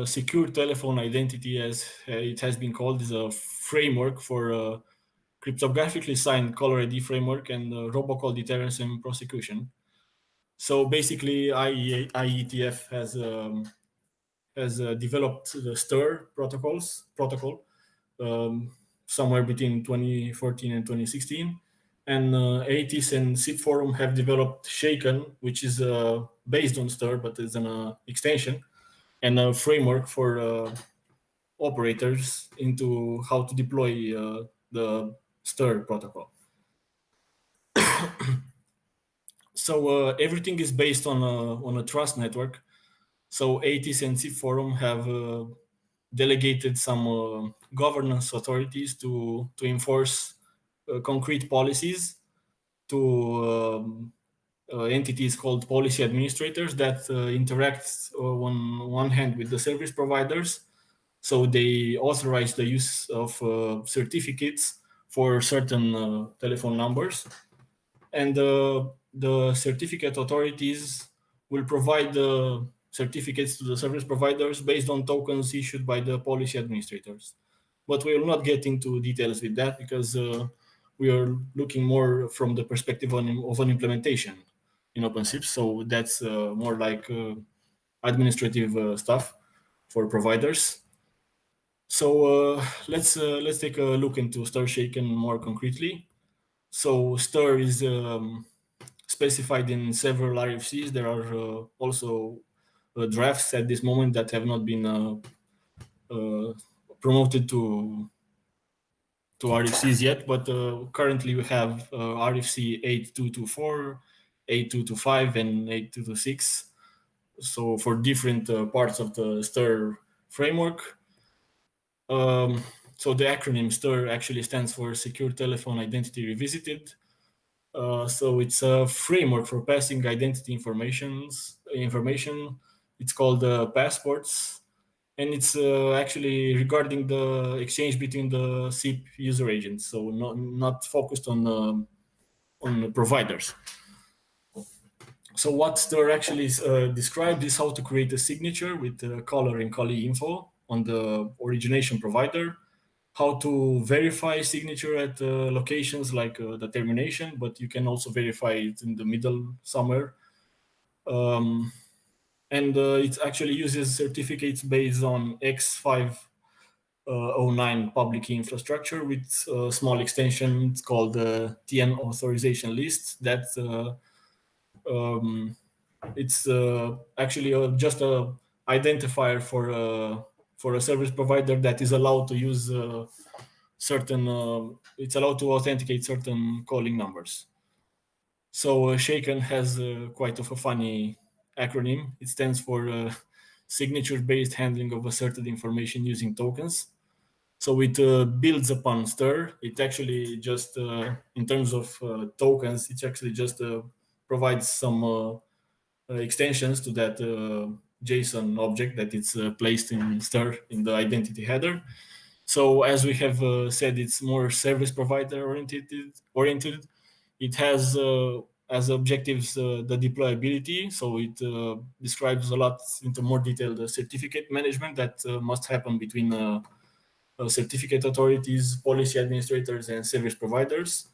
secure telephone identity, as it has been called, is a framework for cryptographically signed caller ID framework and robocall deterrence and prosecution. So basically, IETF has developed the STIR protocol somewhere between 2014 and 2016. And ATIS and SIP Forum have developed Shaken, which is based on STIR, but is an extension and a framework for operators into how to deploy the STIR protocol. So everything is based on a trust network. So ATIS and SIP Forum have delegated some governance authorities to enforce concrete policies to entities called policy administrators that interact on one hand with the service providers. So they authorize the use of certificates for certain telephone numbers. And the certificate authorities will provide the certificates to the service providers based on tokens issued by the policy administrators. But we will not get into details with that because we are looking more from the perspective of an implementation in OpenSIPS. So that's more like administrative stuff for providers. So let's take a look into Stir Shaken more concretely. So Stir is specified in several RFCs. There are also drafts at this moment that have not been promoted to RFCs yet, but currently we have RFC 8224, 8225, and 8226. So for different parts of the STIR framework. So the acronym STIR actually stands for Secure Telephone Identity Revisited. So it's a framework for passing identity information. It's called passports, and it's actually regarding the exchange between the SIP user agents. So not focused on the providers. So what STIR actually described is how to create a signature with the caller and callee info on the origination provider, how to verify signature at locations like the termination, but you can also verify it in the middle somewhere. And it actually uses certificates based on X509 public key infrastructure with a small extension. It's called the TN authorization list. That it's actually just a identifier for a service provider that is allowed to use it's allowed to authenticate certain calling numbers. So Shaken has quite of a funny acronym. It stands for signature-based handling of asserted information using tokens. So it builds upon STIR. It actually just, in terms of tokens, it actually just provides some extensions to that JSON object that it's placed in stir in the identity header. So as we have said, it's more service provider oriented. It has as objectives the deployability. So it describes a lot into more detail the certificate management that must happen between certificate authorities, policy administrators, and service providers.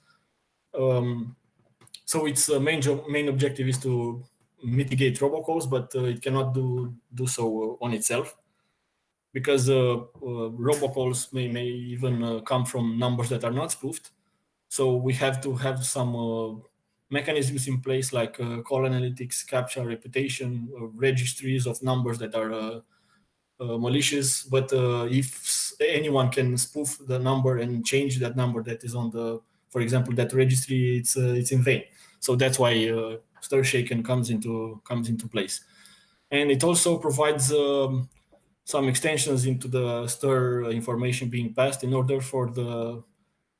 So its main objective is to mitigate robocalls, but it cannot do so on itself, because robocalls may even come from numbers that are not spoofed. So we have to have some mechanisms in place, like call analytics, captcha, reputation, registries of numbers that are malicious. But if anyone can spoof the number and change that number that is on the, for example, that registry, it's in vain. So that's why stir shaken comes into place, and it also provides some extensions into the stir information being passed in order for the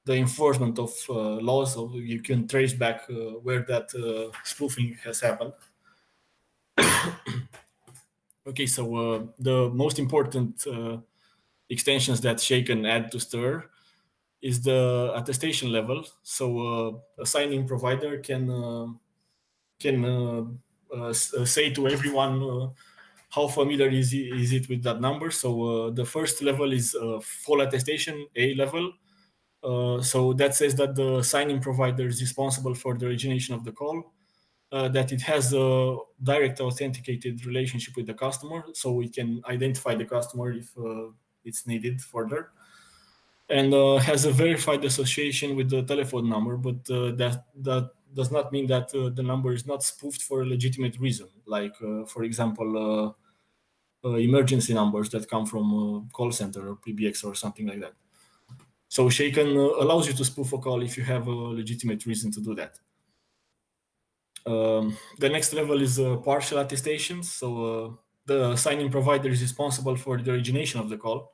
enforcement of laws, so you can trace back where that spoofing has happened. Okay, so the most important extensions that Shaken add to stir is the attestation level. So a signing provider can say to everyone how familiar is it with that number. So the first level is full attestation, A level. So that says that the signing provider is responsible for the origination of the call, that it has a direct authenticated relationship with the customer, so we can identify the customer if it's needed further, and has a verified association with the telephone number, but that does not mean that the number is not spoofed for a legitimate reason, like, for example, emergency numbers that come from a call center or PBX or something like that. So Shaken allows you to spoof a call if you have a legitimate reason to do that. The next level is partial attestations. So the signing provider is responsible for the origination of the call.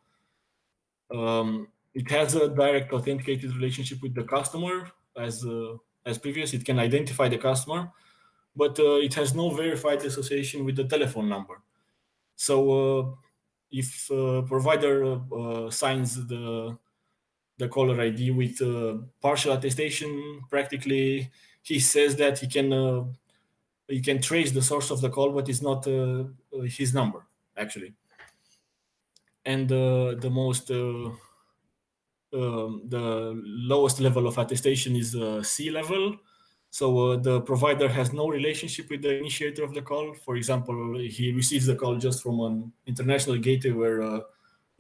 It has a direct authenticated relationship with the customer, as previous. It can identify the customer, but it has no verified association with the telephone number. So if a provider signs the caller ID with partial attestation, practically he says that he can trace the source of the call, but it's not his number actually. And the lowest level of attestation is C level. So the provider has no relationship with the initiator of the call. For example, he receives the call just from an international gateway where a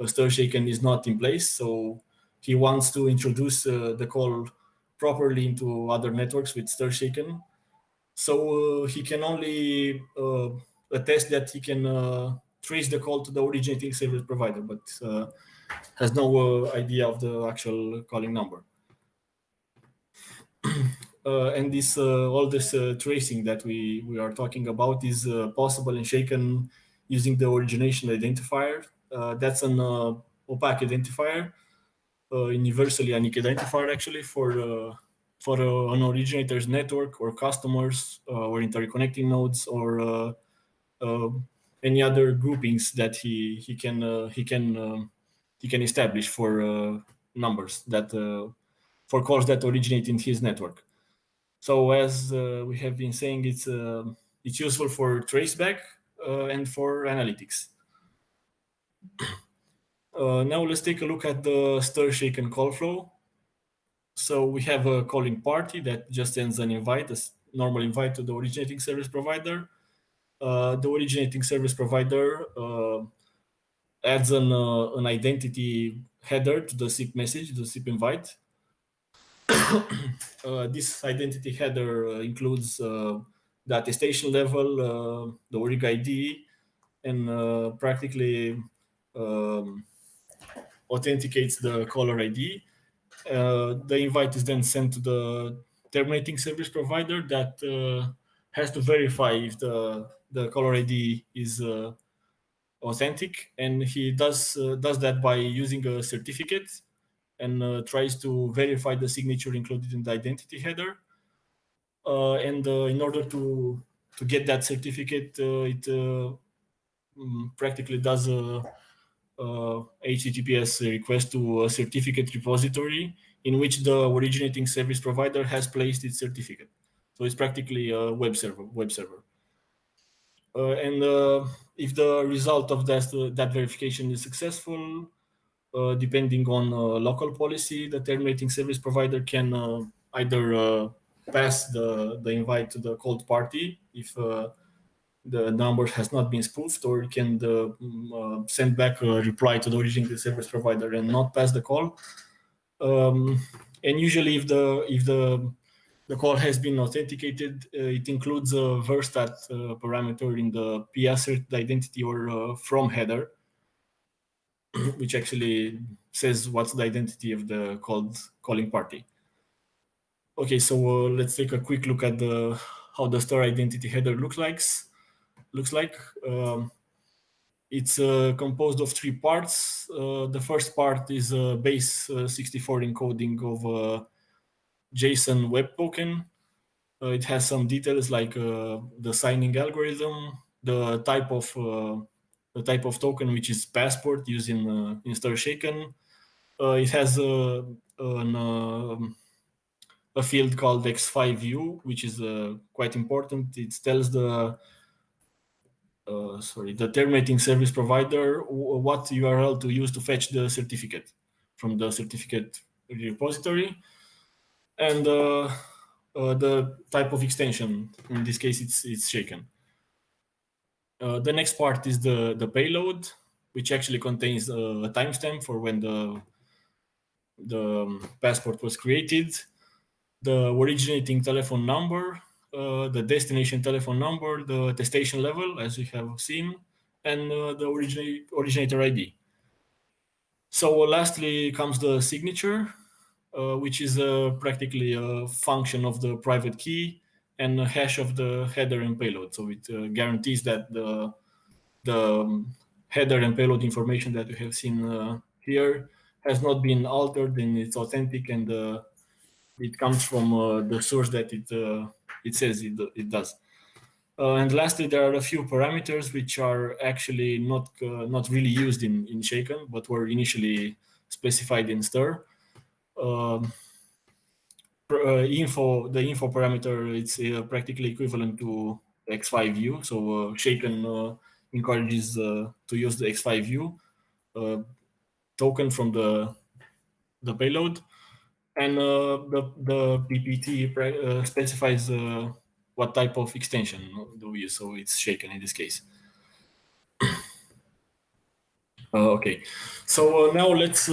stir shaken is not in place. So he wants to introduce the call properly into other networks with stir shaken. So he can only attest that he can trace the call to the originating service provider, but has no idea of the actual calling number. And this all this tracing that we are talking about is possible in Shaken using the origination identifier. That's an opaque identifier, universally unique identifier actually for an originator's network or customers or interconnecting nodes or any other groupings that he can establish for numbers that for calls that originate in his network. So as we have been saying, it's useful for traceback and for analytics. Now let's take a look at the stir shaken call flow. So we have a calling party that just sends an invite, a normal invite to the originating service provider. The originating service provider adds an identity header to the SIP message, the SIP invite. This identity header includes the attestation level, the ORIG ID, and practically authenticates the caller ID. The invite is then sent to the terminating service provider that has to verify if the caller ID is authentic, and he does that by using a certificate and tries to verify the signature included in the identity header. And in order to get that certificate, it practically does a HTTPS request to a certificate repository in which the originating service provider has placed its certificate. So it's practically a web server. And if the result of that verification is successful, depending on local policy, the terminating service provider can either pass the invite to the called party if the number has not been spoofed, or it can send back a reply to the originating service provider and not pass the call. And usually, if the call has been authenticated, it includes a verstat parameter in the p-asserted identity or from header, which actually says what's the identity of the calling party. Okay, so let's take a quick look at how the star identity header looks like. It's composed of 3 parts. The first part is a base 64 encoding of JSON web token. It has some details like the signing algorithm, the type of token, which is passport used in StirShaken. It has a field called x5u, which is quite important. It tells the terminating service provider what URL to use to fetch the certificate from the certificate repository, and the type of extension. In this case, it's shaken. The next part is the payload, which actually contains a timestamp for when the passport was created, the originating telephone number, the destination telephone number, the attestation level, as we have seen, and the originator ID. So lastly comes the signature, which is practically a function of the private key and a hash of the header and payload. So it guarantees that the header and payload information that we have seen here has not been altered, and it's authentic, and it comes from the source that it says it does. And lastly, there are a few parameters which are actually not really used in Shaken, but were initially specified in Stir. The info parameter, it's practically equivalent to x5u. So Shaken encourages to use the x5u token from the payload, and the PPT specifies what type of extension do we use. So it's Shaken in this case. Okay, so now let's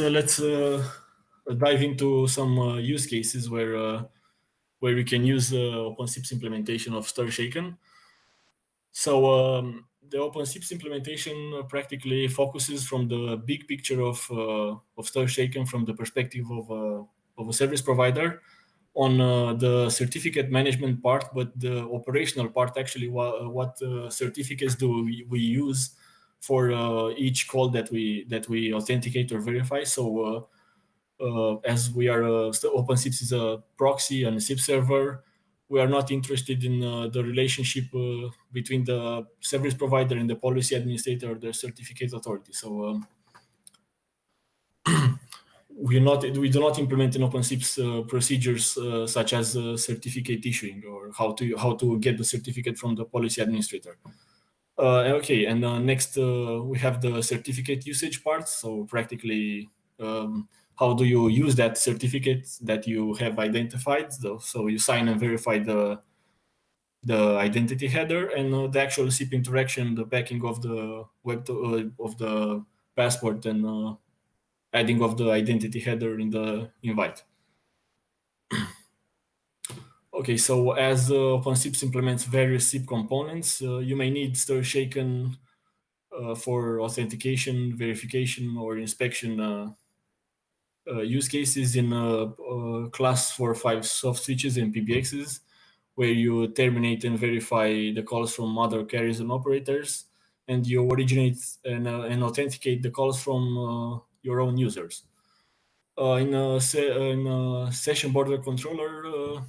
dive into some use cases where we can use OpenSIPS implementation of StirShaken. So the OpenSIPS implementation practically focuses from the big picture of StirShaken from the perspective of a service provider on the certificate management part, but the operational part, actually what certificates do we use for each call that we authenticate or verify. So as we are OpenSIPS is a proxy and a SIP server, we are not interested in the relationship between the service provider and the policy administrator or the certificate authority. So we do not implement in OpenSIPS procedures such as certificate issuing or how to get the certificate from the policy administrator. Okay, and next we have the certificate usage part. So practically, how do you use that certificate that you have identified? So you sign and verify the identity header, and the actual SIP interaction, the backing of the of the passport, and adding of the identity header in the invite. Okay, so as OpenSIPS implements various SIP components, you may need StirShaken for authentication, verification, or inspection use cases in class 4.5 soft switches and PBXs, where you terminate and verify the calls from other carriers and operators, and you originate and authenticate the calls from your own users. In a session border controller,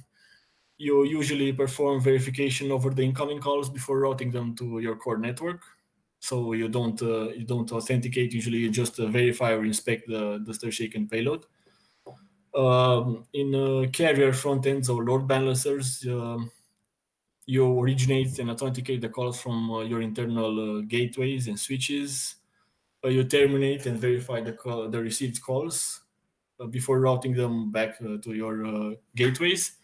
you usually perform verification over the incoming calls before routing them to your core network. So you don't authenticate. Usually, you just verify or inspect the stir shaken payload. In carrier front ends or load balancers, you originate and authenticate the calls from your internal gateways and switches. You terminate and verify the received calls before routing them back to your gateways.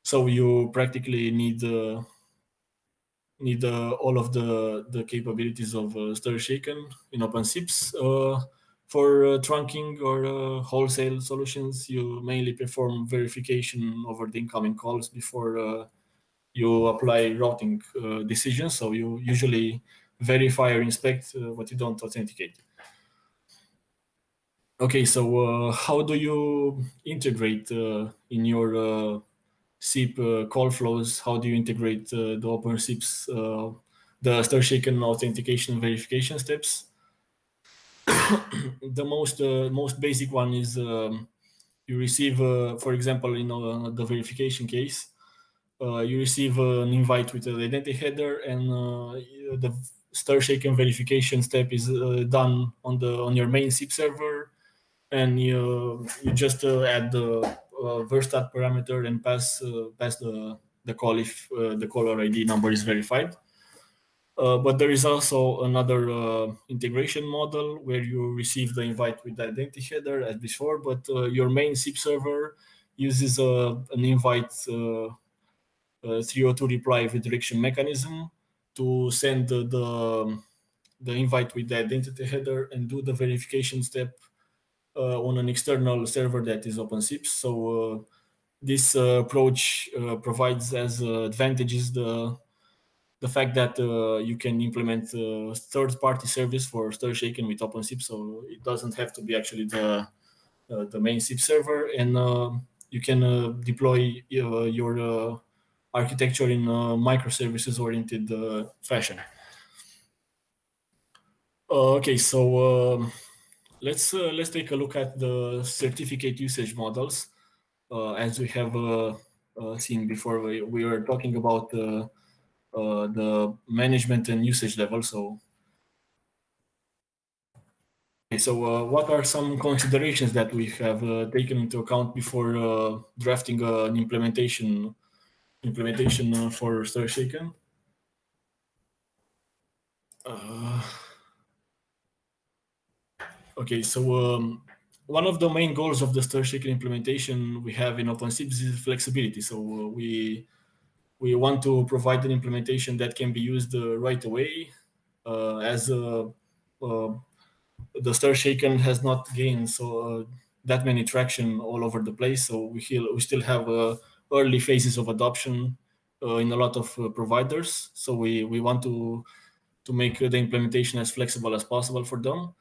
So you practically need all of the capabilities of stir shaken in OpenSIPS. For trunking or wholesale solutions, you mainly perform verification over the incoming calls before you apply routing decisions. So you usually verify or inspect what you don't authenticate. Okay, so how do you integrate in your SIP call flows? How do you integrate the OpenSIPs, the stir shaken authentication and verification steps? The most basic one is you receive, for example, in the verification case, you receive an invite with an identity header, and the stir shaken verification step is done on your main SIP server, and you just add the verstat parameter and pass the call if the caller ID number is verified. But there is also another integration model where you receive the invite with the identity header as before, but your main SIP server uses an invite 302 reply redirection mechanism to send the invite with the identity header and do the verification step on an external server that is OpenSIPS. So this approach provides as advantages the fact that you can implement third-party service for stir shaken with OpenSIPS, so it doesn't have to be actually the main SIP server, and you can deploy your architecture in microservices-oriented fashion. Okay, so let's take a look at the certificate usage models. As we have seen before, we were talking about the management and usage level. So, okay, so what are some considerations that we have taken into account before drafting an implementation for stir shaken? Okay, so one of the main goals of the stir shaken implementation we have in OpenSIPS is flexibility. So we want to provide an implementation that can be used right away, as the stir shaken has not gained that many traction all over the place. So we still have early phases of adoption in a lot of providers. So we want to make the implementation as flexible as possible for them.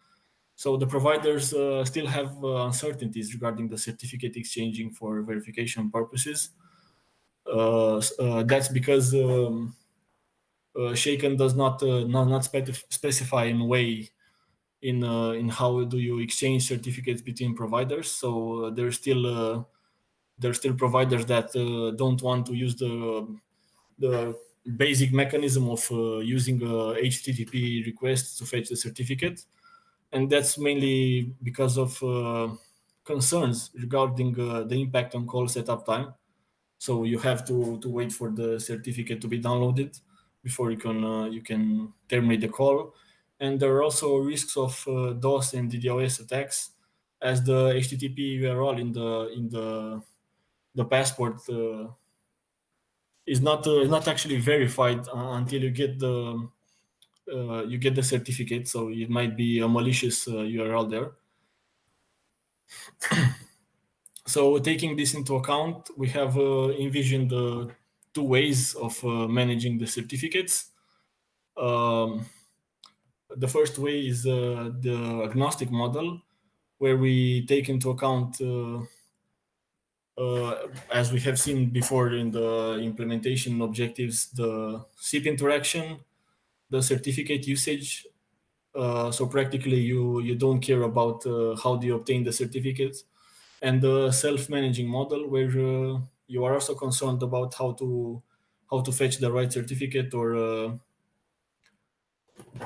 So the providers still have uncertainties regarding the certificate exchanging for verification purposes. That's because Shaken does not specify in a way in how do you exchange certificates between providers. So there's still providers that don't want to use the basic mechanism of using a HTTP request to fetch the certificate. And that's mainly because of concerns regarding the impact on call setup time. So you have to wait for the certificate to be downloaded before you can terminate the call. And there are also risks of DOS and DDoS attacks, as the HTTP URL in the passport is not actually verified until you get the certificate. So it might be a malicious URL there. So taking this into account, we have envisioned two ways of managing the certificates. The first way is the agnostic model, where we take into account, as we have seen before in the implementation objectives, the SIP interaction, the certificate usage. So practically, you don't care about how do you obtain the certificate, and the self-managing model, where you are also concerned about how to fetch the right certificate, or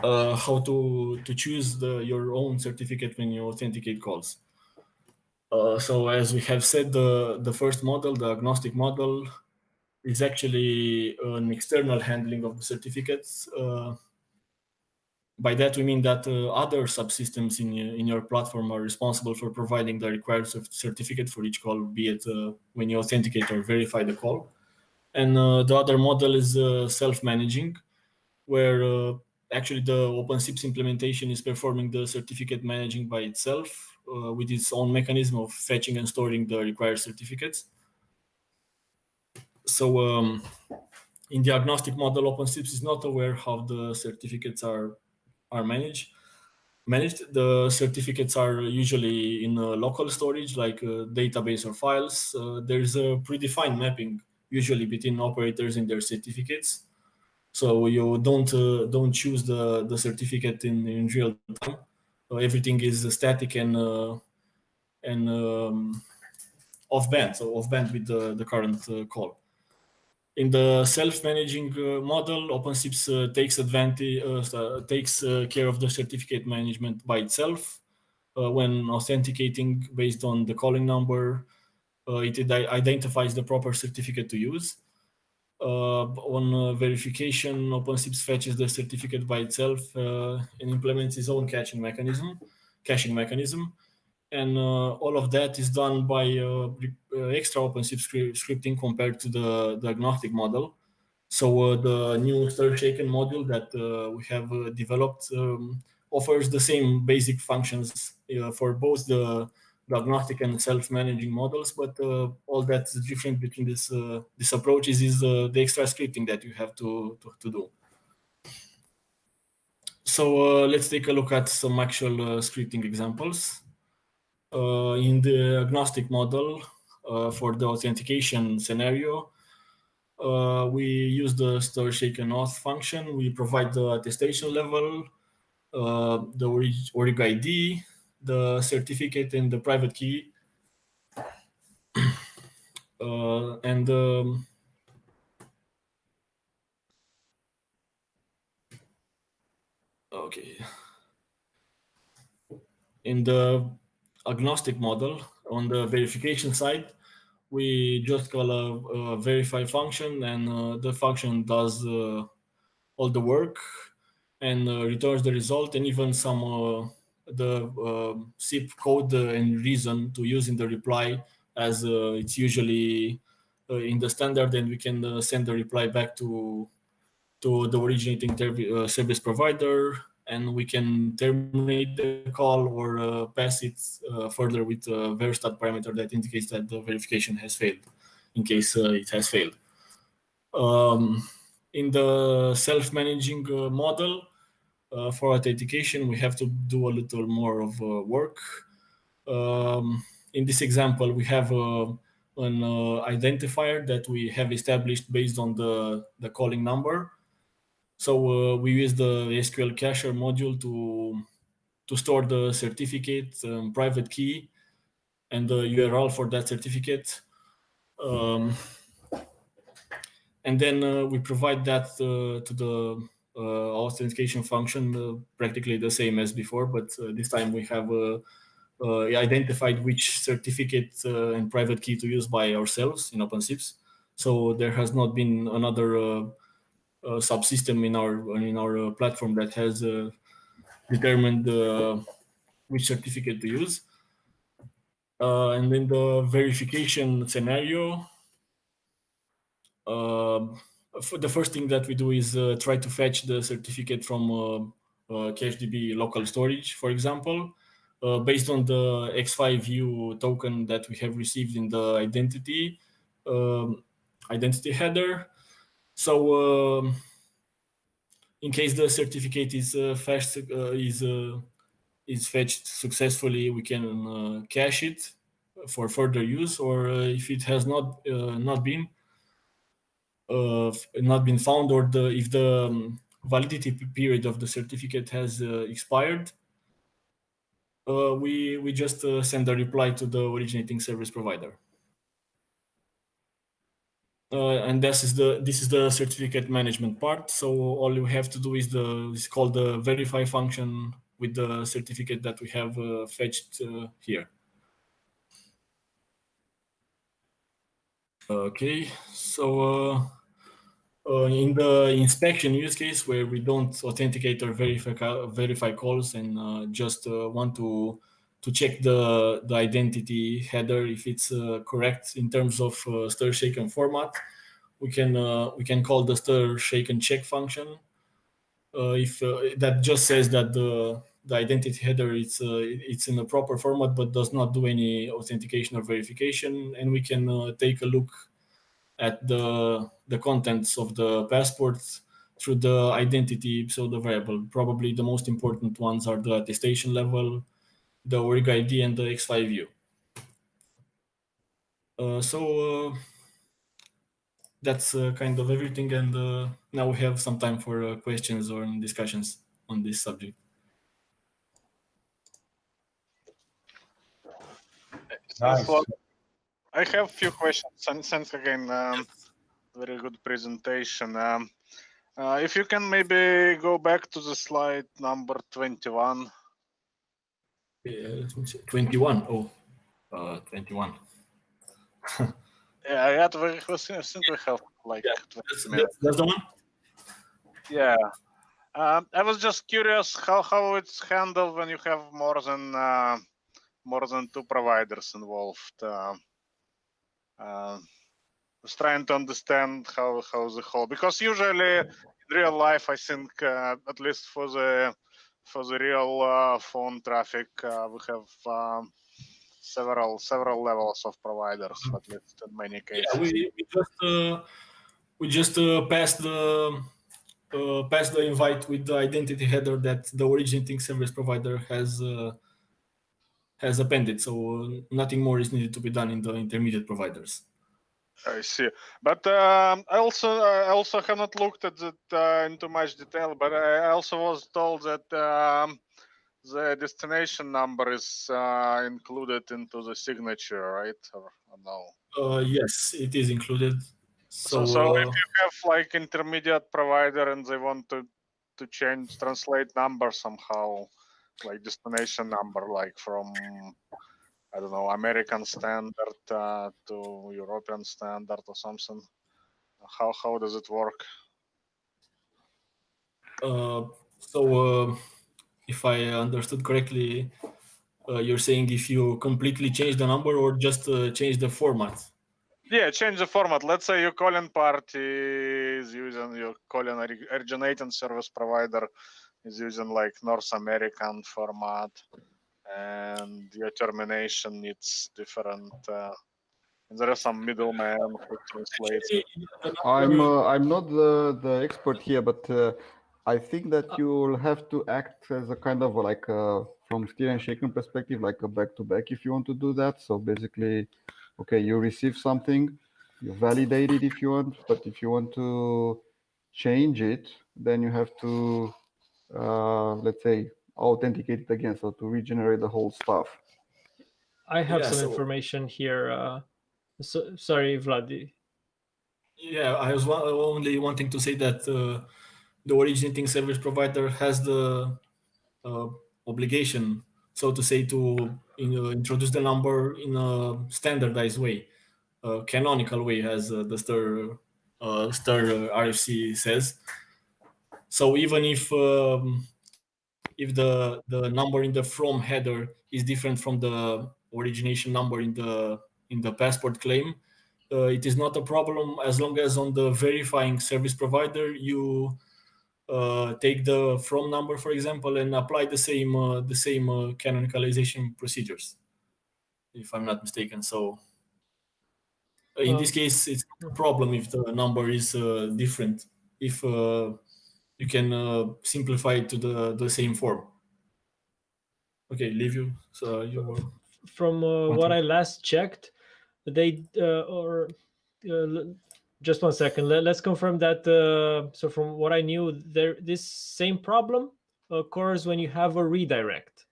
how to choose your own certificate when you authenticate calls. So as we have said, the first model, the agnostic model, is actually an external handling of the certificates. By that we mean that other subsystems in your platform are responsible for providing the required certificate for each call, be it when you authenticate or verify the call. And the other model is self-managing, where actually the OpenSIPS implementation is performing the certificate managing by itself with its own mechanism of fetching and storing the required certificates. So in the agnostic model, OpenSIPS is not aware how the certificates are managed. The certificates are usually in local storage, like a database or files. There's a predefined mapping usually between operators in their certificates. So you don't choose the certificate in real time. Everything is static and off band, so off band with the current call. In the self-managing model, OpenSIPS takes care of the certificate management by itself. When authenticating based on the calling number, it identifies the proper certificate to use. On verification, OpenSIPS fetches the certificate by itself and implements its own caching mechanism. And all of that is done by extra OpenSIPS scripting compared to the agnostic model. So the new stir-shaken module that we have developed offers the same basic functions for both the agnostic and self-managing models, but all that's different between this approaches is the extra scripting that you have to do. So let's take a look at some actual scripting examples. In the agnostic model, for the authentication scenario, we use the stir shaken auth function. We provide the attestation level, the org ID, the certificate, and the private key. Okay. In the agnostic model, on the verification side, we just call a verify function, and the function does all the work and returns the result, and even some the SIP code and reason to use in the reply, as it's usually in the standard, and we can send the reply back to the originating service provider, and we can terminate the call or pass it further with a verstat parameter that indicates that the verification has failed, in case it has failed. In the self-managing model, for authentication, we have to do a little more of work. In this example, we have an identifier that we have established based on the calling number. So we use the SQL cacher module to store the certificate, private key, and the URL for that certificate. And then we provide that to the authentication function, practically the same as before, but this time we have identified which certificate and private key to use by ourselves in OpenSIPS. So there has not been another subsystem in our platform that has determined which certificate to use. And in the verification scenario, for the first thing that we do is try to fetch the certificate from CacheDB local storage, for example, based on the X5U token that we have received in the identity header. So in case the certificate is fetched successfully, we can cache it for further use, or if it has not been found, or if the validity period of the certificate has expired, we just send a reply to the originating service provider. and this is the certificate management part. So all you have to do is called the verify function with the certificate that we have fetched here. Okay, so in the inspection use case where we don't authenticate or verify calls and just want to check the identity header if it's correct in terms of stir shaken format, we can call the stir shaken check function. If that just says that the identity header it's in a proper format but does not do any authentication or verification, and we can take a look at the contents of the passport through the identity pseudo variable. Probably the most important ones are the attestation level, the ORIG ID, and the X5U. So that's kind of everything, and now we have some time for questions or discussions on this subject. Nice. I have a few questions. Thanks again. Very good presentation. If you can maybe go back to the slide number 21. 21. Oh, 21. Yeah, I think we have like 20 minutes. That's the one? Yeah. I was just curious how it's handled when you have more than two providers involved. Was trying to understand how the whole, because usually in real life I think at least for the real phone traffic we have several levels of providers, at least in many cases. Yeah, we just pass the invite with the identity header that the originating service provider has appended. So nothing more is needed to be done in the intermediate providers. I see, but I also have not looked at it into much detail. But I also was told that the destination number is included into the signature, right? Or no? Yes, it is included. So if you have like intermediate provider and they want to translate number somehow, like destination number, like from, I don't know, American standard to European standard or something, how does it work? So if I understood correctly, you're saying if you completely change the number or just change the format? Yeah, change the format. Let's say your calling party is using your calling originating service provider is using like North American format, and your termination needs different. And there is some middleman who translates. I'm not the expert here, but I think that you'll have to act as a kind of like from stir and shaken perspective, like a back-to-back if you want to do that. So basically, okay, you receive something, you validate it if you want, but if you want to change it, then you have to, let's say, authenticate it again, so to regenerate the whole stuff. I have some information here. Sorry, Vlad. Yeah, I was only wanting to say that the originating service provider has the obligation, so to say, to introduce the number in a standardized way, a canonical way, as the stir RFC says. So even if the number in the from header is different from the origination number in the passport claim, it is not a problem as long as on the verifying service provider you take the from number, for example, and apply the same canonicalization procedures, if I'm not mistaken. So in this case, it's not a problem if the number is different, if you can simplify it to the same form. Okay, leave you. So you were... From what I last checked, they just one second. Let's confirm that. So from what I knew, this same problem occurs when you have a redirect,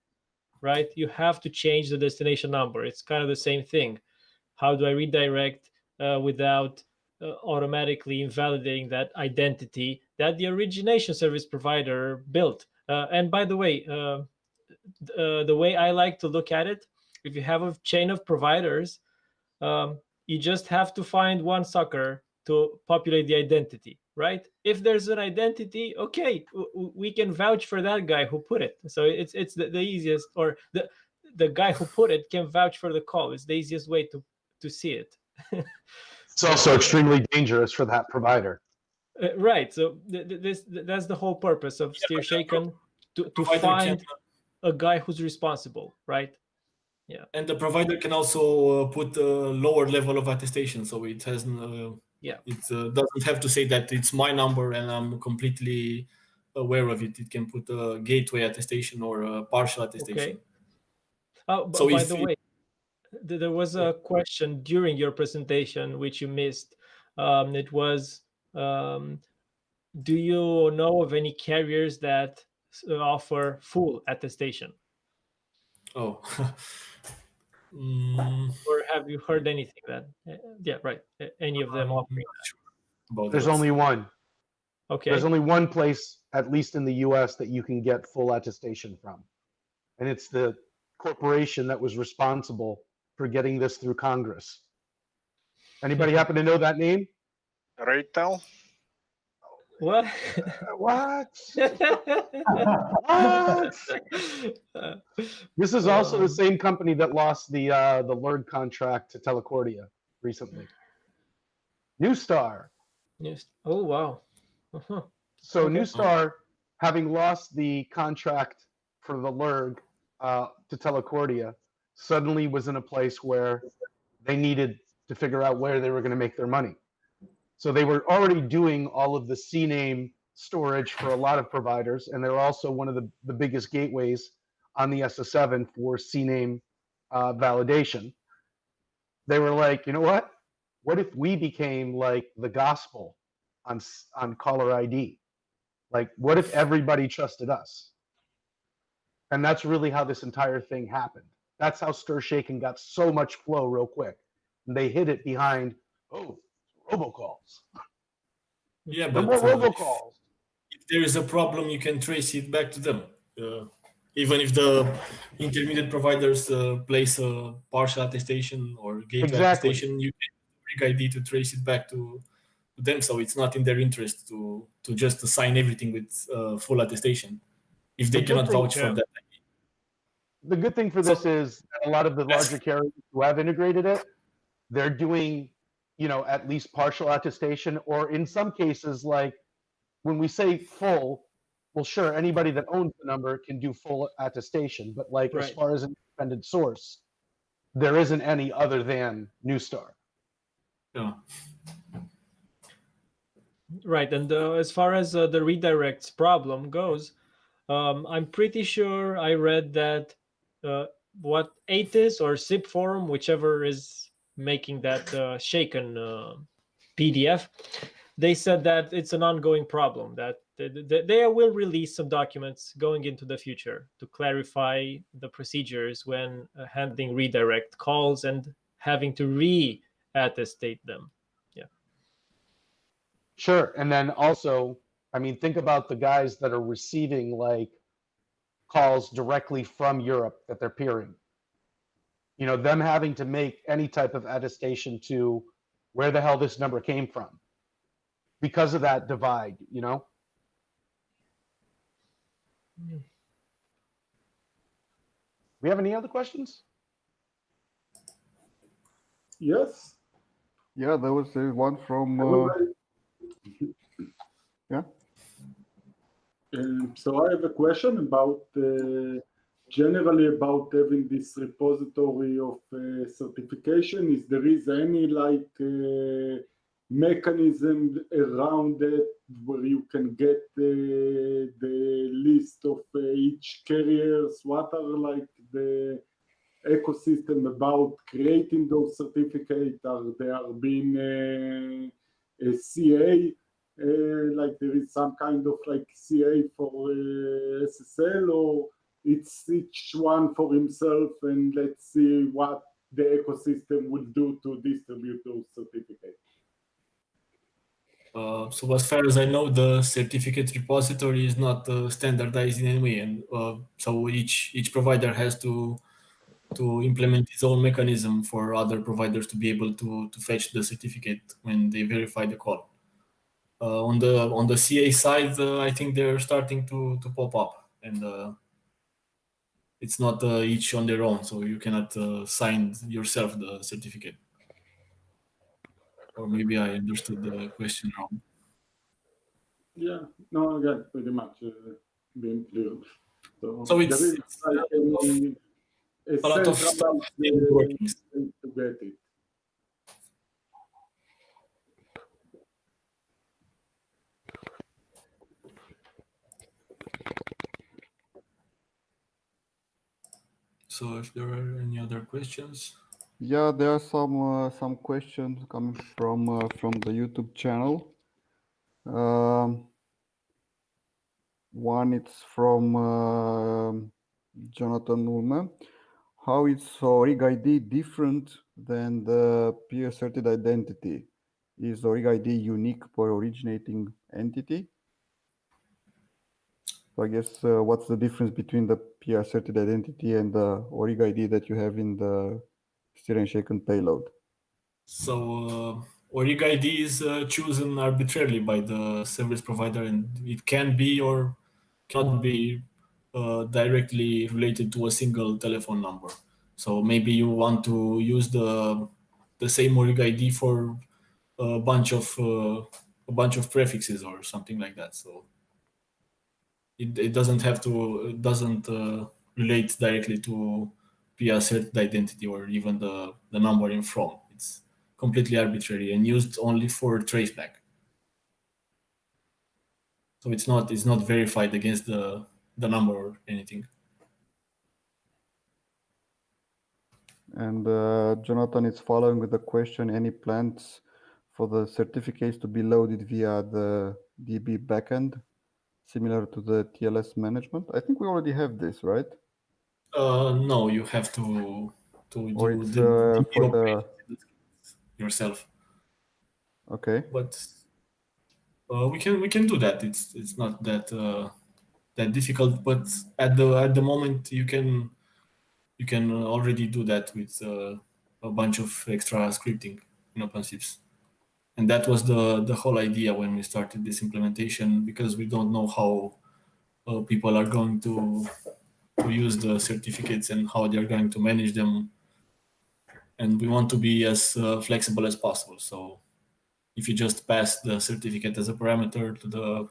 right? You have to change the destination number. It's kind of the same thing. How do I redirect without automatically invalidating that identity that the origination service provider built. And by the way, the way I like to look at it, if you have a chain of providers, you just have to find one sucker to populate the identity, right? If there's an identity, okay, we can vouch for that guy who put it. So it's the easiest, or the guy who put it can vouch for the call. It's the easiest way to see it. It's also extremely dangerous for that provider. Right. So that's the whole purpose of SteerShaken, to find a guy who's responsible, right? Yeah. And the provider can also put a lower level of attestation, so it has it doesn't have to say that it's my number and I'm completely aware of it. It can put a gateway attestation or a partial attestation. Okay. Oh, so by the way, there was a question during your presentation which you missed. It was, do you know of any carriers that offer full attestation? Oh. Or have you heard anything that? Yeah, right. Any of them offering that? There's only one. Okay. There's only one place, at least in the US, that you can get full attestation from. And it's the corporation that was responsible for getting this through Congress. Anybody happen to know that name? Raytel? What? What? What? This is also the same company that lost the LERD contract to Telecordia recently. Newstar. Oh, wow. Uh-huh. So Okay. Newstar, having lost the contract for the LERG to Telecordia, suddenly was in a place where they needed to figure out where they were going to make their money. So they were already doing all of the CNAME storage for a lot of providers, and they're also one of the biggest gateways on the SS7 for CNAME validation. They were like, you know what? What if we became like the gospel on caller ID? Like, what if everybody trusted us? And that's really how this entire thing happened. That's how SteerShaken got so much flow real quick. And they hid it behind, robocalls. Yeah, No but more robocalls. if there is a problem, you can trace it back to them. Even if the intermediate providers place a partial attestation or gateway attestation, you can use Rig ID to trace it back to them. So it's not in their interest to just assign everything with full attestation if they cannot vouch for that. The good thing for this is that a lot of the larger carriers who have integrated it, they're doing, at least partial attestation, or in some cases, like when we say full, well, sure, anybody that owns the number can do full attestation, but like as far as an independent source, there isn't any other than Newstar. Yeah. Right, and as far as the redirects problem goes, I'm pretty sure I read that what ATIS or SIP forum, whichever is making that shaken PDF, they said that it's an ongoing problem, that they will release some documents going into the future to clarify the procedures when handling redirect calls and having to re-attestate them. Yeah. Sure, and then also, I mean, think about the guys that are receiving like calls directly from Europe that they're peering. Them having to make any type of attestation to where the hell this number came from because of that divide, We have any other questions? Yes. Yeah, there was one from. Yeah. So I have a question about generally about having this repository of certification. Is there is any mechanism around it where you can get the list of each carriers? What are the ecosystem about creating those certificates? Are they being a CA? There is some kind of CA for SSL, or it's each one for himself, and let's see what the ecosystem will do to distribute those certificates. So as far as I know, the certificate repository is not standardized in any way, and so each provider has to implement its own mechanism for other providers to be able to fetch the certificate when they verify the call. On the CA side, I think they're starting to pop up, and it's not each on their own, so you cannot sign yourself the certificate. Or maybe I understood the question wrong. Yeah, no, yeah, pretty much being clear. So it's there is like a lot of stuff in workings. to get it. So if there are any other questions. Yeah, there are some questions coming from the YouTube channel. One it's from Jonathan Ulme. How is ORIG ID different than the peer-asserted identity? Is ORIG ID unique per originating entity? So I guess what's the difference between the peer-asserted identity and the ORIG ID that you have in the steer and shaken payload? So ORIG ID is chosen arbitrarily by the service provider, and it can be or cannot be directly related to a single telephone number. So maybe you want to use the same ORIG ID for a bunch of prefixes or something like that. So it doesn't have to relate directly to peer-asserted identity or even the number in from. It's completely arbitrary and used only for traceback. So it's not verified against the number or anything. And Jonathan is following with the question: any plans for the certificates to be loaded via the DB backend, similar to the TLS management? I think we already have this, right? No, you have to or do it's the for the yourself. Okay. But we can do that. It's not that that difficult. But at the moment, you can already do that with a bunch of extra scripting in OpenSIPS. And that was the whole idea when we started this implementation, because we don't know how people are going to use the certificates and how they're going to manage them. And we want to be as flexible as possible. So if you just pass the certificate as a parameter to the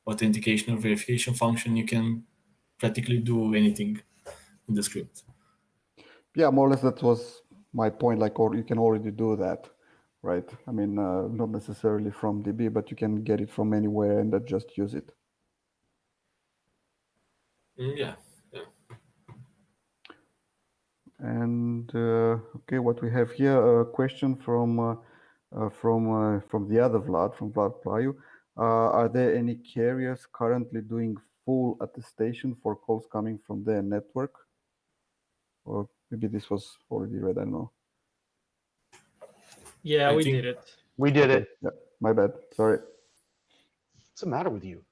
authentication or verification function, you can practically do anything in the script. Yeah, more or less that was my point. Like, or you can already do that, right? I mean, not necessarily from DB, but you can get it from anywhere and just use it. Yeah. And okay, what we have here, a question from the other Vlad, from Vlad Patrascu. Are there any carriers currently doing full attestation for calls coming from their network? Or maybe this was already read, I don't know. Yeah, we did it. We did it. Yeah, my bad. Sorry. What's the matter with you?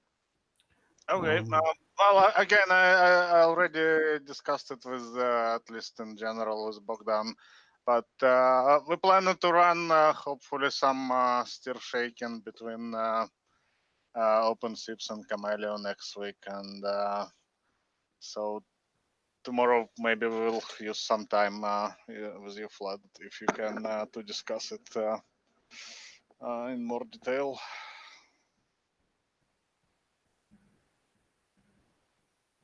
Okay. Well, again, I already discussed it with, at least in general, with Bogdan. But we plan to run, hopefully, some steer shaking between OpenSIPS and Chameleon next week. And so tomorrow, maybe we'll use some time with you, Vlad, if you can, to discuss it in more detail.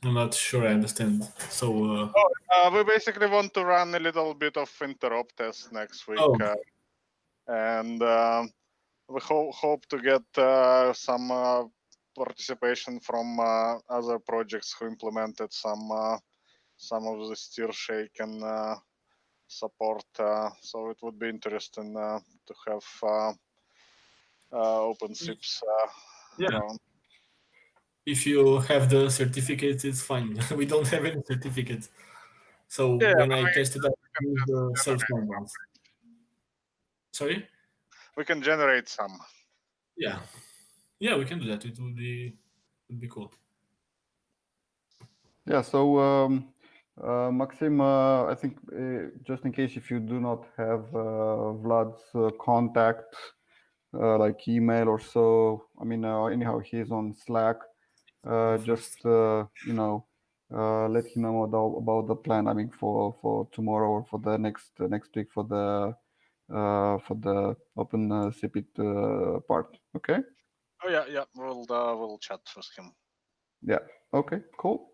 I'm not sure I understand. So we basically want to run a little bit of interop test next week, and we hope to get some participation from other projects who implemented some of the steer shake and support. So it would be interesting to have OpenSIPS around. If you have the certificates, it's fine. We don't have any certificates. So Yeah, when I tested out the self-signed ones. Sorry? We can generate some. Yeah, we can do that. It would be cool. Yeah. So Maxim, I think just in case if you do not have Vlad's contact, like email or so, I mean, anyhow, he's on Slack. Just you know, let him know about the plan. I mean, for tomorrow or for the next week for the OpenSIPS part. Okay. Oh yeah. We'll chat with him. Yeah. Okay. Cool.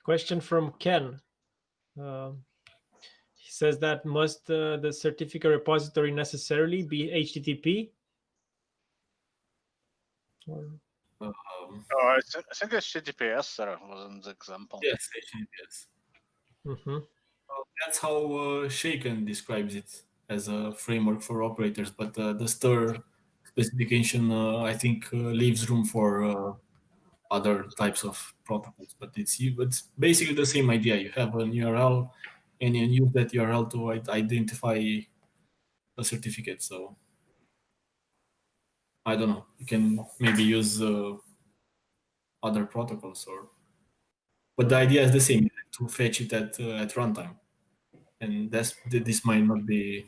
Question from Ken. He says that must the certificate repository necessarily be HTTP? I think HTTPS was in the example. Yes, HTTPS. That's how Shaken describes it as a framework for operators, but the stir specification, I think, leaves room for other types of protocols. But it's basically the same idea. You have an URL, and you use that URL to identify a certificate. So I don't know. You can maybe use other protocols, but the idea is the same: to fetch it at runtime. And this might not be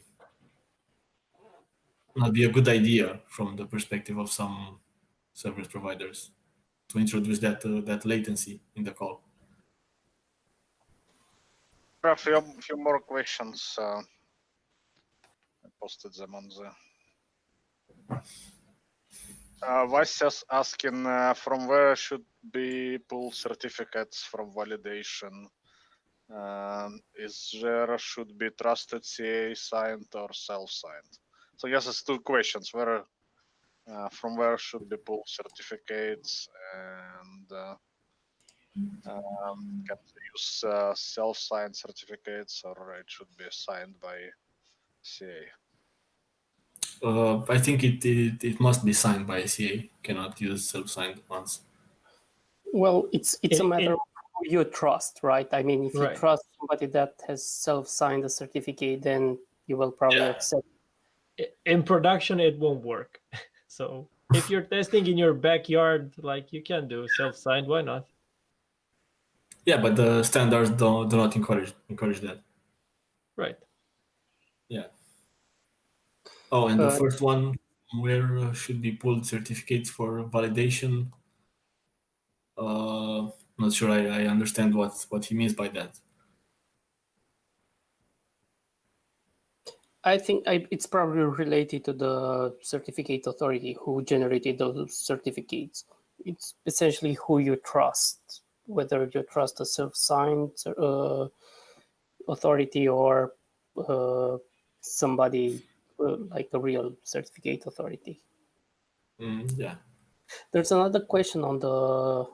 a good idea from the perspective of some service providers to introduce that latency in the call. A few more questions. I posted them on the. Vasy's asking from where should be pull certificates from validation. Is there should be trusted CA signed or self-signed? So yes, it's two questions. Where from where should be pull certificates, and can use self-signed certificates, or it should be signed by CA? I think it must be signed by a CA. Cannot use self-signed ones. Well, it's a matter of who you trust, right? I mean, if you Right. trust somebody that has self-signed a certificate, then you will probably accept. In production, it won't work. So if you're testing in your backyard, like you can do self-signed, why not? Yeah, but the standards do not encourage that. Right. Yeah. Oh, and the first one, where should be pulled certificates for validation? Not sure I understand what he means by that. I think it's probably related to the certificate authority who generated those certificates. It's essentially who you trust, whether you trust a self-signed authority or somebody like the real certificate authority. Yeah. There's another question on the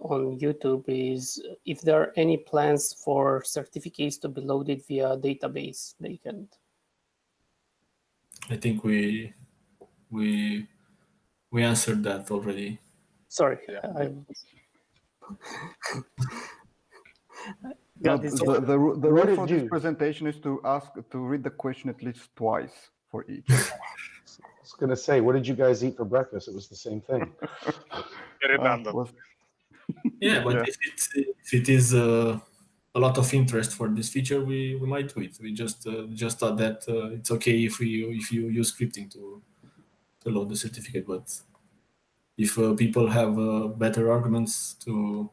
on YouTube is if there are any plans for certificates to be loaded via database backend. I think we answered that already. Sorry, No, the rule for this presentation is to read the question at least twice for each. I was going to say, what did you guys eat for breakfast? It was the same thing. Redundant. Yeah, but if it is a lot of interest for this feature, we might do it. We just thought that it's okay if you use scripting to load the certificate, but if people have better arguments to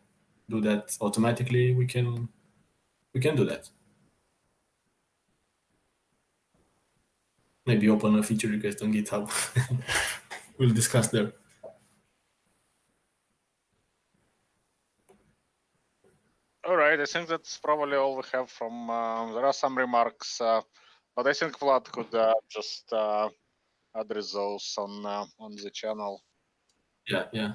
do that automatically, we can do that. Maybe open a feature request on GitHub. We'll discuss there. All right, I think that's probably all we have from. There are some remarks, but I think Vlad could just address those on the channel. Yeah.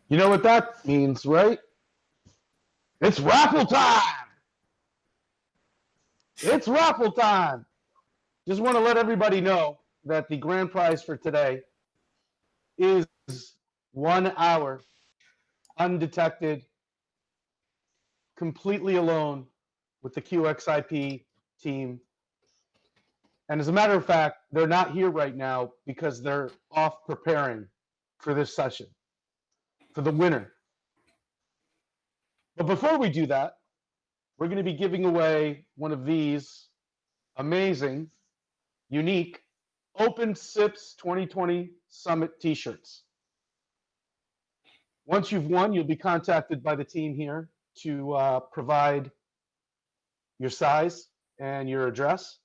You know what that means, right? It's raffle time! It's raffle time! Just want to let everybody know that the grand prize for today is 1 hour undetected, completely alone with the QXIP team And as a matter of fact, they're not here right now because they're off preparing for this session, for the winner. But before we do that, we're going to be giving away one of these amazing, unique OpenSIPS 2020 Summit t-shirts. Once you've won, you'll be contacted by the team here to provide your size and your address,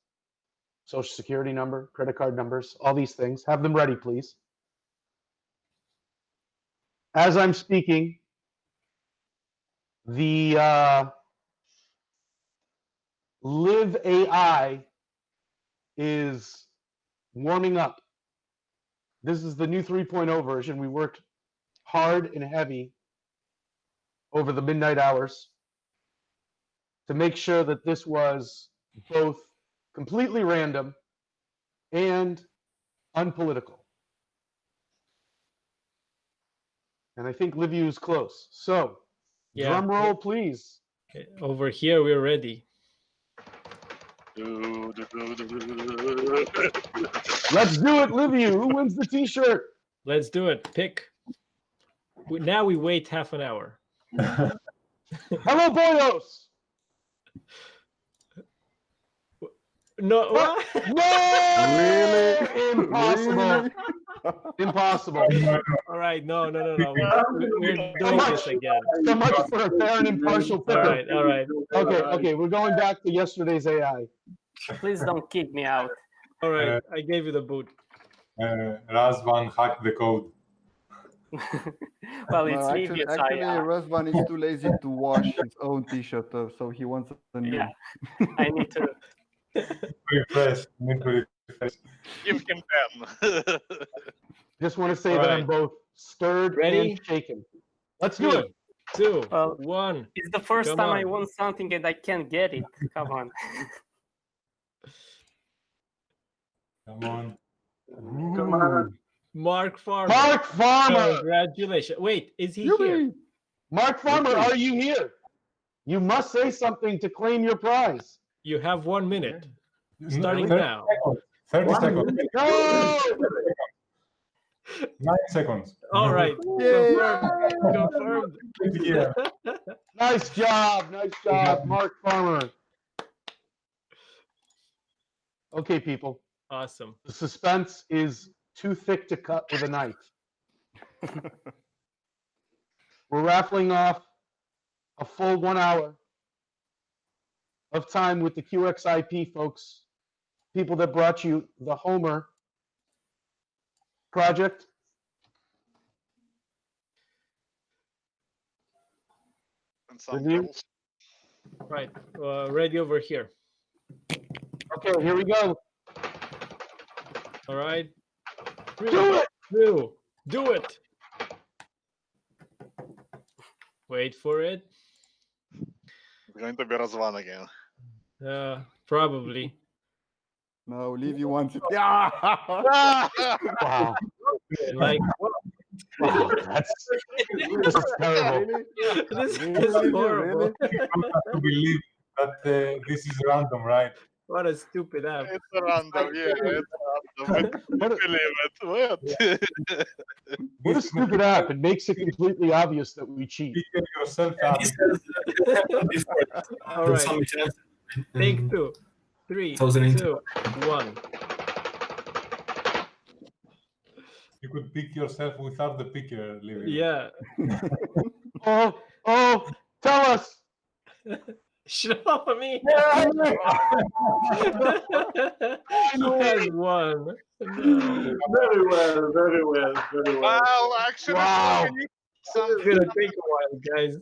social security number, credit card numbers, all these things. Have them ready, please. As I'm speaking, the Live AI is warming up. This is the new 3.0 version. We worked hard and heavy over the midnight hours to make sure that this was both completely random and unpolitical. And I think Liviu is close. So, Yeah. drum roll, please. Okay, over here, we're ready. Let's do it, Liviu. Who wins the t-shirt? Let's do it. Pick. Now we wait half an hour. Hello, Boyos. No. What? No! Really? Impossible. Really? Impossible. All right. No. We're doing this again. So much for a fair and impartial picker. All right. Okay. We're going back to yesterday's AI. Please don't kick me out. All right. I gave you the boot. Razvan hacked the code. Well, it's No, actually, Liviu's AI. Razvan is too lazy to wash his own t-shirt, so he wants a new. Yeah, I need to. Refresh. Need to refresh. Give him 10. Just want to say All that right. I'm both stirred Ready? and shaken. Let's do it. 2, Well, 1. It's the first Come time I on. won something and I can't get it. Come on. Come on. Mark Farmer. Mark Farmer. Congratulations. Wait, is he Yippee! here? Mark Farmer, are you here? You must say something to claim your prize. You have 1 minute. Starting 30 now. seconds. 30 seconds. Go! 9 seconds. All right. Yay! Confirmed. Yeah. Nice job, Mark Farmer. Okay, people. Awesome. The suspense is too thick to cut with a knife. We're raffling off a full 1 hour of time with the QXIP folks, people that brought you the Homer project. And some Review? kills. Right. Ready over here. Okay, here we go. All right. Do it! Do it. Wait for it. It's going to be Razvan again. Probably. No, Liviu wants it. Yeah. Wow. Like, Wow, this is terrible. Really? this Really, is Liviu, horrible. You have to believe that this is random, right? What a stupid app. It's random, yeah, it's random. But believe it. What? What a stupid app. It makes it completely obvious that we cheat. Figure yourself out. All right. Take 2, 3, 2, 1. You could pick yourself without the picker, Liviu. Yeah. Oh, tell us. Show me. He has 1. No. Very well. Well, actually, Wow. we need It's some, gonna take a while, guys.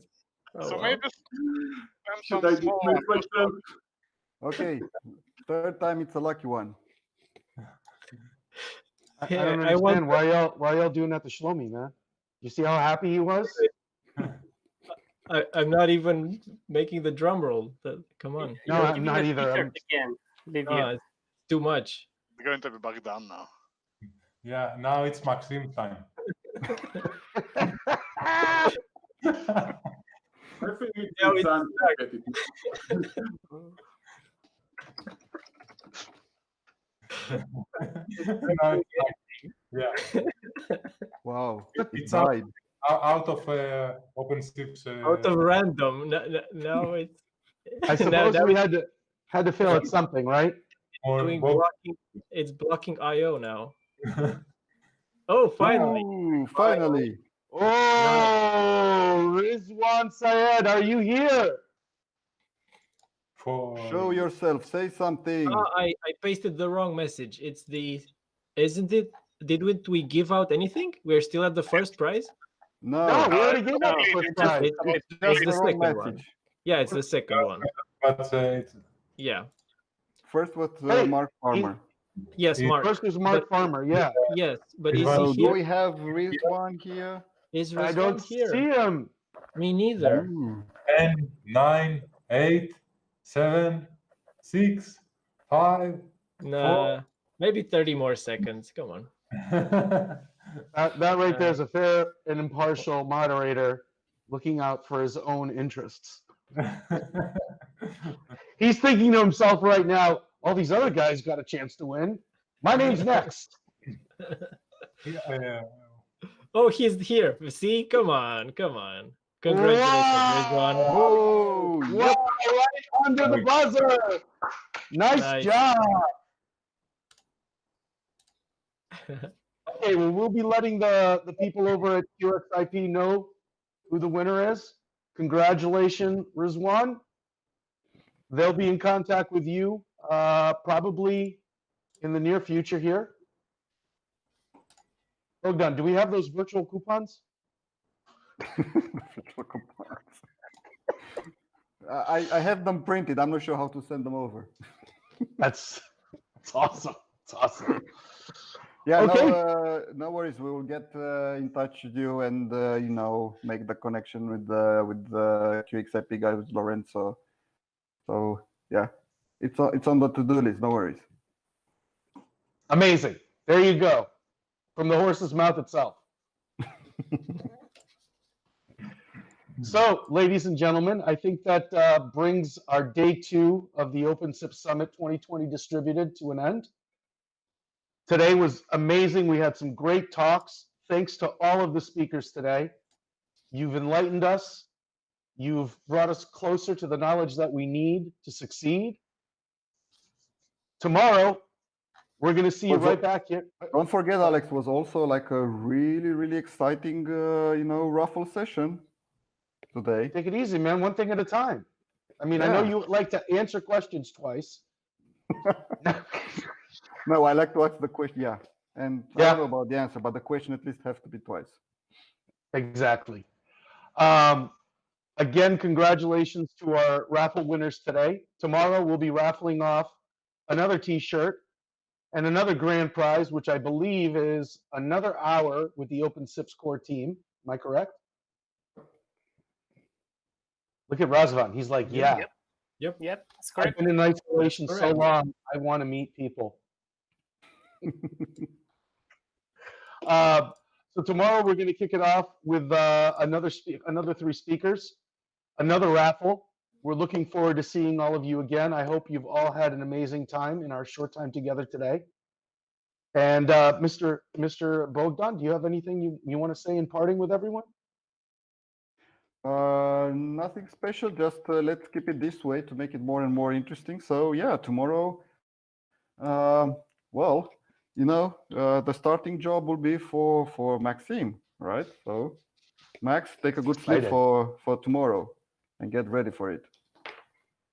Oh, so well. maybe Should some I small dismiss myself? Okay, third time it's a lucky one. I Yeah, don't I want- understand why y'all doing that to Shlomi, man. You see how happy he was? I'm not even making the drum roll. Come on. No, You're I'm giving not the either. t-shirt again, Liviu. It's too much. It's going to be Bogdan now. Yeah, now it's Maxim time. I think it's Yeah, we- time to get it. No, yeah. Wow. It's Died. out of OpenSIPS. Out of random. Now it's. I suppose now we had to fail at something, right? or doing Bob- blocking. It's blocking IO now. Oh, finally! Ooh, finally. Oh, Rizwan Syed, are you here? for Show yourself. Say something. I pasted the wrong message. It's the. Isn't it? Didn't we give out anything? We're still at the first prize. No, No, we already gave out the first prize. it's It's just the the wrong second one. message. Yeah, it's the second one. but it's Yeah. First was Hey, Mark Farmer. Yes, It- Mark. First was Mark Farmer, yeah. Yes, but It is was- So he do here? we have Rizwan here? Is I Rizwan don't here? see him. Me neither. Ooh. 10, 9, 8, 7, 6, 5. Nah, maybe 30 more seconds. Come on. That right there is a fair and impartial moderator looking out for his own interests. He's thinking to himself right now, all these other guys got a chance to win. My name's next. Yeah. Oh, he's here. See? Come on. Come on. Congratulations, Rizwan. Oh, Wow, yep. right under the buzzer. Nice job. Okay, well, we'll be letting the people over at QXIP know who the winner is. Congratulations, Rizwan. They'll be in contact with you probably in the near future here. Bogdan, do we have those virtual coupons? I have them printed. I'm not sure how to send them over. That's awesome. It's awesome. Yeah, Okay. no worries. We will get in touch with you and make the connection with the QXIP guy, with Lorenzo. So yeah, it's on the to-do list. No worries. Amazing. There you go. From the horse's mouth itself. So, ladies and gentlemen, I think that brings our day 2 of the OpenSIPS Summit 2020 Distributed to an end. Today was amazing. We had some great talks. Thanks to all of the speakers today. You've enlightened us. You've brought us closer to the knowledge that we need to succeed. Tomorrow, we're going to see you right back here. Don't forget, Alex, was also like a really, really exciting, raffle session today. Take it easy, man. One thing at a time. I mean, I know Yeah. you like to answer questions twice. No, I like to ask the question. Yeah, and I Yeah. don't know about the answer, but the question at least has to be twice. Exactly. Again, congratulations to our raffle winners today. Tomorrow, we'll be raffling off another T-shirt and another grand prize, which I believe is another hour with the OpenSIPS core team. Am I correct? Look at Razvan. He's like, yeah. Yep, that's I've correct. been in isolation so Correct. long. I want to meet people. So tomorrow we're going to kick it off with another 3 speakers, another raffle. We're looking forward to seeing all of you again. I hope you've all had an amazing time in our short time together today. And Mr. Bogdan, do you have anything you want to say in parting with everyone? Nothing special. Just let's keep it this way to make it more and more interesting. So yeah, tomorrow, well, the starting job will be for Maxime, right? So Max, take a good sleep Excited. for tomorrow and get ready for it.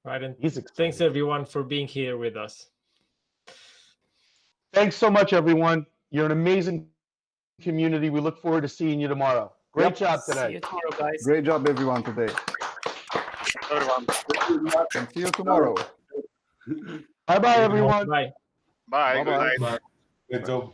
Right, and He's excited. thanks everyone for being here with us. Thanks so much, everyone. You're an amazing community. We look forward to seeing you tomorrow. Great job See today. you tomorrow, guys. Great job, everyone, today. Everyone. And see you tomorrow. Bye-bye, everyone. Bye. Bye. Bye-bye. Good night. Good job.